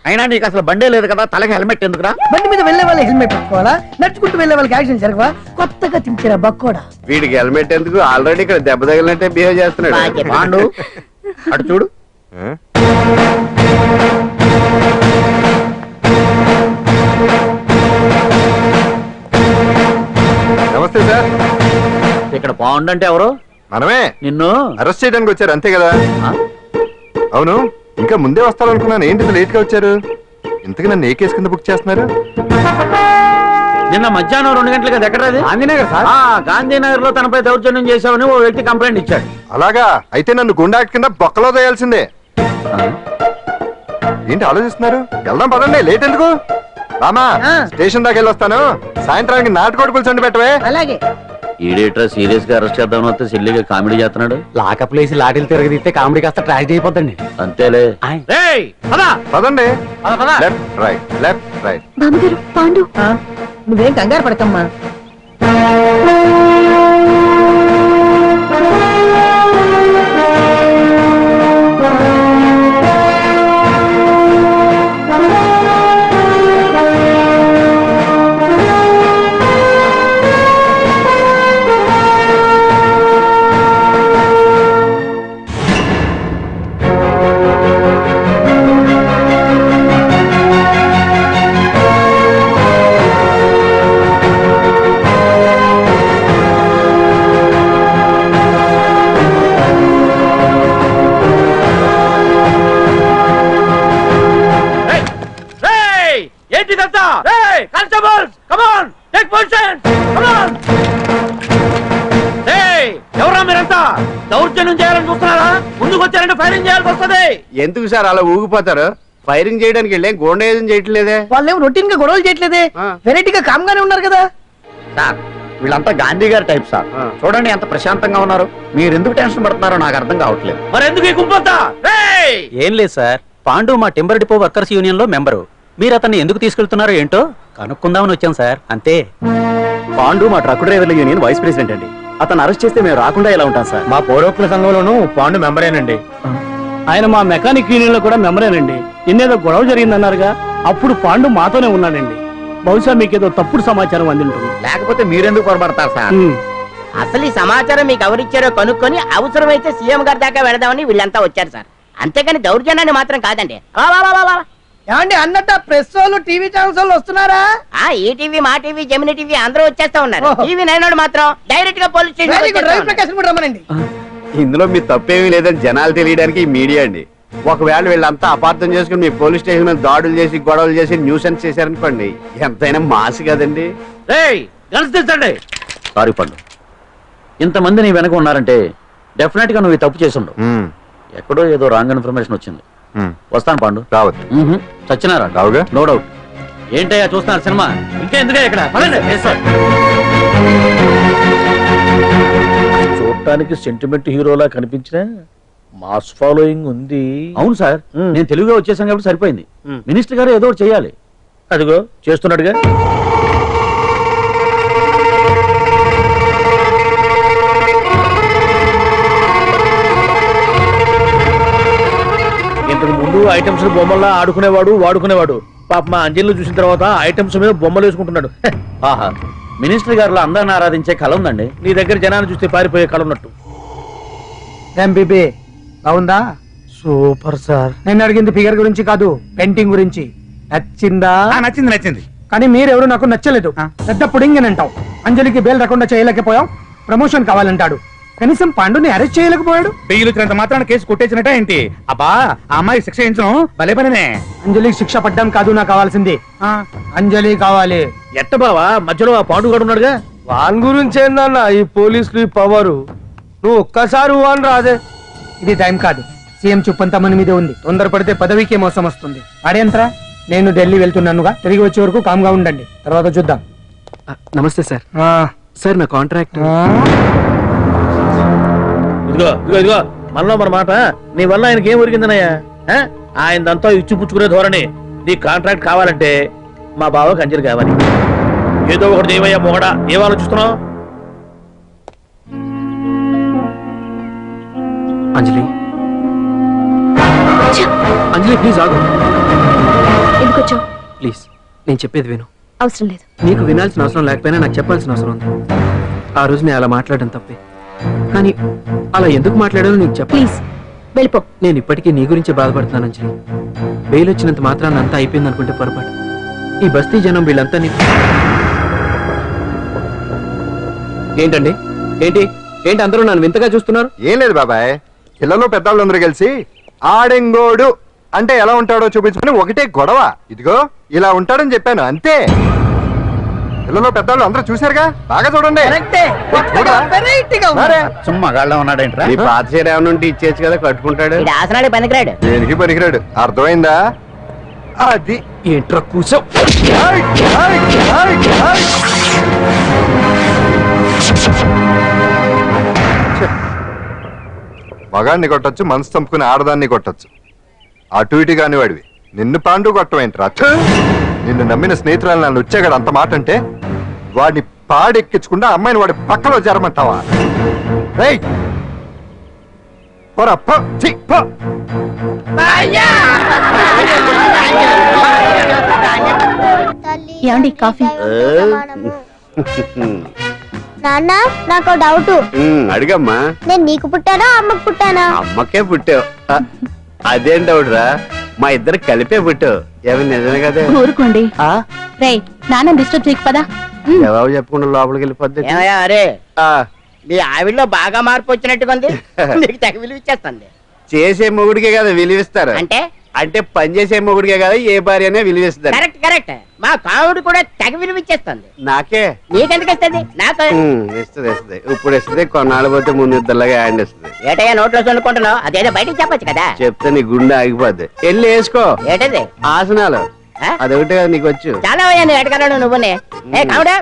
అయినా నీకు అసలు బండే లేదు కదా, తలకి హెల్మెట్ ఎందుకురా? బండి మీద వెళ్లే వాళ్ళ హెల్మెట్ పెట్టుకోవాలా? నడుచుకుంటూ వెళ్లే వాళ్ళకి యాక్షన్ జరగవా? కొత్తగా తింటారా బక్కోడా? వీడికి హెల్మెట్ ఎందుకు? ఆల్రెడీ ఇక్కడ దెబ్బ తగిలినట్టే బిహేవ్ చేస్తున్నాడు. పాండు అటు చూడు. నమస్తే సార్. ఇక్కడ పాండు అంటే ఎవరు? మనమే. నిన్ను అరెస్ట్ చేయడానికి వచ్చారు అంతే కదా? అవును, ఇంకా ముందే వస్తారనుకున్నాను. ఏంటి లేట్ గా వచ్చారు? ఇంతకు నన్ను ఏ కేసు కింద బుక్ చేస్తున్నారు? నిన్న మధ్యాహ్నం 2 గంటలకు దగ్గరది గాంధీనగర్ సార్. గాంధీనగర్ లో తనపై దౌర్జన్యం చేశామని ఓ వ్యక్తి కంప్లైంట్ ఇచ్చాడు. అలాగా? అయితే నన్ను గుండా యాక్ట్ కింద బొక్కలో తోయాల్సిందే. ఏంటి ఆలోచిస్తున్నారు? వెళ్దాం పదండి, లేట్ ఎందుకు? రామా, స్టేషన్ దాకా వెళ్ళొస్తాను. సాయంత్రానికి నాటుకోడి పులుసు వండి పెట్టవే. అలాగే. ఈడేట్రా సీరియస్ గా అరెస్ట్ చేద్దామని వస్తే సిల్లిగా కామెడీ చేస్తున్నాడు. లాకప్ లేసి లాటిల్ తిరగదీస్తే కామెడీ కాస్త ట్రాజడీ అయిపోద్దండి. అంతేలే. పదండి. Left right, left right. బామ్మగారు, పాండు. నువ్వేం కంగారు పడకమ్మా. ఎవరా మీరంతా? దౌర్జన్యం చేయాలని చూస్తున్నారా? ముందుకు వచ్చారంటే ఫైరింగ్ చేయాల్సి వస్తుంది. ఎందుకు సార్ అలా ఊగిపోతారు? ఫైరింగ్ చేయడానికి వెళ్ళే గోండేజం చేయట్లేదే. వాళ్ళేమో రొటీన్ గా గొడవలు చేయట్లేదే. వెరైటీగా కామ్ గానే ఉన్నారు కదా సార్. వీళ్ళంతా గాంధీ గారి టైప్ సార్. చూడండి ఎంత ప్రశాంతంగా ఉన్నారు. మీరు ఎందుకు టెన్షన్ పడుతున్నారో నాకు అర్థం కావట్లేదు. మరి ఎందుకు ఈ గుంపంతా? ఏం లేదు సార్, పాండు మా టింబర్ డిపో వర్కర్స్ యూనియన్ లో మెంబరు. మీరు అతన్ని ఎందుకు తీసుకెళ్తున్నారో ఏంటో కనుక్కుందామని వచ్చాం సార్, అంతే. పాండు మా ట్రక్ డ్రైవర్ల యూనియన్ వైస్ ప్రెసిడెంట్ అండి. అతను అరెస్ట్ చేస్తే మేము రాకుండా ఎలా ఉంటాం సార్? మా పౌరోక్ల సంఘంలోనూ పాండు మెంబరేనండి. ఆయన మా మెకానిక్ యూనియన్ లో కూడా మెంబరేనండి. నిన్నేదో గొడవ జరిగిందన్నారుగా, అప్పుడు పాండు మాతోనే ఉన్నాడండి. బహుశా మీకేదో తప్పుడు సమాచారం అందింటుంది. లేకపోతే మీరెందుకు పొరపడతారు సార్? అసలు ఈ సమాచారం మీకు ఎవరిచ్చారో కనుక్కొని అవసరమైతే సీఎం గారి దాకా వెళదామని వీళ్ళంతా వచ్చారు సార్. అంతేగాని దౌర్జన్యాన్ని మాత్రం కాదండి. ఏమండి అన్నట్టు ప్రెస్ వాళ్ళు టీవీ ఛానల్స్ వాళ్ళు వస్తున్నారా? ఈ టీవీ, మా టీవీ, జెమిని టీవీ అందరూ వచ్చేస్తా ఉన్నారు. టీవీ నైన్ మాత్రం డైరెక్ట్ గా పోలీస్ స్టేషన్ కూడా రమ్మనండి. ఇందులో మీ తప్పేమీ లేదని జనాలు తెలియడానికి ఈ మీడియా అండి. ఒకవేళ వీళ్ళంతా అపార్థం చేసుకుని మీ పోలీస్ స్టేషన్ మీద దాడులు చేసి గొడవలు చేసి న్యూసెన్స్ చేశారనుకోండి, ఎంతైనా మాసి కదండి. సారీ పండు, ఇంతమంది నీ వెనక ఉన్నారంటే డెఫినెట్ గా నువ్వు తప్పు చేసి ఉండవు. ఎక్కడో ఏదో రాంగ్ ఇన్ఫర్మేషన్ వచ్చింది. వస్తాను పాండు. రావద్దు. చచ్చినారా? రావుగా. No doubt. ఏంటయ్యా చూస్తున్నారు సినిమా? ఇంకా ఎందుకే ఇక్కడ? చూడటానికి సెంటిమెంట్ హీరోలా కనిపించిన మాస్ ఫాలోయింగ్ ఉంది. అవును సార్, నేను తెలుగుగా వచ్చేసాను కాబట్టి సరిపోయింది. మినిస్టర్ గారు ఏదో ఒకటి చేయాలి. అదిగో చేస్తున్నాడుగా. ఇంతకు ముందు ఐటమ్స్ బొమ్మల్లా ఆడుకునేవాడు, వాడుకునేవాడు. పాప మా అంజలిలో చూసిన తర్వాత ఐటమ్స్ మీద బొమ్మలు వేసుకుంటున్నాడు. ఆహా, మినిస్టర్ గారిలో అందరిని ఆరాధించే కళ ఉందండి. నీ దగ్గర జనాన్ని చూస్తే పారిపోయే కళ ఉన్నట్టు. ఎంబీబీ బాగుందా? Super sir. నేను అడిగింది ఫిగర్ గురించి కాదు, పెయింటింగ్ గురించి. నచ్చిందా? నచ్చింది నచ్చింది. కానీ మీరెవరు నాకు నచ్చలేదు. పెద్ద పుడింగ్ అని అంటావు, అంజలికి బెయిల్ రాకుండా చేయలేకపోయావు, ప్రమోషన్ కావాలంటాడు. కనీసం పాండుని అరెస్ట్ చేయలేకపోయాడు. బెయిల్ వచ్చినంత మాత్రాన కేసు కొట్టేసినట్ట ఏంటి? అబ్బా, ఆ అమ్మాయి శిక్ష వేయించడం భలే పనినే. అంజలికి శిక్ష పడ్డం కాదు నాకు కావాల్సింది, అంజలి కావాలి. ఎట్ట బావా, మధ్యలో ఆ పాండు గారు ఉన్నాడుగా. వాన్ గురించి ఏందన్నా ఈ పోలీసులు ఈ పవరు? నువ్వు ఒక్కసారి వాన్ రాదే. ఇది టైం కాదు, సీఎం చుప్పంతా మన మీదే ఉంది. తొందరపడితే పదవికే మోసం వస్తుంది. అడేంట్రా, నేను ఢిల్లీ వెళ్తున్నానుగా, తిరిగి వచ్చే వరకు కామ్గా ఉండండి, తర్వాత చూద్దాం. నమస్తే సార్. సార్ నా కాంట్రాక్ట్. ఇదిగో ఇదిగో ఇదిగో, మనలో మన మాట. నీ వల్ల ఆయనకి ఏం ఒరిగిందనయ్యా? ఆయనదంతా ఇచ్చిపుచ్చుకునే ధోరణి. నీ కాంట్రాక్ట్ కావాలంటే మా బావకి అంజలి కావాలి. ఏదో ఒకటి దేవయ్యా మొగడా, ఏం ఆలోచిస్తున్నావు? అంజలి, అంజలి ప్లీజ్ ఆగు. ఎందుకొచ్చావు? ప్లీజ్ నేను చెప్పేది విను. అవసరం లేదు. నీకు వినాల్సిన అవసరం లేకపోయినా నాకు చెప్పాల్సిన అవసరం ఉంది. ఆ రోజు నేను అలా మాట్లాడడం తప్పే, కానీ అలా ఎందుకు మాట్లాడాలో నీకు చెప్ప. ప్లీజ్ వెళ్ళిపో. నేను ఇప్పటికీ నీ గురించి బాధపడుతున్నాను అంజలి. బెయిల్ వచ్చినంత మాత్రాన్ని అంతా అయిపోయింది అనుకుంటే పొరపాటు. ఈ బస్తీ జనం వీళ్ళంతా నీకు. ఏంటండి, ఏంటి ఏంటి అందరూ నన్ను వింతగా చూస్తున్నారు? ఏం లేదు బాబాయ్, పిల్లలు పెద్దవాళ్ళందరూ కలిసి ఆడెంగోడు అంటే ఎలా ఉంటాడో చూపించుకుని ఒకటే గొడవ. ఇదిగో ఇలా ఉంటాడని చెప్పాను అంతే. పిల్లలు పెద్దవాళ్ళు అందరూ చూశారుగా, బాగా చూడండి. మగాళ్ళ ఉన్నాడేంట్రా? నీ పాత చీర ఏమైనా ఉంటే ఇచ్చేచ్చు కదా, కట్టుకుంటాడు. ఆసనాడే పనికిరాడు. దేనికి పనికిరాడు, అర్థమైందా? అది ఏంట్రా కూర్చో. మగాన్ని కొట్టచ్చు, మనసు చంపుకుని ఆడదాన్ని కొట్టచ్చు. అటు ఇటు కాని వాడివి నిన్ను పాండు కొట్టమేంట్రా? నిన్ను నమ్మిన స్నేహితురాలు నన్ను వచ్చాగాడు అంత మాట అంటే వాడిని పాడెక్కించకుండా అమ్మాయిని వాడి పక్కలో జరమంటావా? ఏమండి కాఫీ? నాన్న నాకు డౌట్. అడిగమ్మా. నేను నీకు పుట్టానా అమ్మకు పుట్టానా? అమ్మకే పుట్టావు. అదేం డౌట్ రా, మా ఇద్దరు కలిపే పుట్టావు. ఏమి నిజమే కదా? ఊరుకోండి. రేయ్ నాన్న డిస్టర్బ్ చేయకు పదా. ఎవరు చెప్పకుండా లోపలికి వెళ్ళిపోద్ది. అరే మీ ఆవిడలో బాగా మార్పు వచ్చినట్టుగా ఉంది. నీకు తెగ విలువ ఇచ్చేస్తుంది. చేసే మొగుడికే కదా విలువిస్తారు. అంటే అంటే పని చేసే మొగుడికే కదా ఏ భార్య అనే విలువిస్తారు. Correct correct. మా కావుడు కూడా తెగ విలువ ఇచ్చేస్తుంది. నాకే? నీకెందుకు ఇస్తుంది? నాకు ఇస్తుంది ఇస్తుంది. ఇప్పుడు ఇస్తుంది, కొన్నాళ్ళు పోతే ముందు ఇద్దరులాగా హ్యాండ్ ఇస్తుంది. ఏటయ్యా నోట్లో చల్లుకుంటున్నావు? అదేదో బయటికి చెప్పొచ్చు కదా. చెప్తే నీ గుండె ఆగిపోద్ది. వెళ్ళి వేసుకో. ఏంటది? ఆసనాలు. అదొకటి కదా నీకు వచ్చు. చాలా అయ్యా నువ్వు ఎడగలను. నువ్వునే కావుడా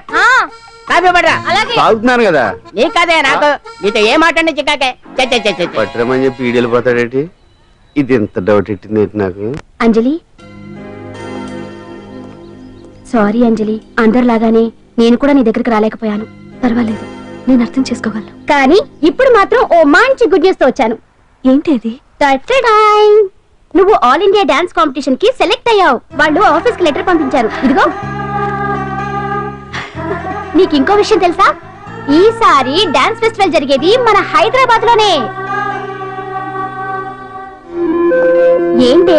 కాఫీ పడరా. తాగుతున్నాను కదా. నీ కదే నాకు. నీతో ఏ మాట చిక్కాకే పట్టరమని చెప్పి ఈడు వెళ్ళిపోతాడేటి? ఇది ఎంత డౌట్ ఇట్టింది నాకు. అంజలి, సారీ అంజలి, అందరిలాగానే నేను కూడా నీ దగ్గరికి రాలేకపోయాను. పర్వాలేదు, నేను అర్థం చేసుకోగలను. కానీ ఇప్పుడు మాత్రం ఓ మంచి గుడ్ న్యూస్ తో వచ్చాను. ఏంటి అది? నువ్వు ఆల్ ఇండియా డాన్స్ కాంపిటీషన్ కి సెలెక్ట్ అయ్యావు. వాళ్ళు ఆఫీస్ కి లెటర్ పంపించారు. ఇదిగో. నీకు ఇంకో విషయం తెలుసా? ఈసారి డాన్స్ ఫెస్టివల్ జరిగేది మన హైదరాబాద్ లోనే. ఏంటే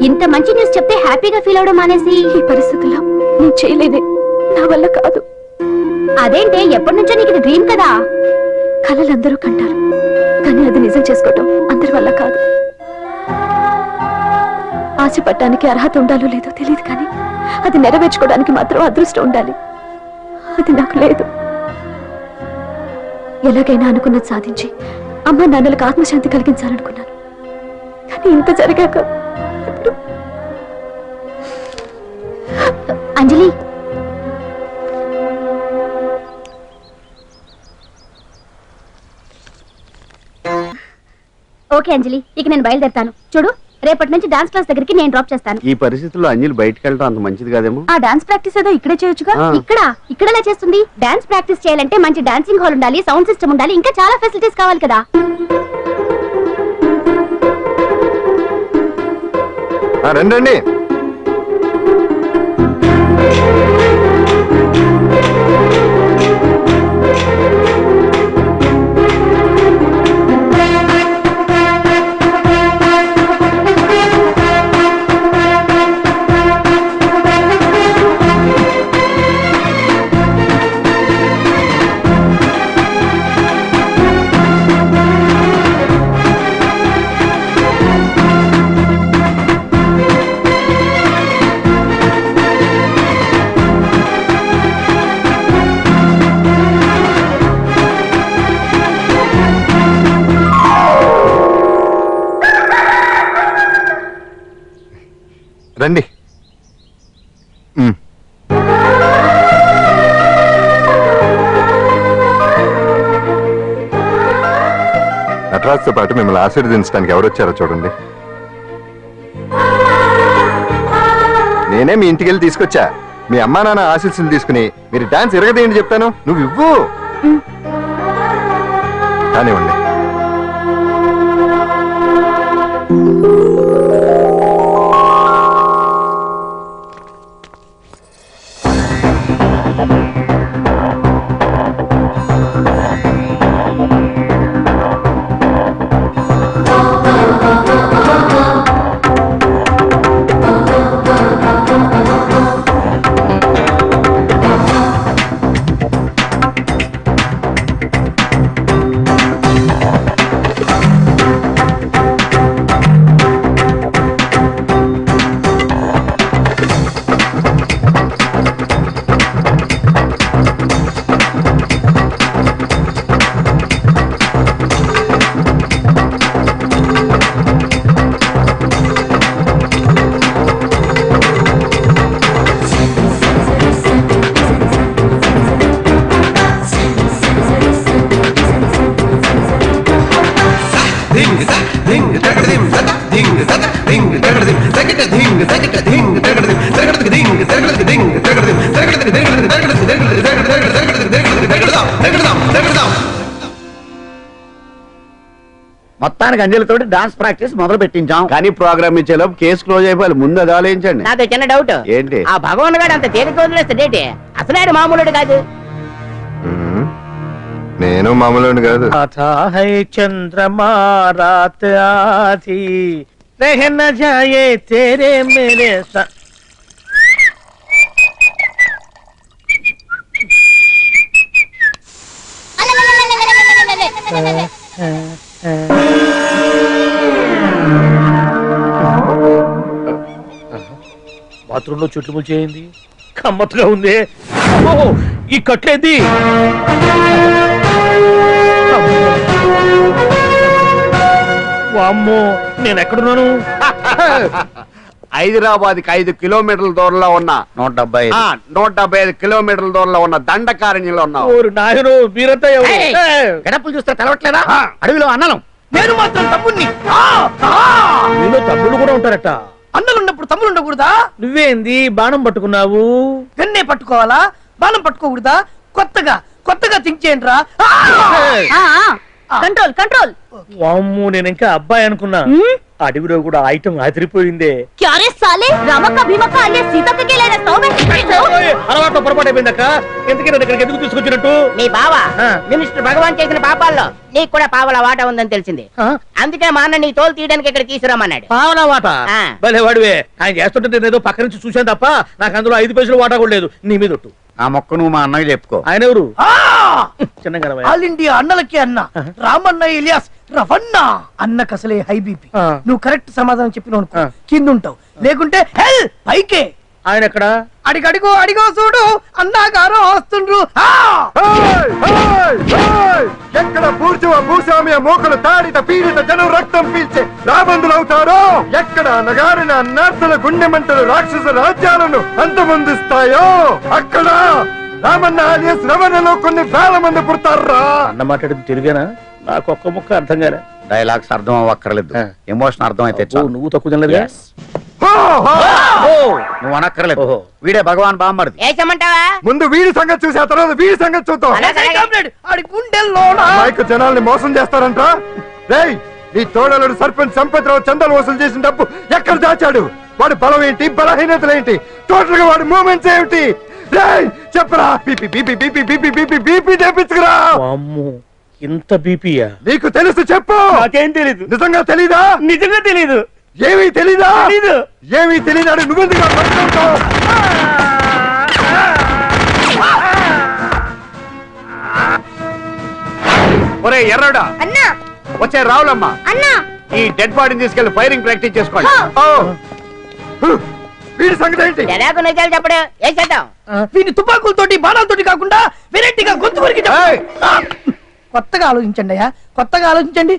ఇంత మంచి న్యూస్ చెప్తే హ్యాపీగా ఫీల్ అవడం మానేసి? ఈ పరిస్థితుల్లో నేను చేయలేదే, నా వల్ల కాదు. అదేంటే, ఎప్పటి నుంచో నీకు ఇది డ్రీమ్ కదా? కళలందరూ కంటారు, కానీ అది నిజం చేసుకోవటం అందరి వల్ల కాదు. ఆశపడటానికి అర్హత ఉండాలో లేదో తెలియదు, కానీ అది నెరవేర్చుకోవడానికి మాత్రం అదృష్టం ఉండాలి. అది నాకు లేదు. ఎలాగైనా అనుకున్నది సాధించి అమ్మ నాన్నలకు ఆత్మశాంతి కలిగించాలనుకున్నాను. కానీ ఇంత జరిగాక ఇప్పుడు అంజలి, ఓకే అంజలి, ఇక నేను బయలుదేరుతాను. చూడు, రేపటి నుంచి డాన్స్ క్లాస్ దగ్గరికి నేను డ్రాప్ చేస్తాను. ఈ పరిస్థితుల్లో అంజలి బయటకు వెళ్ళడం అంత మంచిది కాదేమో. ఆ డాన్స్ ప్రాక్టీస్ ఏదో ఇక్కడే చేయొచ్చుగా. ఇక్కడలా చేస్తుంది. డాన్స్ ప్రాక్టీస్ చేయాలంటే మంచి డాన్సింగ్ హాల్ ఉండాలి, సౌండ్ సిస్టమ్ ఉండాలి, ఇంకా చాలా ఫెసిలిటీస్ కావాలి కదా. రండి. రండి. నటరాజ్తో పాటు మిమ్మల్ని ఆశీర్వదించడానికి ఎవరు వచ్చారో చూడండి. నేనే మీ ఇంటికి వెళ్ళి తీసుకొచ్చా. మీ అమ్మా నాన్న ఆశీస్సులు తీసుకుని మీరు డాన్స్ ఎరగదేంటి చెప్తాను. నువ్వు ఇవ్వు. కానివ్వండి. మొత్తానికి అంజలితో డాన్స్ ప్రాక్టీస్ మొదలు పెట్టించాం. కానీ ప్రోగ్రామ్ ఇచ్చేలోపు కేసు క్లోజ్ అయిపోవాలి. ముందు అది ఆలోచించండి. నాతో చిన్న డౌట్. ఏంటి? ఆ భగవాన్ గారు అంత తేలిక వదిలేస్తాడేంటి? అసలు ఆయన మామూలుడు కాదు. నేను మామూలు కాదు. చంద్రమా రాత్ ఆతి रहन जाए तेरे मेरे साथ. బాత్రూంలో చుట్టుములు చేయింది. కమ్మత్తుగా ఉంది. ఈ కట్లేది. వామ్మో, నేను ఎక్కడున్నాను? హైదరాబాద్ కి 5 కిలోమీటర్ల దూరంలో ఉన్న 175 కిలోమీటర్ల దూరంలో ఉన్న దండకారణ్యంలో ఉన్నావు. నాయను మీరంతా గడపలు చూస్తే తెలవట్లేదా? అడవిలో అన్నలం నేను మాత్రం తమ్ముణ్ణి. మీలో తమ్ముడు కూడా ఉంటారట. అన్నలున్నప్పుడు తమ్ముడు ఉండకూడదా? నువ్వేంది బాణం పట్టుకున్నావు? గన్నే పట్టుకోవాలా, బాణం పట్టుకోకూడదా? కొత్తగా థింక్ చేయండి రా. Control control. వామ్మో, నేను ఇంకా అబ్బాయి అనుకున్నా. అడవిలో కూడా ఐటమ్ అదిరిపోయిందే. క్యారే సాలే రామక్క భీమక్క అలియా సీతక్కకి లేన అలవాటు పొరపాటు అయిపోయిందక్క. ఎందుకని ఇక్కడికి ఎందుకు తీసుకొచ్చినట్టు? మీ బావ మినిస్టర్ భగవాన్ చేసిన పాపాల్లో నీకు కూడా పావలా వాటా ఉందని తెలిసింది. అందుకే మా అన్న నీ తోలు తీయడానికి ఇక్కడ తీసుకురామన్నాడు. పావలా వాటా? భలే వాడివే. ఆయన చేస్తుంటే నేను ఏదో పక్క నుంచి చూశాను తప్ప నాకు అందులో 5 పైసలు వాటా కూడా లేదు. నీ మీద ఒట్టు. ఆ మొక్క నువ్వు మా అన్నయ్య చెప్పుకో. ఆయన ఎవరు? చిన్నగా ఆల్ ఇండియా అన్నలకి అన్న రామన్న ఇలియాస్ రవన్న. అన్నకు అసలే హై బీపీ. నువ్వు కరెక్ట్ సమాధానం చెప్పిన కింద ఉంటావు, లేకుంటే హెల్ పైకే. ఆయన ఎక్కడ? అడిగో చూడు అన్నగారు వస్తుండ్రు. ఎక్కడ భూస్వామ్య మోకలు తాడిత పీడిత జనం రక్తం పీల్చే రాబందులు అవుతారో, ఎక్కడ నగారిన నర్సుల గుండె మంటలు రాక్షస రాజ్యాలను అంతమొందిస్తాయో, అక్కడ రామన్న ఆలియస్ రవణలో కొన్ని వేల మంది పుడతారా. అన్న మాట్లాడింది తిరిగేనా? నాకు ఒక్క ముక్క అర్థం కాలే. డైలాగ్స్ అర్థం అవ్వక్కర్లేదు, ఎమోషన్ అర్థం అయితే నువ్వు తక్కువ తినలేదు. నువ్వు అనక్కర్లేదు. వీడే భగవాన్ బామ్మర్ది. ఏమంటావా? ముందు వీడి సంగతి చూసి ఆ తర్వాత వీడి సంగతి చూద్దాం. మైకు జనాల్ని మోసం చేస్తారంట. రేయ్, నీ తోడలుడు సర్పంచ్ సంపత్రావు చందాలు వసూలు చేసిన డబ్బు ఎక్కడ దాచాడు? వాడి బలం ఏంటి, బలహీనతలు ఏంటి, టోటల్ గా వాడి మూమెంట్స్ ఏమిటి? రేయ్ చెప్పరా. BP BP BP BP BP BP చేపించుకురా. ఇంత బీపీయా? నీకు తెలుసు చెప్పు. నాకేం తెలీదు. నిజంగా తెలీదా? నిజంగా తెలీదు. ఏమీ తెలీదా? ఏమీ తెలీదాడు నువ్వెందుకు పట్టుకుంటావు? ఒరే ఎర్రడా, వచ్చే రావులమ్మా, ఈ డెడ్ బాడీని తీసుకెళ్లి ఫైరింగ్ ప్రాక్టీస్ చేసుకోండి. వీడి సంగతి ఏంటి? నిజాలు చెప్పడు. ఏం చేద్దాం? వీని తుపాకులతోటి బాణాలతోటి కాకుండా వెరైటీగా గొంతు వరకు కొత్తగా ఆలోచించండి అయ్యా, కొత్తగా ఆలోచించండి.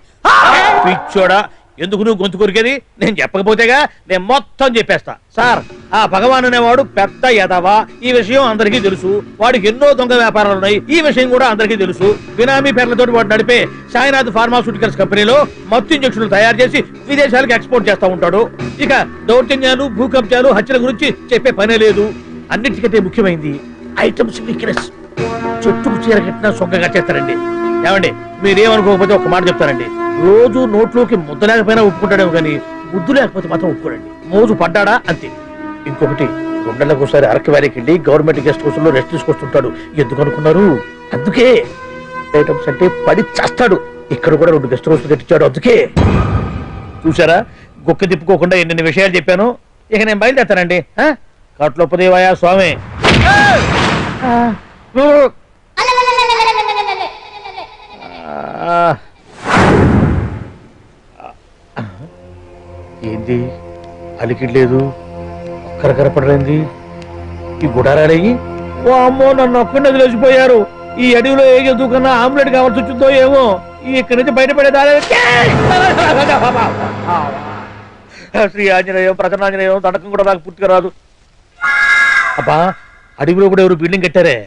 పిచ్చోడా, ఎందుకు నువ్వు గొంతు కొరికేది? నేను చెప్పకపోతేగా నేను మొత్తం చెప్పేస్తా. సార్, ఆ భగవాన్ అనేవాడు పెద్ద యదవా. ఈ విషయం అందరికీ తెలుసు. వాడికి ఎన్నో దొంగ వ్యాపారాలు ఉన్నాయి. ఈ విషయం కూడా అందరికీ తెలుసు. బినామీ పేర్లతో వాడు నడిపే సాయినాథ్ ఫార్మాస్యూటికల్స్ కంపెనీలో మత్తు ఇంజక్షన్లు తయారు చేసి విదేశాలకు ఎక్స్పోర్ట్ చేస్తా ఉంటాడు. ఇక దౌర్జన్యాలు, భూకబ్జాలు, హత్యల గురించి చెప్పే పనే లేదు. అన్నిటికంటే ముఖ్యమైనది ఐటమ్స్ వీక్నెస్. చెట్టుకు చీర కట్టినా సొంగగా చేస్తారండి. ఏమండి, మీరేమనుకోకపోతే ఒక మాట చెప్తారండి. రోజు నోట్లోకి ముద్ద లేకపోయినా ఒప్పుకుంటాడేమో కానీ ముద్దు లేకపోతే మాత్రం ఒప్పుకోడండి. మోజు పడ్డాడా అంతే. ఇంకొకటి, 2 నెలలకు ఒకసారి అరకు వ్యాలీకి వెళ్ళి గవర్నమెంట్ గెస్ట్ హౌస్ లో రెస్ట్ తీసుకొస్తుంటాడు. ఎందుకు అనుకున్నారు? అందుకే. ఐటమ్స్ అంటే పడి చేస్తాడు. ఇక్కడ కూడా 2 గెస్ట్ హౌస్ కట్టించాడు. అందుకే. చూసారా, గుక్క తిప్పుకోకుండా ఎన్ని విషయాలు చెప్పాను. ఇక నేను బయలుదేరుతానండి. కట్లోపదేవాయా స్వామి. ఏంది అలికిడ్లేదు, ఒక్కరు కనపడలేంది. ఈ గుడారాలయ్యి ఓ అమ్మో, నన్ను ఒక్కడిని వదిలేసిపోయారు. ఈ అడవిలో ఏ జంతువు కన్నా ఆమ్లెట్ కావాల్సి వచ్చిందో ఏమో. ఇక్కడి నుంచి బయటపడేదాలే. శ్రీ ఆంజనేయం, ప్రసన్నాంజనేయం, తడకం కూడా నాకు పూర్తిగా రాదు. అబ్బా, అడవిలో కూడా ఎవరు బిల్డింగ్ కట్టారే.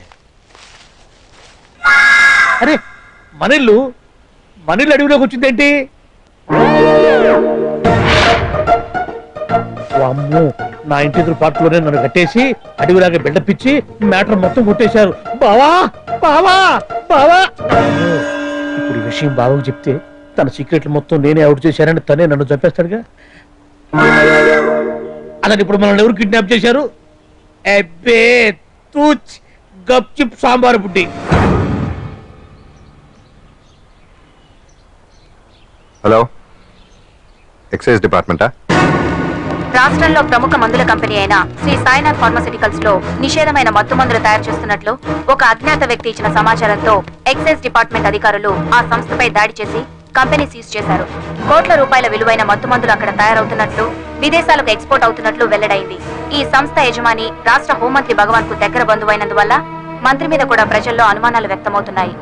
అరే, మనిల్లు అడవిలోకి వచ్చిందేంటి? అమ్మో, నా ఇంటి ఎదురు పార్కులోనే నన్ను కట్టేసి అడవిలాగా బిల్డపిచ్చి మ్యాటర్ మొత్తం కొట్టేశారు. బావా బావా బావా. ఇప్పుడు ఈ విషయం బావకు చెప్తే తన సీక్రెట్లు మొత్తం నేనే అవుట్ చేశానని తనే నన్ను చంపేస్తాడుగా. అలాగే ఇప్పుడు మనల్ని ఎవరు కిడ్నాప్ చేశారు? అబ్బే తూచ్ గప్ చిప్ సాంబార్ బుడ్డి. హలో, ఎక్సైజ్ డిపార్ట్మెంటా? రాష్ట్రంలో ప్రముఖ మందుల కంపెనీ అయిన శ్రీ సాయినాథ్ ఫార్మాస్యూటికల్స్ లో నిషేధమైన మత్తు మందులు తయారు చేస్తున్నట్లు ఒక అజ్ఞాత వ్యక్తి ఇచ్చిన సమాచారంతో ఎక్సైజ్ డిపార్ట్మెంట్ అధికారులు ఆ సంస్థపై దాడి చేసి కంపెనీ సీజ్ చేశారు. కోట్ల రూపాయల విలువైన మత్తు మందులు అక్కడ తయారవుతున్నట్లు, విదేశాలకు ఎక్స్పోర్ట్ అవుతున్నట్లు వెల్లడైంది. ఈ సంస్థ యజమాని రాష్ట్ర హోంమంత్రి భగవాన్ కు దగ్గర బంధువైనందువల్ల మంత్రి మీద కూడా ప్రజల్లో అనుమానాలు వ్యక్తమవుతున్నాయి.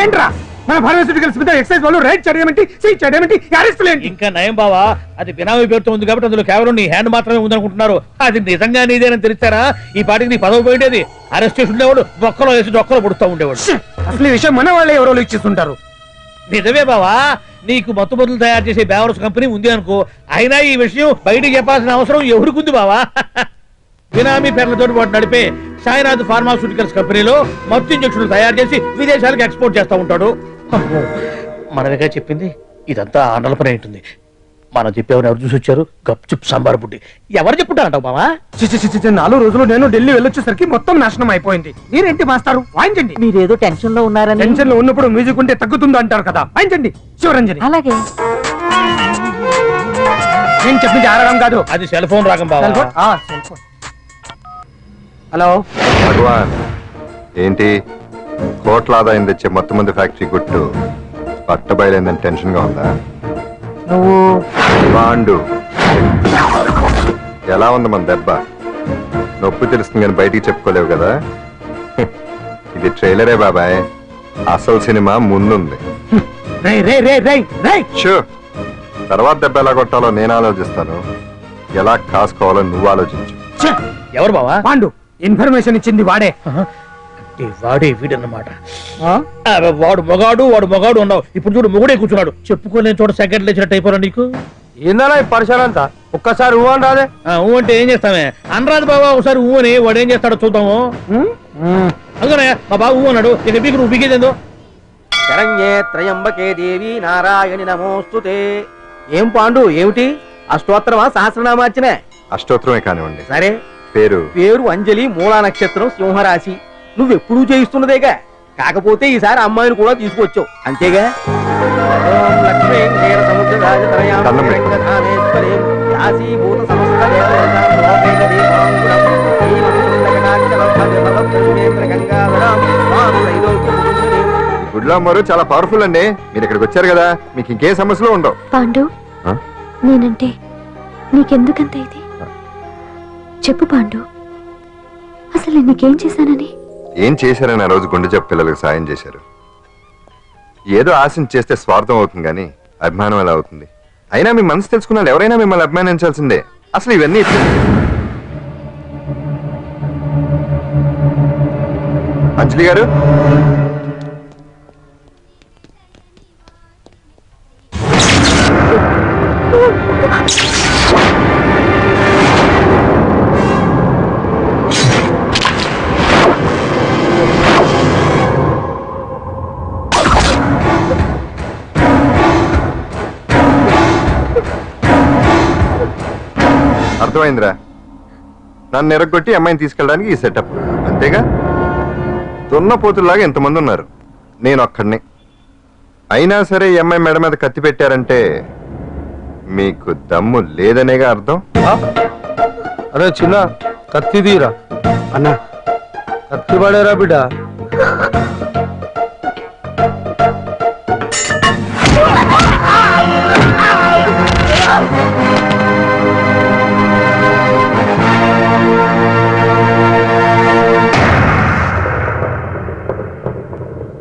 ఏంట్రా మన ఫార్మాస్యూటికల్స్ మీద ఎక్సైజ్ వాళ్ళు రైడ్ చేయడమేంటి, సీజ్ చేయడమేంటి, అరెస్టులు ఏంటి? ఇంకా నయం బావా, అది బినామీ పేరుతో ఉంది కాబట్టి అందులో కేవలం నీ హ్యాండ్ మాత్రమే ఉందనుకుంటున్నారు. అది నిజంగా నీదేనని తెలిసారా ఈ పాటికి నీ పదవి పోయేది. అరెస్ట్ చేసి ఉండేవాడు బొక్కలో వేసి డొక్కలో పుడుతూ ఉండేవాడు. అసలు ఈ విషయం మన వాళ్ళే ఎవరో ఇచ్చేస్తుంటారు. నిజమే బావా, నీకు మత్తు మందులు తయారు చేసే బేవర్స్ కంపెనీ ఉంది అనుకో, అయినా ఈ విషయం బయటికి చెప్పాల్సిన అవసరం ఎవరికుంది బావా? బినామీ పేర్లతో వాడు నడిపే సాయినాథ్ ఫార్మాస్యూటికల్స్ కంపెనీలో మత్తు ఇంజక్షన్లు తయారు చేసి విదేశాలకు ఎక్స్పోర్ట్ చేస్తా ఉంటాడు. అమ్మో, మనమేగా చెప్పింది, ఇదంతా ఆండల పని ఉంటుంది. మనం చెప్పేవారు ఎవరు చూసి వచ్చారు? గప్చుప్ సాంబార్ బుడ్డి. ఎవరు చెప్పుంటారంటావు బావా? 4 రోజులు నేను ఢిల్లీ వెళ్ళొచ్చేసరికి మొత్తం నాశనం అయిపోయింది. మీరేంటి మాస్టారు, వాయించండి. మీరేదో టెన్షన్ లో ఉన్నారని. టెన్షన్ లో ఉన్నప్పుడు మ్యూజిక్ ఉంటే తగ్గుతుందో అంటారు కదా, వాయించండి శివరంజని. అలాగే. నేను చెప్పింది ఆరాగం కాదు, అది సెల్ ఫోన్ రాగం బావా. హలో భగవాన్, ఏంటి కోట్ల ఆదాయం తెచ్చే మొత్తం మంది ఫ్యాక్టరీ గుట్టు పట్టబయలైందని టెన్షన్ గా ఉందా? నువ్వు బాండు ఎలా ఉంది మన దెబ్బ? నొప్పి తెలుస్తుంది కానీ బయటికి చెప్పుకోలేవు కదా. ఇది ట్రైలరే బాబాయ్, అసలు సినిమా ముందుంది. షూర్, తర్వాత దెబ్బ ఎలా కొట్టాలో నేను ఆలోచిస్తాను, ఎలా కాసుకోవాలో నువ్వు ఆలోచించు. ఎవరు బావా? పాండు ఇన్ఫర్మేషన్ ఇచ్చింది వాడే. వాడే వీడన్నమాట. వాడు మొగాడు ఉన్నావు, ఇప్పుడు చూడు మొగుడే కూర్చున్నాడు. చెప్పుకోలేని చోట సెకండ్ లేచినట్టు అయిపోరా నీకు. ఏందన్నా ఈ పరిసరంతా? ఒక్కసారి ఊ అని రాదే? ఊ అంటే ఏం చేస్తామే? అనరాదు బాబా, ఒకసారి ఊ అని. వాడు ఏం చేస్తాడో చూద్దాము. అందుకనే మా బాబు ఊ అన్నాడు, ఇక బీకు నువ్వు బీకేదేందో. శరణ్యే త్రయంబకే దేవి నారాయణి నమోస్తుతే. ఏం పాండు, ఏమిటి అష్టోత్తరమా సహస్రనామార్చనే? అష్టోత్తరమే కానివ్వండి. సరే, పేరు అంజలి, మూలా నక్షత్రం, సింహరాశి. నువ్వెప్పుడూ చేయిస్తున్నదేగా, కాకపోతే ఈసారి అమ్మాయిని కూడా తీసుకొచ్చావు అంతేగా. ఓం లక్ష్మీ క్షీర సముద్ర రాజతనయాం రంగధామేశ్వరీం యాసీభూత సమస్త దేవతాం లోకైక దీపాంకురం శ్రీమంతులకటాక్షలబ్ధ గంగాధరాం మాం త్రైలోక్యముకుంజనీ. గుడ్లో అమ్మారు చాలా పవర్ఫుల్ అండి. మీరు ఇక్కడికి వచ్చారు కదా, మీకు ఇంకే సమస్యలు ఉండవు. పాండు, నేనంటే నీకెందుకంత ఇది? చెప్పు పాండు, అసలు నీకేం చేశానని? ఏం చేశారని ఆ రోజు గుండె జబ్బు పిల్లలకు సాయం చేశారు. ఏదో ఆశించి చేస్తే స్వార్థం అవుతుంది కానీ అభిమానం ఎలా అవుతుంది? అయినా మీ మనసు తెలుసుకున్న ఎవరైనా మిమ్మల్ని అభిమానించాల్సిందే. అసలు ఇవన్నీ అంజలి గారు, అర్థమైందిరా? నన్ను ఎరగొట్టి అమ్మాయిని తీసుకెళ్ళడానికి ఈ సెటప్ అంతేగా? దున్నపోతుల్లాగా ఎంతమంది ఉన్నారు, నేను ఒక్కడిని. అయినా సరే ఈ అమ్మాయి మెడ మీద కత్తి పెట్టారంటే మీకు దమ్ము లేదనేగా అర్థం. అరే చిన్న కత్తి తీరా అన్నా, కత్తి పడేరా బిడ్డ.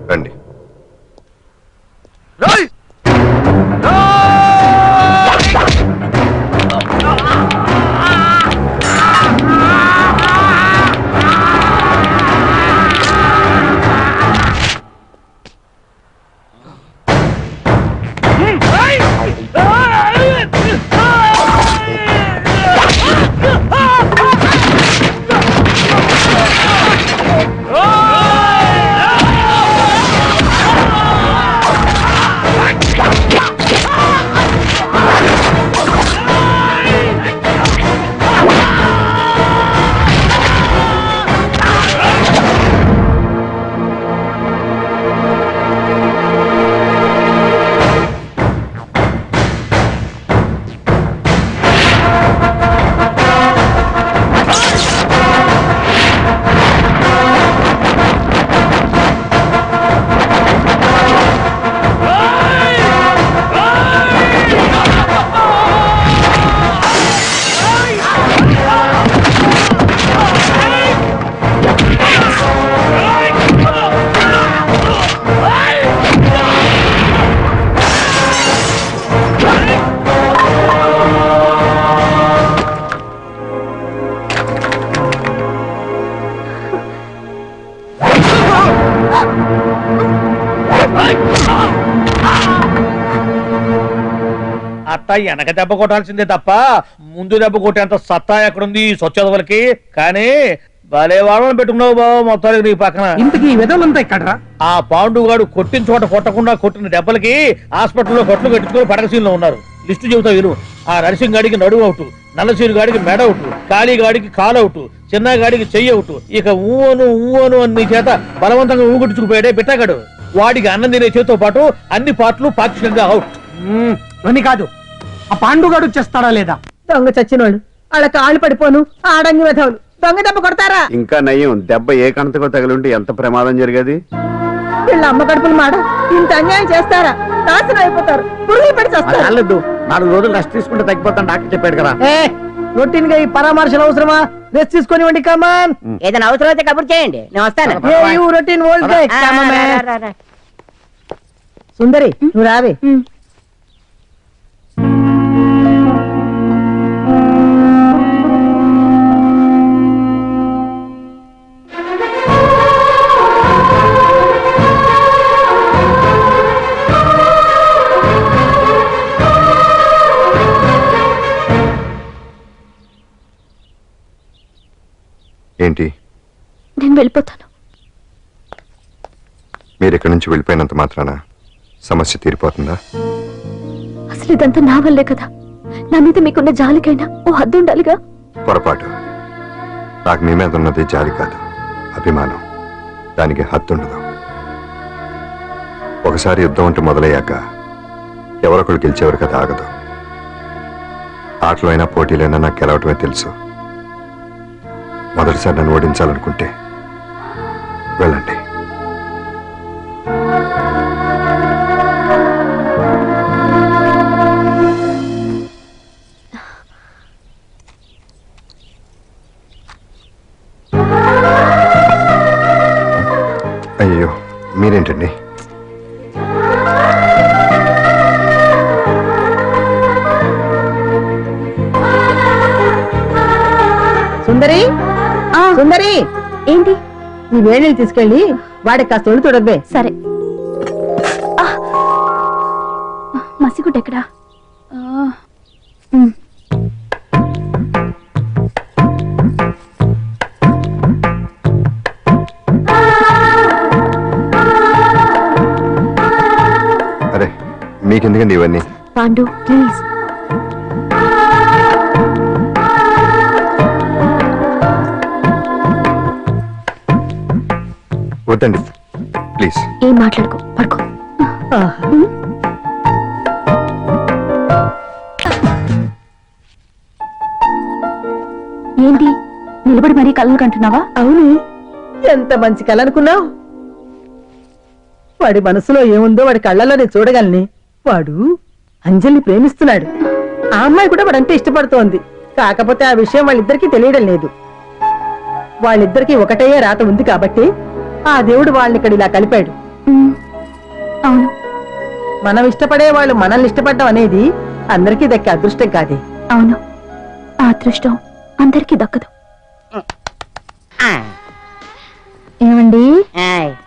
రండి. అట్టా వెనక దెబ్బ కొట్టాల్సిందే తప్ప ముందు దెబ్బ కొట్టేంత సత్తా ఎక్కడుంది స్వచ్ఛతలకి. కానీ భలే వాళ్ళని పెట్టుకున్నావు బాబు మొత్తానికి నీ పక్కన. ఇంతకీ విధులంతా ఇక్కడ ఆ పాండుగాడు కొట్టిన చోట కొట్టకుండా కొట్టిన దెబ్బలకి హాస్పిటల్లో కట్లు కట్టుకుని పడకసీన్లో ఉన్నారు. లిస్టు చెబుతా విను. ఆ నరసింగ్ గాడికి నడువు అవుట్, నల్లసీరు గాడికి మెడ అవుట్, కాళీ గాడికి కాలు అవుట్, చిన్న గాడికి చెయ్యి అవుట్. ఇక ఊవను అని నీ చేత బలవంతంగా ఊగుట్టుకుపోయాడే బిట్టగాడు. వాడికి అన్నం తినే చేతితో పాటు అన్ని పార్ట్లు పాక్షికంగా అవుట్. అని కాదు, ఆ పాండుగాడు చేస్తాడా లేదా? దొంగ చచ్చినోళ్ళు వాళ్ళ కాళ్ళు పడిపోను ఆడంగి వెధవులు దొంగ దెబ్బ కొడతారా? ఇంకా నయ్యం, దెబ్బ ఏ కణతకో తగిలింటే ఎంత ప్రమాదం జరిగేది. వీళ్ళ అమ్మ కడుపులు మాట ఇంత అన్యాయం చేస్తారా? నాశనం అయిపోతారు, పురుగులు పడి చేస్తారు. 4 రోజులు రెస్ట్ తీసుకుంటే తగ్గిపోతాను డాక్టర్ చెప్పాడు కదా. రొటీన్ గా ఈ పరామర్శలు అవసరమా? రెస్ట్ తీసుకొని కమాన్. ఏదైనా అవసరం అయితే కబుర్ చేయండి, నేను వస్తాను. Routine old guy. సుందరి నువ్వు రావే. ఏంటి? నేను వెళ్ళిపోతాను. మీరు ఇక్కడి నుంచి వెళ్ళిపోయినంత మాత్రాన సమస్య తీరిపోతుందా? అసలు ఇదంతా నా వల్లే కదా. నా మీద మీకున్న జాలికైనా ఓ హద్దు ఉండాలిగా. పొరపాటు. నాకు మీ మీద ఉన్నది జాలి కాదు, అభిమానం. దానికి హద్దుండదు. ఒకసారి యుద్ధం అంటూ మొదలయ్యాక ఎవరొకరు గెలిచేవారు కదా ఆగదు. ఆటలో అయినా పోటీలైనా నాకు గెలవటమే తెలుసు. మొదటిసారి నన్ను ఓడించాలనుకుంటే వెళ్ళండి. అయ్యో మీరేంటండి? సుందరి సుందరి, ఏంటి? ఈ వేణీలు తీసుకెళ్ళి వాడికి కాస్త ఒళ్ళు చూడబ్బే. సరే. మసిగుడ్డ ఎక్కడా? అరే మీకెందుకండి ఇవన్నీ? పాండు ప్లీజ్. వద్దండి ప్లీజ్. ఏం మాట్లాడుకో, పడుకో. ఏంటి నిలబడి మరీ కళ్ళు కంటున్నావా? అవును, ఎంత మంచి కళ అనుకున్నావు. వాడి మనసులో ఏముందో వాడి కళ్ళలోనే చూడగలని. వాడు అంజలిని ప్రేమిస్తున్నాడు. ఆ అమ్మాయి కూడా వాడంటే ఇష్టపడుతోంది. కాకపోతే ఆ విషయం వాళ్ళిద్దరికీ తెలియడం లేదు. వాళ్ళిద్దరికీ ఒకటయ్యే రాత ఉంది కాబట్టి ఆ దేవుడు వాళ్ళని ఇక్కడ ఇలా కలిపాడు. అవును, మనం ఇష్టపడే వాళ్ళు మనల్ని ఇష్టపడడం అనేది అందరికీ దక్కే అదృష్టం కాదే. అవును, ఆ అదృష్టం అందరికీ దక్కదు. ఏమండి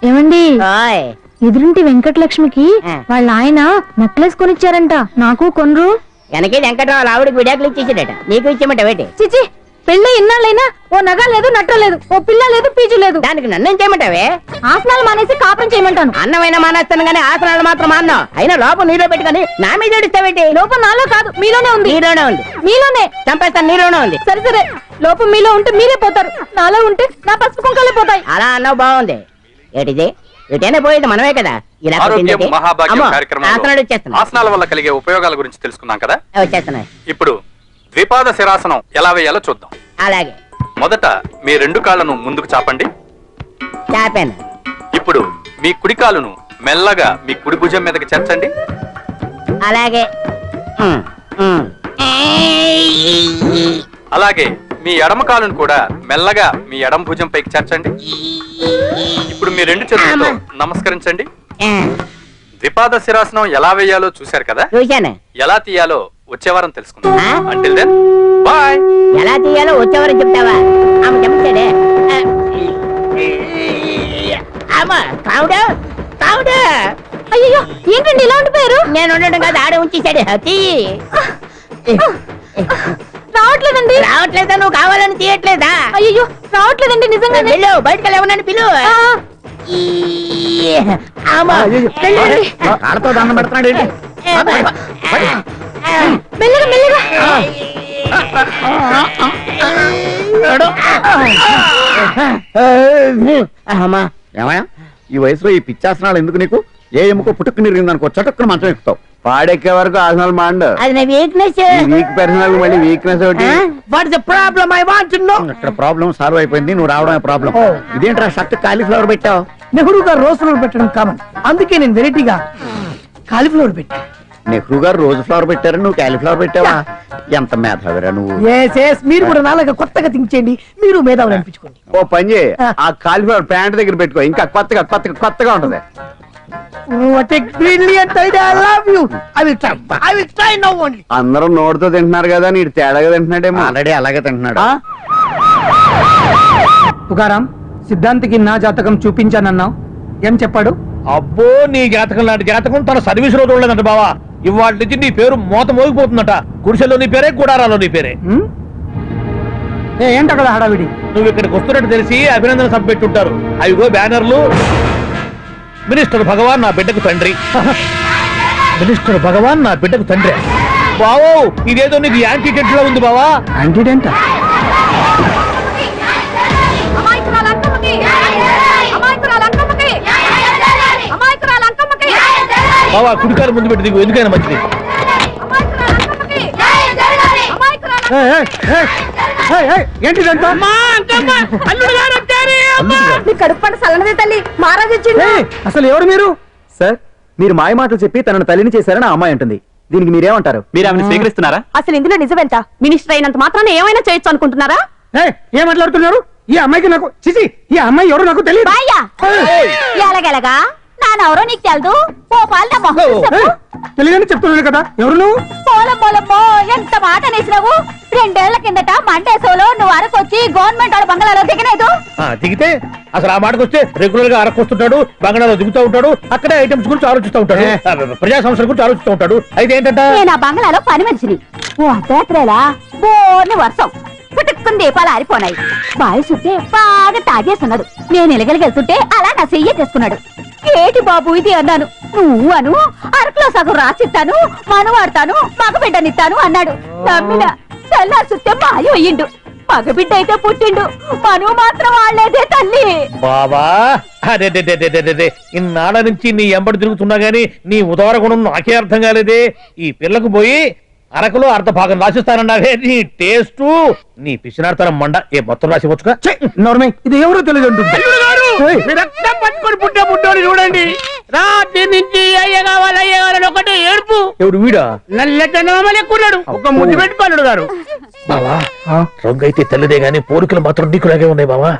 ఏమండి, ఎదురుంటి వెంకటలక్ష్మికి వాళ్ళ ఆయన నెక్లెస్ కొనిచ్చారంట. నాకు కొనరు. వెనకే వెంకటరావు ఆవిడకి విడాకులు ఇచ్చేసాడట, నీకు ఇచ్చేమంట వేటి? చిచి, పెళ్ళి ఇన్నాళ్ళైనా ఓ నగ లేదు, నట్ట లేదు, ఓ పిల్ల లేదు, పీచు లేదు. దానికి నన్నేం చేయమంటావే? ఆసనాలు మానేసి కాపురం చేయమంటాను. అన్నమైనా మానేస్తాను గానీ ఆసనాలు మాత్రం మాన్నా. అయినా లోపం నీలో పెట్టుకుని నా మీద ఏడుస్తావేంటి? లోపం నాలో కాదు, మీలోనే ఉంది. నీలోనే ఉంది. మీలోనే చంపేస్తాను, నీలోనే ఉంది. సరే సరే, లోపం మీలో ఉంటే మీరే పోతారు, నాలో ఉంటే నా పసుపు కుంకాలే పోతాయి. అలా అన్నావు, బాగుంది. ఏటిది? ఎటైనా పోయేది మనమే కదా. ఇలా ఆరోగ్యం మహాభాగ్యం కార్యక్రమంలో వచ్చేస్తున్నా. ఆసనాల వల్ల కలిగే ఉపయోగాల గురించి తెలుసుకున్నాం కదా. వచ్చేస్తున్నాయి. ఇప్పుడు ద్విపాద శిరాసనం ఎలా వేయాలో చూద్దాం. అలాగే. మొదట మీ 2 కాళ్ళను ముందుకు చాపండి. చాపాను. ఇప్పుడు మీ కుడి కాలును మెల్లగా మీ కుడి భుజం మీదకి చేర్చండి. అలాగే. అలాగే మీ ఎడమ కాలును కూడా మెల్లగా మీ ఎడమ భుజం పైకి చేర్చండి. ఇప్పుడు మీ 2 చేతులతో నమస్కరించండి. ద్విపాద శిరాసనం ఎలా వేయాలో చూశారు కదా. చూశాను. ఎలా తీయాలో వచ్చే వారం తెలుసుకుందాం. Until then bye. ఎలా తీయాలో వచ్చే వారం చెప్తావా? ఆమె చెప్తాడే. అయ్యో, ఏంటండి ఇలా ఉండిపోయారు? నేను ఉండడం కాదు, ఆడే ఉంచేసాడు. రావట్లేదండి. రావట్లేదా? నువ్వు కావాలని తీయట్లేదా? అయ్యో రావట్లేదండి నిజంగా. వెళ్ళు, బయటకు ఎవరన్నా పిలువు. కాళ్ళతో దండం పెడుతున్నాడు ఏంటి? మెల్లగా మెల్లగా. అమ్మా ఏమయ్యా ఈ వయసులో ఈ పిచ్చాసనాలు ఎందుకు నీకు? ఏ ఎముకో పుట్టుకు నిరిగిందనుకో చటుక్కున మంచం ఎక్కుతావు. పాడెక్కే వరకు ఆసనాలు మాండ్. అది నా వీక్నెస్. వీక్ పర్సనల్ మళ్ళీ వీక్నెస్ ఒకటి. What is the problem? I want to know. ఇక్కడ ప్రాబ్లం సాల్వ్ అయిపోయింది, నువ్వు రావడమే ప్రాబ్లం. ఇదేంట్రా షర్ట్ కాలీఫ్లవర్ పెట్టావు? నెహ్రూ గారు రోజ్ ఫ్లవర్ పెట్టడం కామన్, అందుకే నేను వెరైటీగా కాలీఫ్లవర్ పెట్టా. నెహ్రూ గారు రోజు ఫ్లవర్ పెట్టారు, నువ్వు కాలీఫ్లవర్ పెట్టావా? ఎంత మేధావిరా నువ్వు. మీరు కూడా నాలాగా కొత్తగా థింక్ చేయండి, మీరు మేధావులు అనిపించుకోండి. ఓ పని చేయి, ఆ కాలీఫ్లవర్ ప్యాంట్ దగ్గర పెట్టుకో, ఇంకా కొత్తగా ఉంటది. What a brilliant idea! I love you. I will try. I will try now only. అందరూ నోటితో తింటున్నారు కదా, నీడు తేడాగా తింటున్నాడేమో. ఆల్రెడీ అలాగే తింటున్నాడు. తుకారాం, సిద్ధాంతికి నా జాతకం చూపించానన్నావు, ఏం చెప్పాడు? అబ్బో నీ జాతకం లాంటి జాతకం తన సర్వీస్ లో చూడలేదంట బావా. ఇవాళ నుంచి నీ పేరు మోత మోగిపోతుందట. గుడిసెలో నీ పేరే, గుడారాలో నీ పేరే. ఏంట కదా హడావిడి? నువ్వు ఇక్కడికి వస్తున్నట్టు తెలిసి అభినందన సభ పెట్టుంటారు. అవిగో బ్యానర్లు. మినిస్టర్ భగవాన్ నా బిడ్డకు తండ్రి. మినిస్టర్ భగవాన్ నా బిడ్డకు తండ్రి. బావో ఇదేదో నీకు యాంటీడెంట్ లో ఉంది బావా. యాంటీడెంట్? బావా కుడికారు ముందు పెట్టి దిగు, ఎందుకైనా మంచిది. ఏంటిదంతా? కడుపు పంట సల్లనదే తల్లి, మహారాజు వచ్చిండు. అసలు ఎవరు మీరు? సార్ మీరు మాయ మాటలు చెప్పి తనను తల్లిని చేశారని ఆ అమ్మాయి అంటుంది. దీనికి మీరేమంటారు? మీరు ఆమెను స్వీకరిస్తున్నారా? అసలు ఇందులో నిజమెంత? మినిస్టర్ అయినంత మాత్రాన ఏమైనా చేయొచ్చు అనుకుంటున్నారా? ఏం మాట్లాడుతున్నారు? ఈ అమ్మాయికి నాకు చిచి, ఈ అమ్మాయి ఎవరు నాకు తెలియదు. ఎలాగెలగా నానెవరో నీకు తెలదు. ఓ పాలనమ్మా తెలియదని చెప్తున్నాను కదా, ఎవరు నువ్వు? పోలమ్మో ఎంత మాట అనేసినావు. 2 ఏళ్ల కిందట మండేసోలో నువ్వు అరకొచ్చి గవర్నమెంట్ వాళ్ళ బంగ్లాలో దిగలేదు. దిగితే అసలు ఆ మాటకు వస్తే రెగ్యులర్ గా అరకొస్తుంటాడు, బంగాళాలో దిగుతూ ఉంటాడు, అక్కడే ఐటమ్స్ గురించి ఆలోచిస్తూ ఉంటాడు, ప్రజా సమస్యల గురించి ఆలోచిస్తూ ఉంటాడు. అయితే ఏంటంటే నేను ఆ బంగ్లాలో పని మనిషిని. ఓ అర్ధరాత్రేలా బోర్ని వర్షం పుట్టుకుని దీపాలు ఆరిపోనాయి. బావి చుట్టే బాగా తాగేస్తున్నాడు. నేను ఎలగలిగెళ్తుంటే అలా నా చెయ్యి చేసుకున్నాడు. ఏటి బాబు ఇది అన్నాను. నువ్వు అను అరకులో సగం రాసిస్తాను, మనవాడతాను, మగబిడ్డనిస్తాను అన్నాడు. నమ్మిన తెల్లారి చూస్తే మాయం అయ్యిండు. మగబిడ్డ అయితే పుట్టిండు, మనువు మాత్రం వాళ్లేదే తల్లి. బాబా అదే ఇన్నాళ్ళ నుంచి నీ ఎంబడి తిరుగుతున్నా గానీ నీ ఉదార గుణం నాకే అర్థం కాలేదే. ఈ పిల్లకు పోయి అరకులో అర్ధ భాగం రాసిస్తానన్నావే. నీ టేస్ట్ నీ పిచ్చినాడతనం మండ. ఏ మొత్తం రాసి వచ్చుగా. ఇది ఎవరో తెలియదు అంటుంది. పట్టుకొని పుట్టే పుట్టోని చూడండి. రాత్రి నుంచి అయ్య కావాలని ఒకటే ఏడుపు. ఎవడు వీడా? నల్లెక్కున్నాడు. ఒక ముద్దు పెట్టుకోలేడు గారు. బావా రంగు అయితే తెల్లదే గానీ పోలికలు మాత్రం నీకులాగే ఉన్నాయి బావా.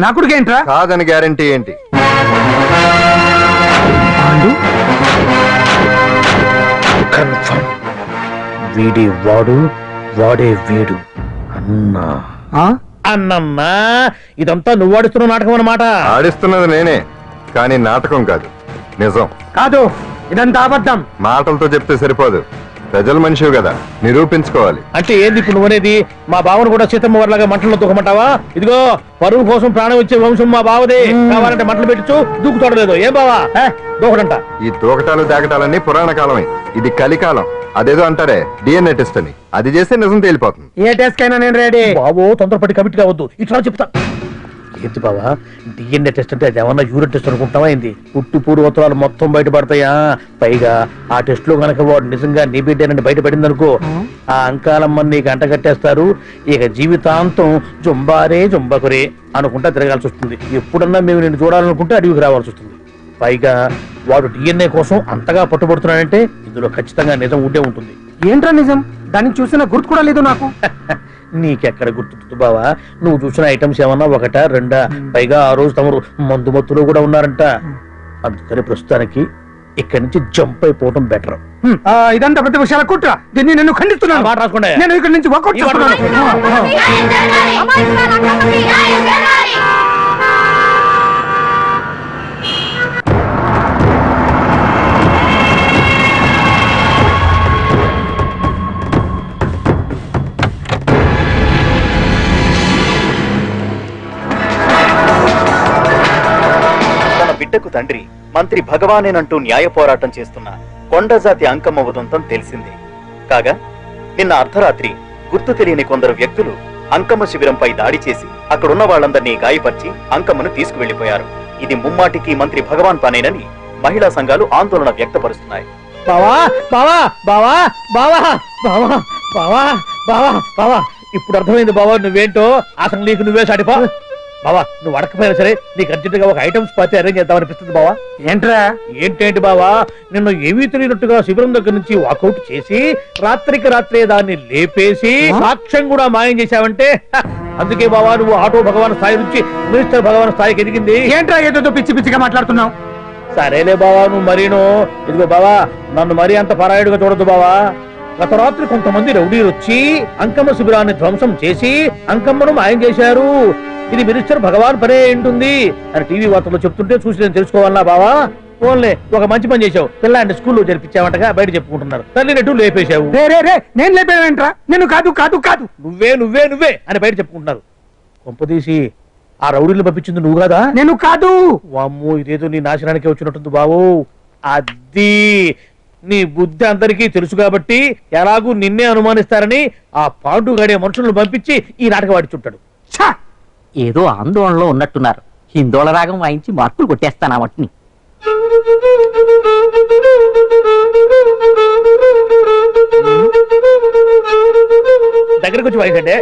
నా కొడుకు ఏంట్రా? కాదని గ్యారంటీ ఏంటి? కన్ఫర్మ్ వీడి వాడు, వాడే వీడు. అన్నా అన్నమ్మా ఇదంతా నువ్వు ఆడిస్తున్న నాటకం అన్నమాట. ఆడిస్తున్నది నేనే, కానీ నాటకం కాదు, నిజం కాదు. ఇదంతా అబద్ధం. మాటలతో చెప్తే సరిపోదు, ప్రజల మనిషివి కదా, నిరూపించుకోవాలి. అంటే ఏంది ఇప్పుడు నువ్వనేది? మా బావను కూడా సీతమ్మ వారిలాగా మంటల్లో దూకమంటావా? ఇదిగో పరువు కోసం ప్రాణం ఇచ్చే వంశం మా బావదే. కావాలంటే మంటలు పెట్టచ్చు, దూకుతాడలేదు. ఏం బావా దూకడంట? ఈ దూకటాలు దాకటాలన్నీ పురాణ కాలమే, ఇది కలికాలం. అదేదో అంటారే డిఎన్ఏ టెస్ట్ అని, అది చేస్తే నిజం తేలిపోతుంది. ఏ టెస్ట్ కైనా నేను రెడీ. బాబో తొందరపడి కమిట్ కావద్దు, ఇట్లా చెప్తా. ఏంటి బావా డిఎన్ఏ టెస్ట్ అంటే అది ఏమన్నా యూరిన్ టెస్ట్ అనుకుంటావా ఏంది? పుట్టు పూర్వోత్తరాలు మొత్తం బయటపడతాయా? పైగా ఆ టెస్ట్ లో గనక వాడు నిజంగా నీ బిడ్డేనని బయటపడింది అనుకో, ఆ అంకాలమ్మని నీకు అంట కట్టేస్తారు. ఇక జీవితాంతం జుంబారే జుంబకురే అనుకుంటా తిరగాల్సి వస్తుంది. ఎప్పుడన్నా మేము నిన్ను చూడాలనుకుంటే అడవికి రావాల్సి వస్తుంది. పైగా వాడు డిఎన్ఏ కోసం అంతగా పట్టుబడుతున్నాడంటే ఇందులో ఖచ్చితంగా నిజం ఉండే ఉంటుంది. ఏంట్రా నిజం? దాన్ని చూసిన గుర్తు కూడా లేదు నాకు. నీకెక్కడ గుర్తుంటుంది బావా? నువ్వు చూసిన ఐటమ్స్ ఏమన్నా ఒకటా రెండా? పైగా ఆ రోజు తమరు మందు మత్తులో కూడా ఉన్నారంట. అందుకని ప్రస్తుతానికి ఇక్కడి నుంచి జంప్ అయిపోవటం బెటర్. ఇదంతా ప్రతి విషయాల కుట్ర. దీన్ని నేను ఖండిస్తున్నాను. మాట రాసుకోండి. నేను ఇక్కడి నుంచి వాకౌట్ చేస్తున్నాను. బిడ్డకు తండ్రి మంత్రి భగవానేనంటూ న్యాయ పోరాటం చేస్తున్న కొండజాతి అంకమ్మ ఉదంతం తెలిసిందే. కాగా నిన్న అర్ధరాత్రి గుర్తు తెలియని కొందరు వ్యక్తులు అంకమ్మ శిబిరంపై దాడి చేసి అక్కడున్న వాళ్ళందరినీ గాయపరిచి అంకమ్మను తీసుకువెళ్లిపోయారు. ఇది ముమ్మాటికి మంత్రి భగవాన్ పనేనని మహిళా సంఘాలు ఆందోళన వ్యక్తపరుస్తున్నాయి. బావా బావా బావా బావా బావా బావా బావా బావా ఇప్పుడు అర్థమైంది బావా నువ్వేంటో. అసలు నీకు నువ్వే సాటిపా బావా. నువ్వు అడకపోయినా సరే నీకు అర్జెంటుగా ఒక ఐటమ్స్ పార్టీ అరేంజ్ చేద్దామనిపిస్తుంది బావా. ఏంట్రా ఏంటేంటి బావా, నిన్ను ఏమీ తెలియనట్టుగా శిబిరం దగ్గర నుంచి వాకౌట్ చేసి రాత్రికి రాత్రే దాన్ని లేపేసి సాక్ష్యం కూడా మాయం చేశావంటే అందుకే బావా నువ్వు ఆటో భగవాన్ స్థాయి నుంచి మినిస్టర్ భగవాన్ స్థాయికి ఎదిగింది. ఏంట్రా ఏదో పిచ్చి పిచ్చిగా మాట్లాడుతున్నావు? సరేలే బావా నువ్వు మరీను. ఇదిగో బావా నన్ను మరీ అంత పరాయుడుగా చూడద్దు బావా. గత రాత్రి కొంతమంది రౌడీలు వచ్చి అంకమ్మ శిబిరాన్ని ధ్వంసం చేసి అంకమ్మను మాయం చేశారు. ఇది మినిస్టర్ భగవాన్ పనే ఉంటుంది అని టీవీ వార్తల్లో చెప్తుంటే చూసి నేను తెలుసుకోవాలా బావా. ఓన్లే ఒక మంచి పని చేశావు, పిల్లాన్ని స్కూల్లో జరిపించావంటగా బయట చెప్పుకుంటున్నారు. తల్లి నెట్టు లేపేశావు. నేను లేపేవేంట్రా? నేను కాదు కాదు కాదు నువ్వే నువ్వే నువ్వే అని బయట చెప్పుకుంటున్నారు. కొంపదీసి ఆ రౌడీలు పంపించింది నువ్వు కాదా? నేను కాదు. వామ్మో ఇదేదో నీ నాశనానికి వచ్చినట్టుంది బావు. అది నీ బుద్ధి అందరికీ తెలుసు కాబట్టి ఎలాగూ నిన్నే అనుమానిస్తారని ఆ పాండు గడే మనుషులను పంపించి ఈ నాటకం వాడిచుంటాడు. ఏదో ఆందోళనలో ఉన్నట్టున్నారు. హిందోళ రాగం వాయించి మార్కులు కొట్టేస్తాను ఆ మట్టిని. దగ్గరకు వచ్చి వాయించండి.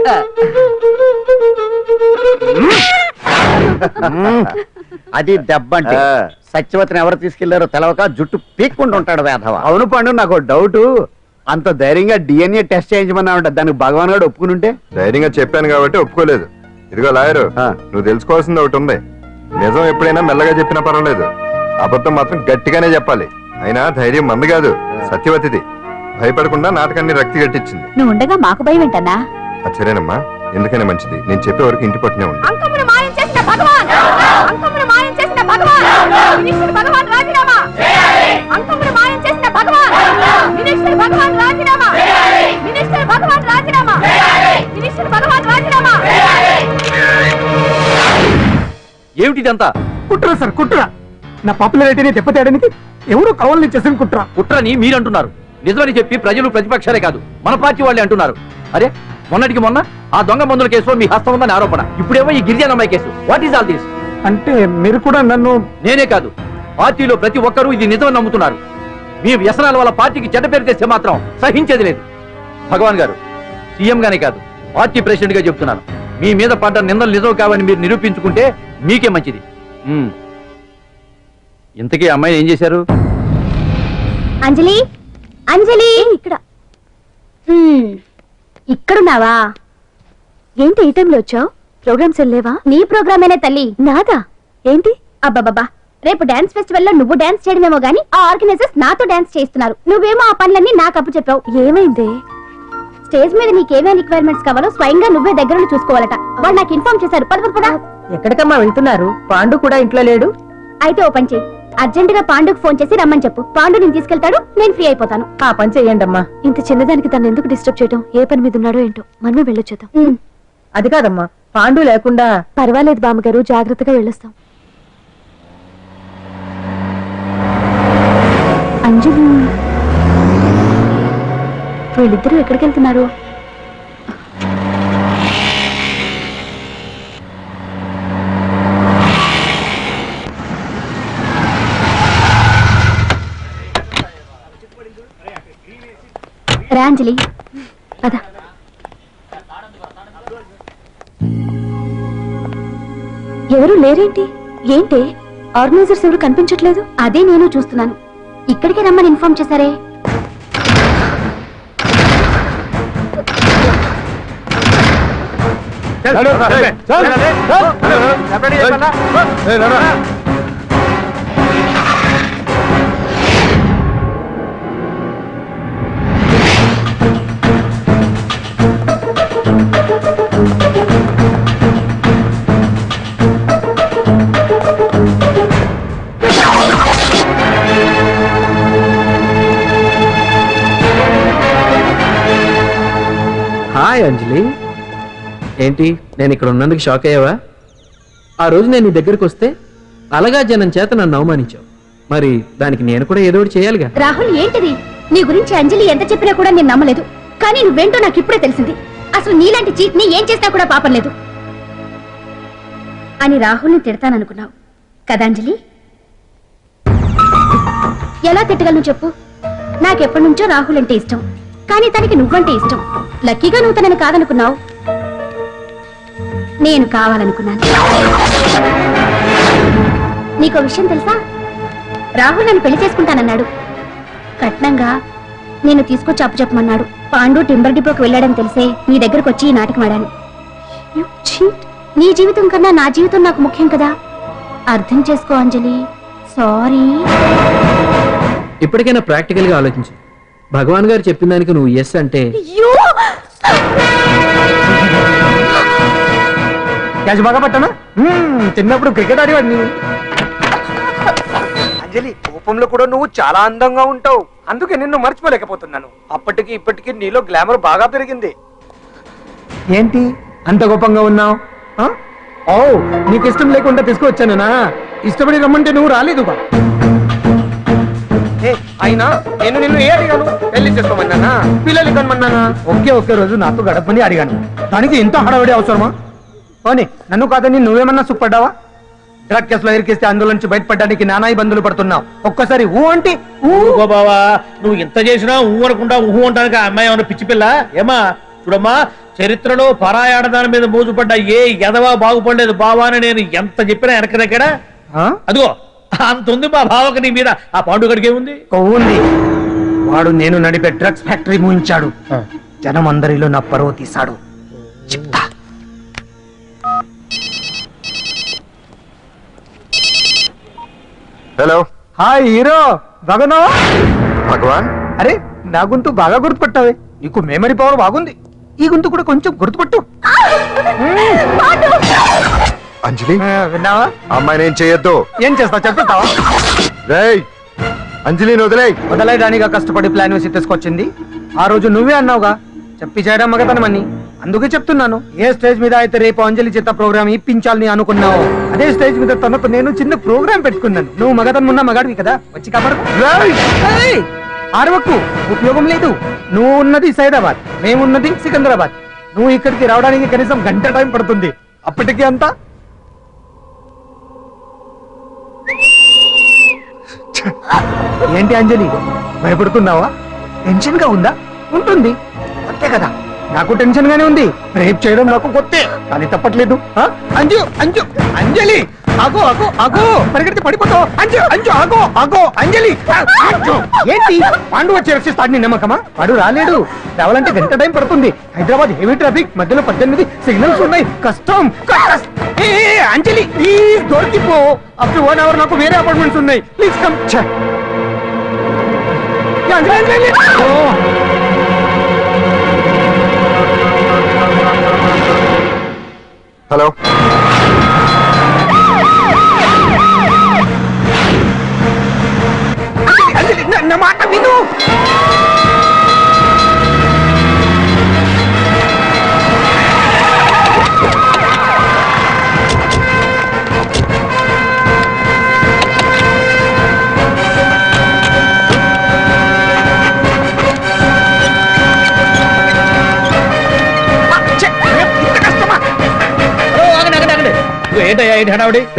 అది దెబ్బంటే సత్యవతిని ఎవరు తీసుకెళ్లారో తెలవక జుట్టు పీక్కుండా ఉంటాడు వేధవ. అవును పండు, నాకు డౌట్. అంత ధైర్యంగా డిఎన్ఏ టెస్ట్ చేయించమన్నా దానికి భగవాన్ గారు ఒప్పుకుని ఉంటే. ధైర్యంగా చెప్పాను కాబట్టి ఒప్పుకోలేదు. ఇదిగో లాయరు, నువ్వు తెలుసుకోవాల్సింది ఒకటి ఉంది. నిజం ఎప్పుడైనా మెల్లగా చెప్పినా పర్వాలేదు, అబద్ధం మాత్రం గట్టిగానే చెప్పాలి. అయినా ధైర్యం మంది కాదు, సత్యవతిది. భయపడకుండా నాటకాన్ని రక్తి గట్టించింది. నువ్వు ఉండగా మాకు భయం ఏంటన్నా? సరేనమ్మా, ఎందుకనే మంచిది. నేను చెప్పే వరకు ఇంటి పట్టునే ఉంది. అంకమ్మను మాయం చేసిన భగవాన్, అంకమ్మను మాయం చేసిన భగవాన్, మినిస్టర్ భగవాన్ రాజీనామా. అంకమ్మను మాయం చేసిన భగవాన్, మినిస్టర్ భగవాన్ రాజీనామా. మినిస్టర్ భగవాన్ రాజీనామా. మినిస్టర్ భగవాన్ రాజీనామా. ఏమిటిదంతా? కుట్ర సార్, కుట్ర. నా పాపులారిటీని దెబ్బతేయడానికి ఎవరు కావాలని చేసిన కుట్ర. కుట్రని మీరంటున్నారు. నిజమని చెప్పి ప్రజలు ప్రతిపక్షాలే కాదు మన పార్టీ వాళ్ళే అంటున్నారు. అరే మొన్నటికి మొన్న ఆ దొంగ మందుల కేసులో మీ హస్తం ఉందని ఆరోపణ, ఇప్పుడేమో ఈ గిరిజన అమ్మాయి case. What is all this? అంటే మీరు కూడా నన్ను... నేనే కాదు, పార్టీలో ప్రతి ఒక్కరూ ఇది నిజమని నమ్ముతున్నారు. మీ వ్యసనాల వల్ల పార్టీకి చెడ్డ పేరు తెస్తే మాత్రం సహించేది లేదు. భగవాన్ గారు, సీఎం గానే కాదు పార్టీ ప్రెసిడెంట్ గా చెప్తున్నాను, మీ మీద పడ్డ నిందలు నిజం కావని మీరు నిరూపించుకుంటే మీకే మంచిది. ఇంతకీ అమ్మాయి ఏం చేశారు? అంజలి, అంజలి ఇక్కడ. ఇక్కడున్నావా? ఏంటి ఈ టైంలో వచ్చావు? ప్రోగ్రామ్స్ వెళ్ళేవా? నీ ప్రోగ్రామేనే తల్లి. నాదా? ఏంటి? అబ్బాబాబా, రేపు డాన్స్ ఫెస్టివల్ లో నువ్వు డాన్స్ చేయడమేమో గానీ ఆ ఆర్గనైజర్స్ నాతో డాన్స్ చేస్తున్నారు. నువ్వేమో ఆ పనులన్నీ నాకు అప్పు చెప్పావు. ఏమైంది? స్టేజ్ మీద నీకేమేం రిక్వైర్మెంట్స్ కావాలో స్వయంగా నువ్వే దగ్గర చూసుకోవాలట. వాళ్ళు నాకు ఇన్ఫార్మ్ చేశారు. పద. ఎక్కడికమ్మా వెళ్తున్నారు? పాండు కూడా ఇంట్లో లేడు. అయితే ఓ పని చేయి, అర్జెంట్ గా పాండుకు ఫోన్ చేసి రమ్మని చెప్పు. పాండు నేను తీసుకెళ్తాడు, నేను ఫ్రీ అయిపోతాను. ఆ పని చెయ్యండి అమ్మా. ఇంత చిన్నదానికి తను ఎందుకు డిస్టర్బ్ చేయడం? ఏ పని మీద ఉన్నాడో ఏంటో, మనమే వెళ్ళొచ్చేద్దాం. అది కాదమ్మా, పాండు లేకుండా... పర్వాలేదు బామ్మగారు, జాగ్రత్తగా వెళ్ళొస్తాం. అంజలి, వీళ్ళిద్దరూ ఎక్కడికి వెళ్తున్నారు? రాంజలి పద. ఎవరు లేరేంటి? ఏంటి ఆర్గనైజర్స్ ఎవరు కనిపించట్లేదు? అదే నేను చూస్తున్నాను. ఇక్కడికే రమ్మని ఇన్ఫార్మ్ చేశారే. హాయ్ అంజలి, ఏంటి నేను ఇక్కడ ఉన్నందుకు షాక్ అయ్యావా? ఆ రోజు నేను నీ దగ్గరకు వస్తే అలగా జనం చేత నన్ను అవమానించావు. మరి దానికి నేను కూడా ఏదో ఒకటి చేయాలిగా. రాహుల్ ఏంటిది? నీ గురించి అంజలి ఎంత చెప్పినా కూడా నేను నమ్మలేదు. కానీ నువ్వేంటో నాకు ఇప్పుడే తెలిసింది. అసలు నీలాంటి చీట్ ని ఏం చేసినా కూడా పాపం లేదు అని రాహుల్ని తిడతాననుకున్నావు కదా అంజలి? ఎలా తిట్టగలను చెప్పు? నాకెప్పటి నుంచో రాహుల్ అంటే ఇష్టం, కానీ తనకి నువ్వంటే ఇష్టం. లక్కీగా నువ్వు తనని కాదనుకున్నావు, నేను కావాలనుకున్నాను. నీకో విషయం తెలుసా? రాహుల్ నన్ను పెళ్లి చేసుకుంటానన్నాడు. కట్నంగా నేను తీసుకొచ్చి అప్పు చెప్పమన్నాడు. పాండు టింబర్ డిపోకి వెళ్ళాడని తెలిసే నీ దగ్గరకు వచ్చి ఈ నాటకం ఆడాను. నీ జీవితం కన్నా నా జీవితం నాకు ముఖ్యం కదా, అర్థం చేసుకో అంజలి. సారీ. ఇప్పటికైనా ప్రాక్టికల్ గా ఆలోచించు. భగవాన్ గారు చెప్పిన దానికి నువ్వు ఎస్ అంటే క్యాచ్ బాగా పట్టానా? చిన్నప్పుడు క్రికెట్ ఆడేవాడిని. అంజలి, కోపంలో కూడా నువ్వు చాలా అందంగా ఉంటావు, అందుకే నిన్ను మర్చిపోలేకపోతున్నాను. అప్పటికి ఇప్పటికి నీలో గ్లామర్ బాగా పెరిగింది. ఏంటి అంత కోపంగా ఉన్నావు? ఓ, నీకు ఇష్టం లేకుండా తీసుకువచ్చానా? ఇష్టపడి రమ్మంటే నువ్వు రాలేదు. అయినా నేను నిన్ను ఏ అడిగాను? పెళ్లి చేసుకోమన్నానా, పిల్లలు కనమన్నానా? ఒకే రోజు నాతో గడపని అడిగాను, దానికి ఇంత హడావిడి అవసరమా? పోనీ నన్ను కాదని నువ్వేమన్నా సుఖపడ్డావా? డ్రగ్ కేసులో ఇరికిస్తే అందులో నుంచి బయటపడడానికి నానా ఇబ్బందులు పడుతున్నావు. ఒక్కసారి ఊ అంటే బావా, నువ్వు ఎంత చేసినా ఊ అనకుండా ఊహు అంటానికి ఆ అమ్మాయి ఏమన్నా పిచ్చి పిల్ల? ఏమా చూడమ్మా, చరిత్రలో పరాయాడదాని మీద మోజుపడ్డ ఏ ఎదవా బాగుపడలేదు బావా అని నేను ఎంత చెప్పినా వెనకదక్కడ. అదిగో అంత ఉంది మా బావకి నీ మీద. ఆ పాండుగడికి ఏముంది? కొవ్వుంది. వాడు నేను నడిపే డ్రగ్స్ ఫ్యాక్టరీ మూయించాడు. జనం అందరిలో నా పరువు తీశాడు. చెప్తా. Hello, hi hero. బాగున్నా? భగవాన్. అరే, నా గొంతు బాగా గుర్తుపట్టావే. నీకు మెమరీ పవర్ బాగుంది. ఈ గొంతు కూడా కొంచెం గుర్తుపట్టు. అంజలి, విన్నావా? అమ్మాయి నేను చేయొద్దు. ఏం చేస్తావు చెప్తావా? రేయ్, అంజలిని వదలైదానిగా కష్టపడి ప్లాన్ వేసి తీసుకొచ్చింది. ఆ రోజు నువ్వే అన్నావుగా చెప్పి చేయడం మగతనమని. అందుకే చెప్తున్నాను. ఏ స్టేజ్ మీద అయితే రేపు అంజలి చేత ప్రోగ్రామ్ ఇప్పించాలని అనుకున్నావు, అదే స్టేజ్ మీద తనకు నేను చిన్న ప్రోగ్రామ్ పెట్టుకున్నాను. నువ్వు మగతనం ఉన్న మగాడివి కదా, వచ్చి కాపాడు. ఆరవకు, ఉపయోగం లేదు. నువ్వు ఉన్నది సైదాబాద్, మేమున్నది సికింద్రాబాద్. నువ్వు ఇక్కడికి రావడానికి కనీసం గంట టైం పడుతుంది. అప్పటికి అంతా ఏంటి అంజలి, భయపడుతున్నావా? టెన్షన్ గా ఉందా? ఉంటుంది, అంతే కదా. నాకు టెన్షన్ గానే ఉంది. రేప్ చేయడం నాకు కొత్తే, కానీ తప్పట్లేదు. అంజు అంజు అంజలి, ఆగో ఆగో ఆగో, పరిగెడితే పడిపోతావు. అంజు అంజు ఆగో ఆగో అంజలి. ఏంటి పాండు వచ్చి రక్షిస్తాడు నీ నమ్మకమా? వాడు రాలేడు. రావాలంటే గంట టైం పడుతుంది. హైదరాబాద్ హెవీ ట్రాఫిక్, మధ్యలో 18 సిగ్నల్స్ ఉన్నాయి. కష్టం. అంజలి ప్లీజ్ దొరికిపో. అప్పుడు 1 అవర్ నాకు వేరే అపార్ట్మెంట్స్ ఉన్నాయి. Please come. హలో, నా మాట విను.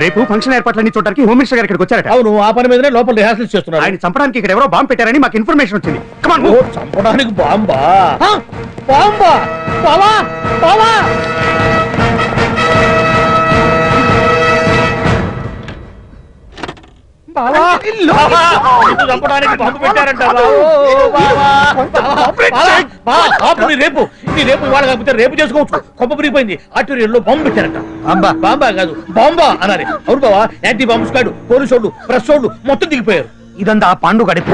రేపు ఫంక్షన్ ఏర్పాట్లన్నీ చూడడానికి హోమ్ మినిస్టర్ గారు ఇక్కడికి వచ్చారట. అవును, ఆ పని మీదనే లోపల రిహార్సల్స్ చేస్తున్నారు. ఆయన చంపడానికి ఇక్కడ ఎవరో బాంబు పెట్టారని మాకు ఇన్ఫర్మేషన్ వచ్చింది. చంపడానికి బాంబా? బాంబా? బావా బావా, చంపడానికి బాంబు పెట్టారంట. రేపు ఇవాళ కాకపోతే రేపు చేసుకోవచ్చు. కొప్ప పిరిగిపోయింది. ఆర్టీరియల్లో బాంబు పెట్టారంట. బాంబా కాదు, బాంబా అనాలి. అవును బావా, యాంటీ బాంబు స్క్వాడ్, పోలీసు వాళ్ళు, ప్రెస్ వాళ్ళు మొత్తం దిగిపోయారు. ఇదంతా ఆ పాండు గడిపి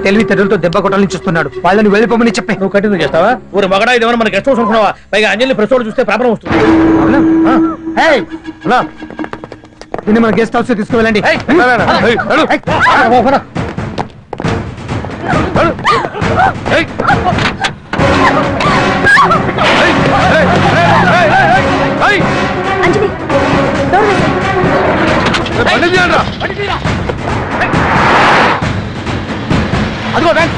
తెలివితేటలతో దెబ్బ కొట్టాలని చూస్తున్నాడు. వాళ్ళని వెళ్ళిపోమని చెప్పి నువ్వు కంటిన్యూ చేస్తావా? ఊరు మగడా ఇదేమన్నా మన గెస్ట్ హౌస్ అనుకున్నావా? పైగా అంజలి ప్రెస్ వాళ్ళు చూస్తే ప్రాబ్లం వస్తుంది. దీన్ని మన గెస్ట్ హౌస్ తీసుకువెళ్ళండి. అంజలి, అదిగో బ్యాంక్.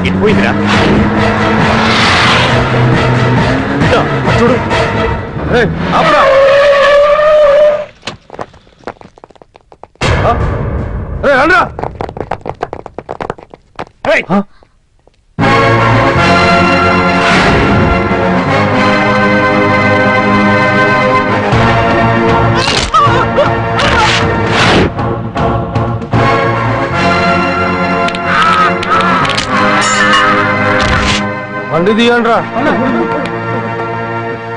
ఇటు పోయిందిరా. చూడు ఆపురా. రండ్రా. బండి తీయండ్రా.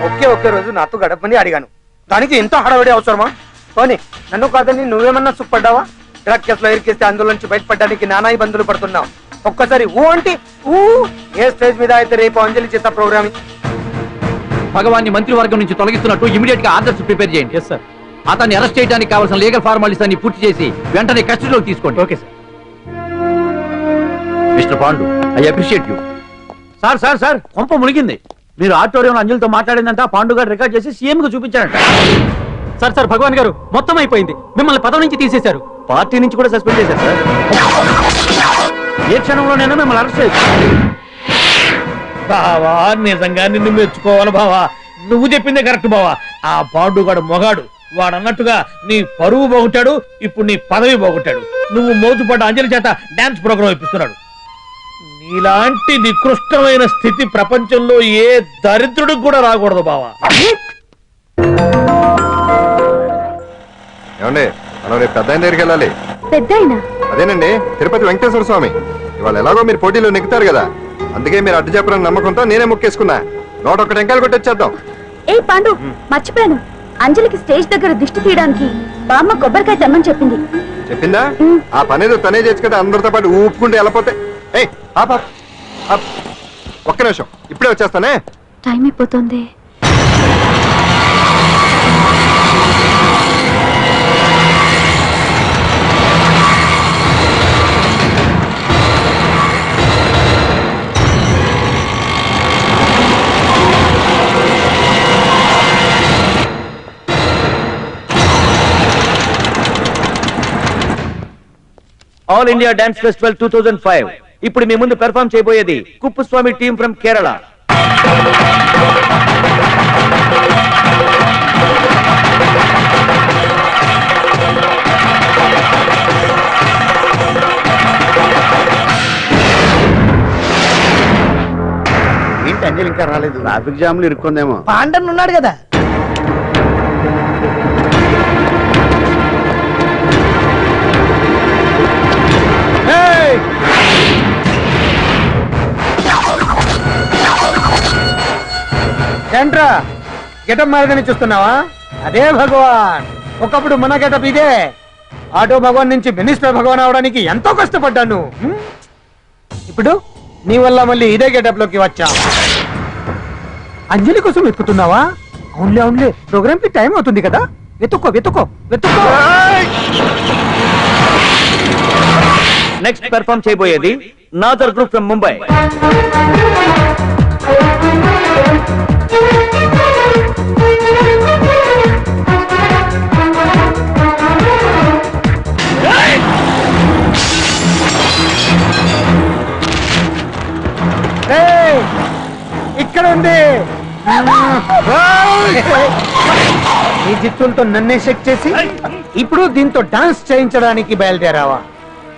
ఒకే రోజు నాతో గడపని అడిగాను, దానికి ఎంత హడావిడి అవసరమా? పోనీ నన్ను కాదని నువ్వేమన్నా సుప్పడ్డావా? డ్రగ్ కేసులో ఇరికిస్తే అందులో నుంచి బయటపడడానికి నానా ఇబ్బందులు పడుతున్నావు. ఒక్కసారి ఊ అంటే ఊ. ఏ స్టేజ్ మీద అయితే రేపు అంజలి చేత ప్రోగ్రామింగ్. భగవాన్ని మంత్రివర్గం నుంచి తొలగిస్తున్నట్టు ఇమీడియట్ గా ఆర్డర్స్ ప్రిపేర్ చేయండి. సార్ అతన్ని అరెస్ట్ చేయడానికి కావాల్సిన లీగల్ ఫార్మాలిటీస్ అన్ని పూర్తి చేసి వెంటనే కస్టడీలోకి తీసుకోండి. Okay sir. Mister Pandu, I appreciate you. Sir sir sir కొంప మునిగింది. మీరు ఆడిటోరియంలో అంజలితో మాట్లాడిందంట పాండు గారు రికార్డ్ చేసి సీఎం కు చూపించారంట. సార్ సార్ భగవాన్ గారు మొత్తం అయిపోయింది. మిమ్మల్ని పదవి నుంచి తీసేశారు. పార్టీ నుంచి కూడా సస్పెండ్ చేశారు సార్. ఏ క్షణంలోనైనా మిమ్మల్ని అరెస్ట్ చేయొచ్చు. బావా నిజంగా నిన్ను మెచ్చుకోవాలి బావా. నువ్వు చెప్పిందే కరెక్ట్ బావా. ఆ పాండుగాడు మొగాడు. వాడు అన్నట్టుగా నీ పరువు పోగొట్టాడు, ఇప్పుడు నీ పదవి పోగొట్టాడు. నువ్వు మోజుపడ్డ అంజలి చేత డాన్స్ ప్రోగ్రాం ఇప్పిస్తున్నాడు. నీలాంటి నికృష్టమైన స్థితి ప్రపంచంలో ఏ దరిద్రుడికి కూడా రాకూడదు బావా. ఏమండి మనం రేపు పెద్ద ఆయన దగ్గరికి వెళ్ళాలి. పెద్దాయనా? అదేనండి తిరుపతి వెంకటేశ్వర స్వామి. ఇవాళ ఎలాగో మీరు పోటీలో నెగ్గుతారు కదా, అందుకే మీరు అడ్డు చెప్పరని నమ్మకంతో నేనే మొక్కేసుకున్నా. 101 టెంకాయలు కొట్టొచ్చేద్దాం. ఏ పాండు, మర్చిపోయాను. అంజలికి స్టేజ్ దగ్గర దిష్టి తీయడానికి బామ్మ కొబ్బరికాయ తెమ్మని చెప్పింది. చెప్పిందా? ఆ పనేదో తనే చేసి కదా అందరితో పాటు ఊపుకుంటూ వెళ్ళిపోతే. ఏయ్ ఆప్ ఆప్ ఆప్. ఒక్క నిమిషం, ఇప్పుడే వచ్చేస్తానే. టైం అయిపోతుంది. ఆల్ ఇండియా డాన్స్ ఫెస్టివల్ 2005 ఇప్పుడు మీ ముందు పెర్ఫార్మ్ చేయబోయేది కుప్పుస్వామి టీం ఫ్రమ్ కేరళ. ఏంటి అంజలి ఇంకా రాలేదు? ట్రాఫిక్ జామ్ లో ఇరుక్కుందేమో. పాండన్ ఉన్నాడు కదా. ఏంట్రా గెటప్ మారదని చూస్తున్నావా? అదే భగవాన్. ఒకప్పుడు మన గెటప్ ఇదే. ఆటో భగవాన్ నుంచి మినిస్టర్ భగవాన్ అవడానికి ఎంతో కష్టపడ్డాను. ఇప్పుడు నీ వల్ల మళ్ళీ ఇదే గెటప్ లోకి వచ్చా. అంజలి కోసం వెతుకుతున్నావా? అవునులే అవునులే, ప్రోగ్రామ్ కి టైం అవుతుంది కదా. వెతుక్కో వెతుక్కో వెతుక్కో. నెక్స్ట్ పెర్ఫార్మ్ చేయబోయేది నాదర్ గ్రూప్ ఫ్రమ్ ముంబై. ఇక్కడ ఉంది. ఈ జిత్తులతో నన్నే చెక్ చేసి ఇప్పుడు దీంతో డాన్స్ చేయించడానికి బయలుదేరావా?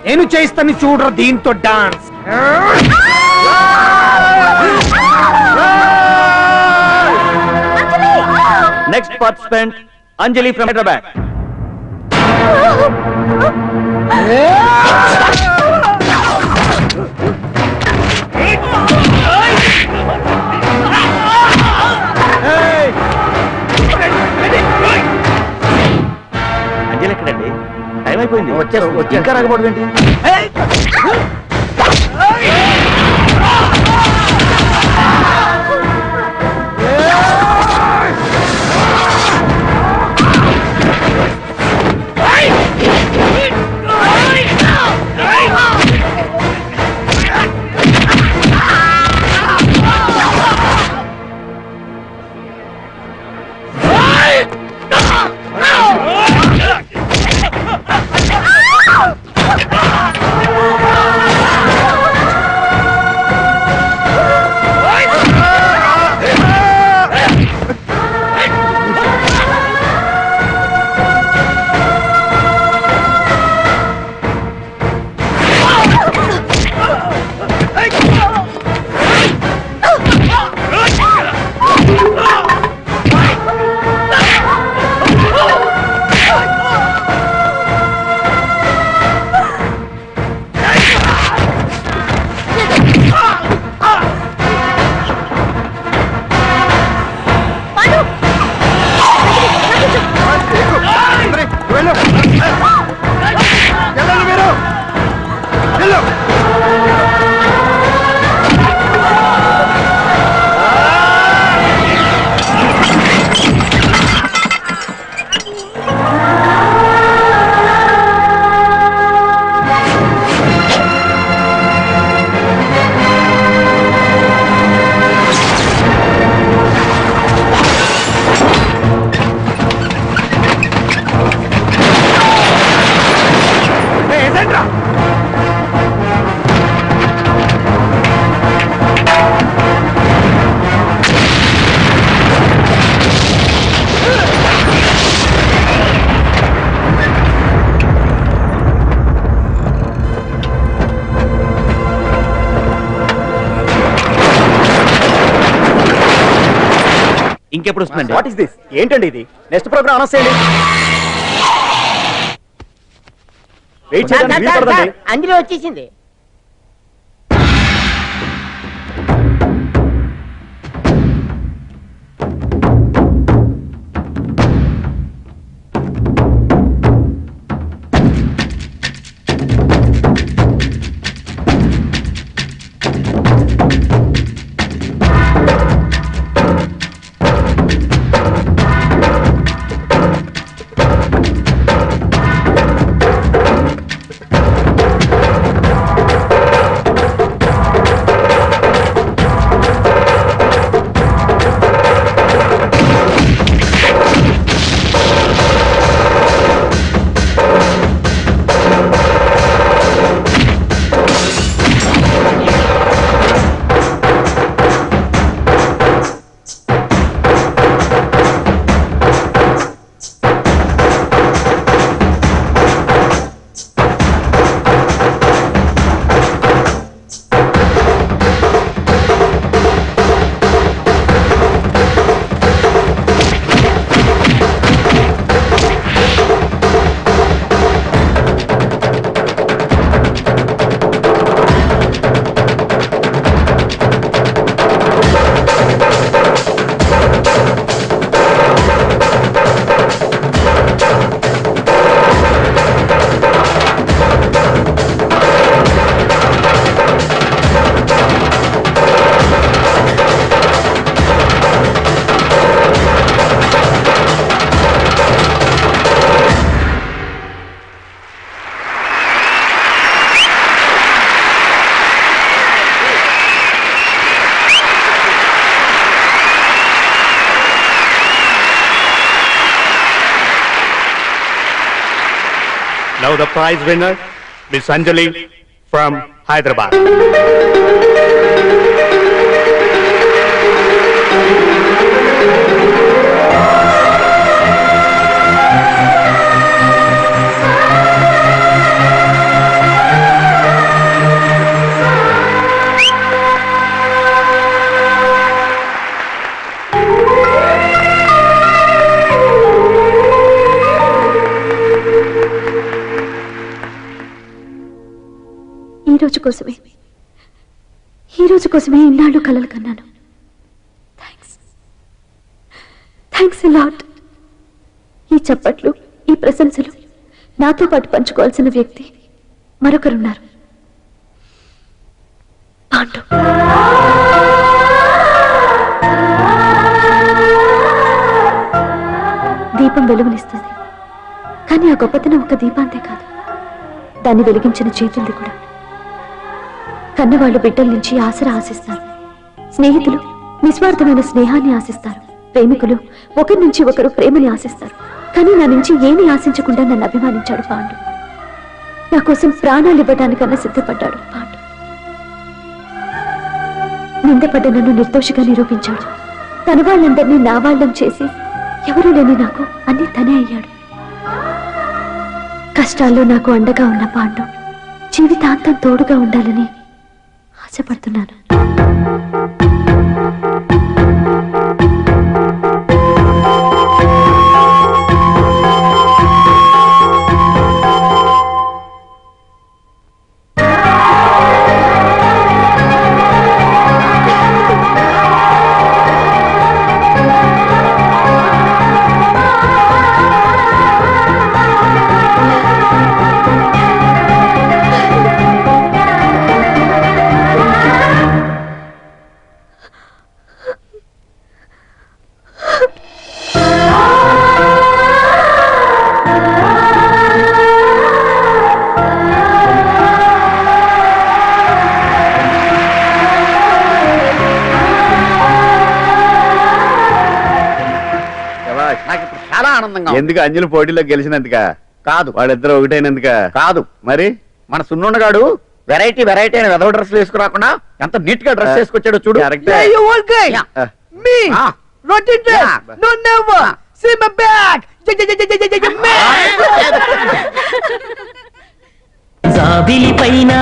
నేను చేయిస్తాను చూడరు దీంతో dance. Next participant Anjali from Hyderabad. Anjali ఎక్కడండి? టైం అయిపోయింది. వచ్చేసి ఇంకా రాకపోవడం ఏంటి? ఇంకెప్పుడు వస్తుందండి? What is this? ఏంటండి ఇది? నెక్స్ట్ ప్రోగ్రామ్ అనౌన్స్ చేయండి. వెయిట్ చేయడానికి వీలు పడదండి. అంజలి వచ్చేసింది. Now the prize winner, Miss Anjali from Hyderabad. ఈ రోజు కోసమే ఇన్నాళ్ళు కలలు కన్నాను. Thanks a lot. ఈ చప్పట్లు, ఈ ప్రశంసలు నాతో పాటు పంచుకోవాల్సిన వ్యక్తి మరొకరున్నారు. పాండు. దీపం వెలుగునిస్తుంది, కానీ ఆ గొప్పతనం ఒక దీపాంతే కాదు, దాన్ని వెలిగించిన చేతులది కూడా. కన్నవాళ్ళు బిడ్డల నుంచి ఆసరా ఆశిస్తారు, స్నేహితులు నిస్వార్థమైన స్నేహాన్ని ఆశిస్తారు, ప్రేమికులు ఒకరి నుంచి ఒకరు ప్రేమని ఆశిస్తారు. కానీ నా నుంచి ఏమీ ఆశించకుండా నన్ను అభిమానించాడు పాండు. నా కోసం ప్రాణాలు ఇవ్వడానికన్నా సిద్ధపడ్డాడు పాండు. నిందపడ్డ నన్ను నిర్దోషిగా నిరూపించాడు. తన వాళ్ళందరినీ నా వాళ్ళం చేసి ఎవరూ లేని నాకు అన్ని తనే అయ్యాడు. కష్టాల్లో నాకు అండగా ఉన్న పాండు జీవితాంతం తోడుగా ఉండాలని ఆశపడుతున్నాను. ఎందుకు అంజలి పోటీలో గెలిచినందుక కాదు, వాళ్ళిద్దరు ఒకటైనందుక కాదు, మరి మన సున్నుండగాడు వెరైటీ వెరైటీ అయిన వెదవ డ్రెస్లు వేసుకురాకుండా ఎంత నీట్ గా డ్రెస్ వేసుకొచ్చాడో చూడు. Yeah, you old guy. Me. Rotten dress. No, never. See my back. జాబిలి పైన